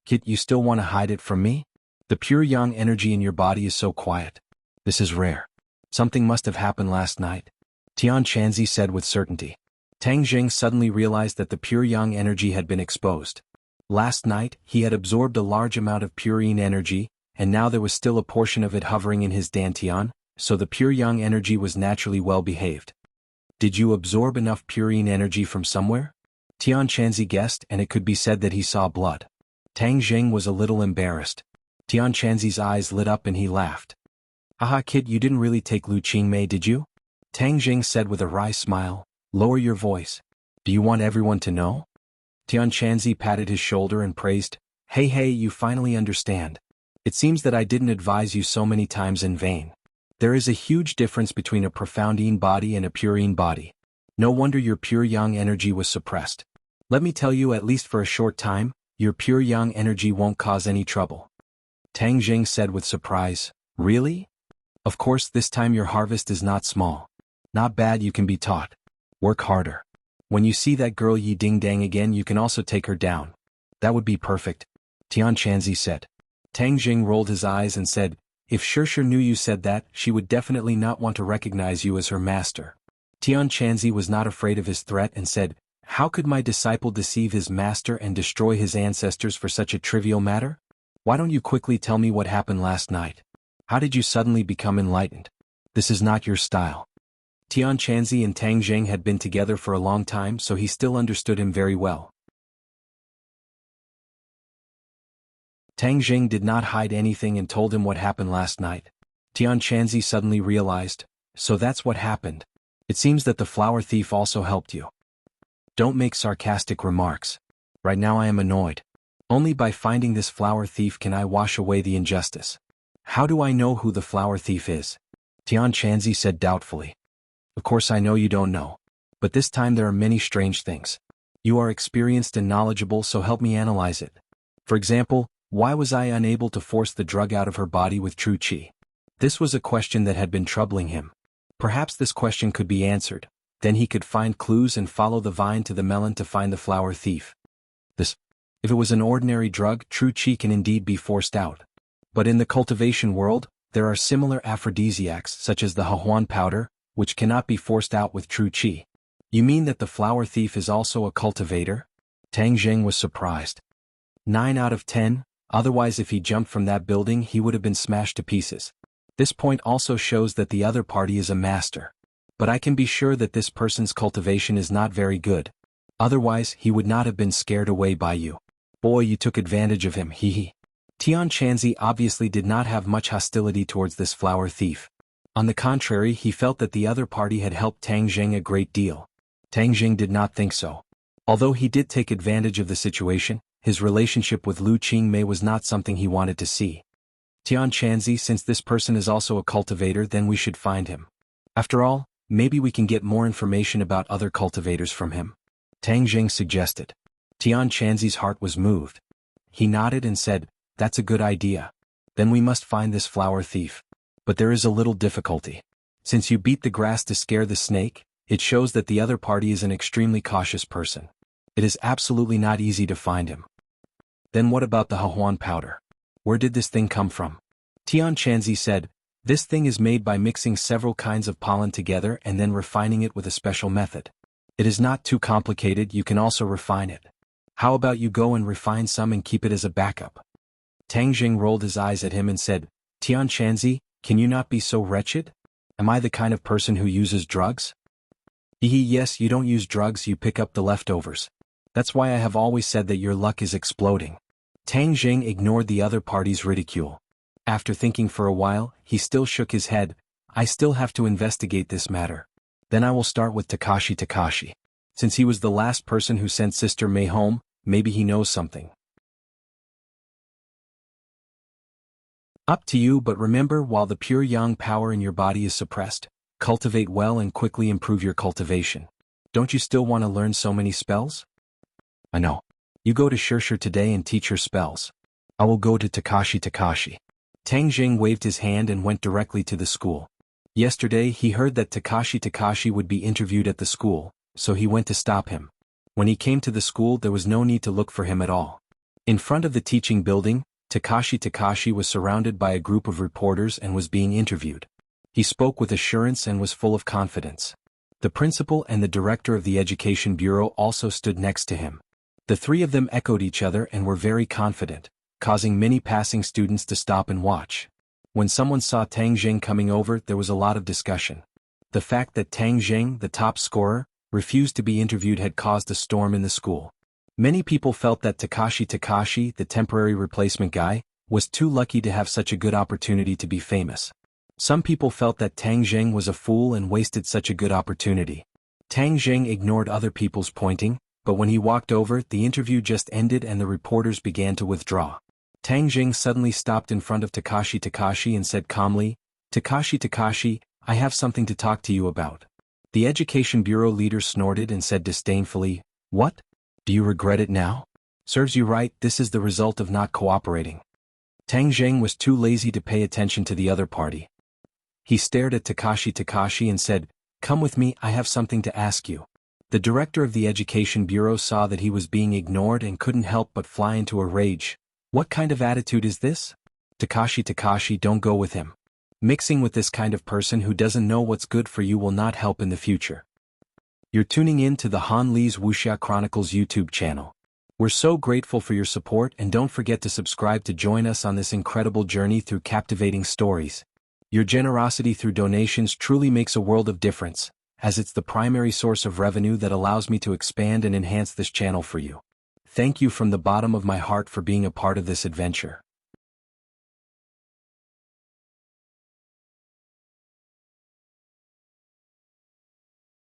Kid, you still want to hide it from me? The pure yang energy in your body is so quiet. This is rare. Something must have happened last night. Tian Chanzi said with certainty. Tang Zheng suddenly realized that the pure yang energy had been exposed. Last night, he had absorbed a large amount of pure yin energy, and now there was still a portion of it hovering in his dantian, so the pure yang energy was naturally well behaved. Did you absorb enough pure yin energy from somewhere? Tian Chanzi guessed, and it could be said that he saw blood. Tang Zheng was a little embarrassed. Tian Chanzi's eyes lit up and he laughed. Haha kid, you didn't really take Lu Qingmei, did you? Tang Zheng said with a wry smile. Lower your voice. Do you want everyone to know? Tian Chanzi patted his shoulder and praised. Hey, you finally understand. It seems that I didn't advise you so many times in vain. There is a huge difference between a profound yin body and a pure yin body. No wonder your pure yang energy was suppressed. Let me tell you, at least for a short time, your pure yang energy won't cause any trouble. Tang Zheng said with surprise. Really? Of course, this time your harvest is not small. Not bad, you can be taught. Work harder. When you see that girl Yi Ding Dang again, you can also take her down. That would be perfect. Tian Chanzi said. Tang Zheng rolled his eyes and said, if Shirshir knew you said that, she would definitely not want to recognize you as her master. Tian Chanzi was not afraid of his threat and said, how could my disciple deceive his master and destroy his ancestors for such a trivial matter? Why don't you quickly tell me what happened last night? How did you suddenly become enlightened? This is not your style. Tian Chanzi and Tang Zheng had been together for a long time, so he still understood him very well. Tang Zheng did not hide anything and told him what happened last night. Tian Chanzi suddenly realized, so that's what happened. It seems that the flower thief also helped you. Don't make sarcastic remarks. Right now I am annoyed. Only by finding this flower thief can I wash away the injustice. How do I know who the flower thief is? Tian Chanzi said doubtfully. Of course I know you don't know. But this time there are many strange things. You are experienced and knowledgeable, so help me analyze it. For example, why was I unable to force the drug out of her body with true qi? This was a question that had been troubling him. Perhaps this question could be answered. Then he could find clues and follow the vine to the melon to find the flower thief. If it was an ordinary drug, true qi can indeed be forced out. But in the cultivation world, there are similar aphrodisiacs such as the Huan powder, which cannot be forced out with true qi. You mean that the flower thief is also a cultivator? Tang Zheng was surprised. 9 out of 10, otherwise if he jumped from that building he would have been smashed to pieces. This point also shows that the other party is a master. But I can be sure that this person's cultivation is not very good. Otherwise he would not have been scared away by you. Boy, you took advantage of him, hee. Tian Chanzi obviously did not have much hostility towards this flower thief. On the contrary, he felt that the other party had helped Tang Zheng a great deal. Tang Zheng did not think so. Although he did take advantage of the situation, his relationship with Lu Qingmei was not something he wanted to see. Tian Chanzi, since this person is also a cultivator, then we should find him. After all, maybe we can get more information about other cultivators from him. Tang Zheng suggested. Tian Chanzi's heart was moved. He nodded and said, "That's a good idea. Then we must find this flower thief. But there is a little difficulty. Since you beat the grass to scare the snake, it shows that the other party is an extremely cautious person. It is absolutely not easy to find him." Then what about the Huan powder? Where did this thing come from? Tian Chanzi said, "This thing is made by mixing several kinds of pollen together and then refining it with a special method. It is not too complicated, you can also refine it. How about you go and refine some and keep it as a backup?" Tang Zheng rolled his eyes at him and said, "Tian Chanzi, can you not be so wretched? Am I the kind of person who uses drugs?" Yes, you don't use drugs, you pick up the leftovers. That's why I have always said that your luck is exploding. Tang Zheng ignored the other party's ridicule. After thinking for a while, he still shook his head. "I still have to investigate this matter. Then I will start with Takashi. Since he was the last person who sent Sister Mei home, maybe he knows something." Up to you, but remember, while the pure yang power in your body is suppressed, cultivate well and quickly improve your cultivation. Don't you still want to learn so many spells? I know. You go to Shirshir today and teach her spells. I will go to Takashi. Tang Zheng waved his hand and went directly to the school. Yesterday he heard that Takashi would be interviewed at the school, so he went to stop him. When he came to the school there was no need to look for him at all. In front of the teaching building, Takashi was surrounded by a group of reporters and was being interviewed. He spoke with assurance and was full of confidence. The principal and the director of the Education Bureau also stood next to him. The three of them echoed each other and were very confident, causing many passing students to stop and watch. When someone saw Tang Zheng coming over, there was a lot of discussion. The fact that Tang Zheng, the top scorer, refused to be interviewed had caused a storm in the school. Many people felt that Takashi, the temporary replacement guy, was too lucky to have such a good opportunity to be famous. Some people felt that Tang Zheng was a fool and wasted such a good opportunity. Tang Zheng ignored other people's pointing, but when he walked over, the interview just ended and the reporters began to withdraw. Tang Zheng suddenly stopped in front of Takashi and said calmly, Takashi, I have something to talk to you about." The Education Bureau leader snorted and said disdainfully, "What? Do you regret it now? Serves you right, this is the result of not cooperating." Tang Zheng was too lazy to pay attention to the other party. He stared at Takashi and said, "Come with me, I have something to ask you." The director of the Education Bureau saw that he was being ignored and couldn't help but fly into a rage. What kind of attitude is this? Takashi, don't go with him. Mixing with this kind of person who doesn't know what's good for you will not help in the future. You're tuning in to the Han Li's Wuxia Chronicles YouTube channel. We're so grateful for your support, and don't forget to subscribe to join us on this incredible journey through captivating stories. Your generosity through donations truly makes a world of difference, as it's the primary source of revenue that allows me to expand and enhance this channel for you. Thank you from the bottom of my heart for being a part of this adventure.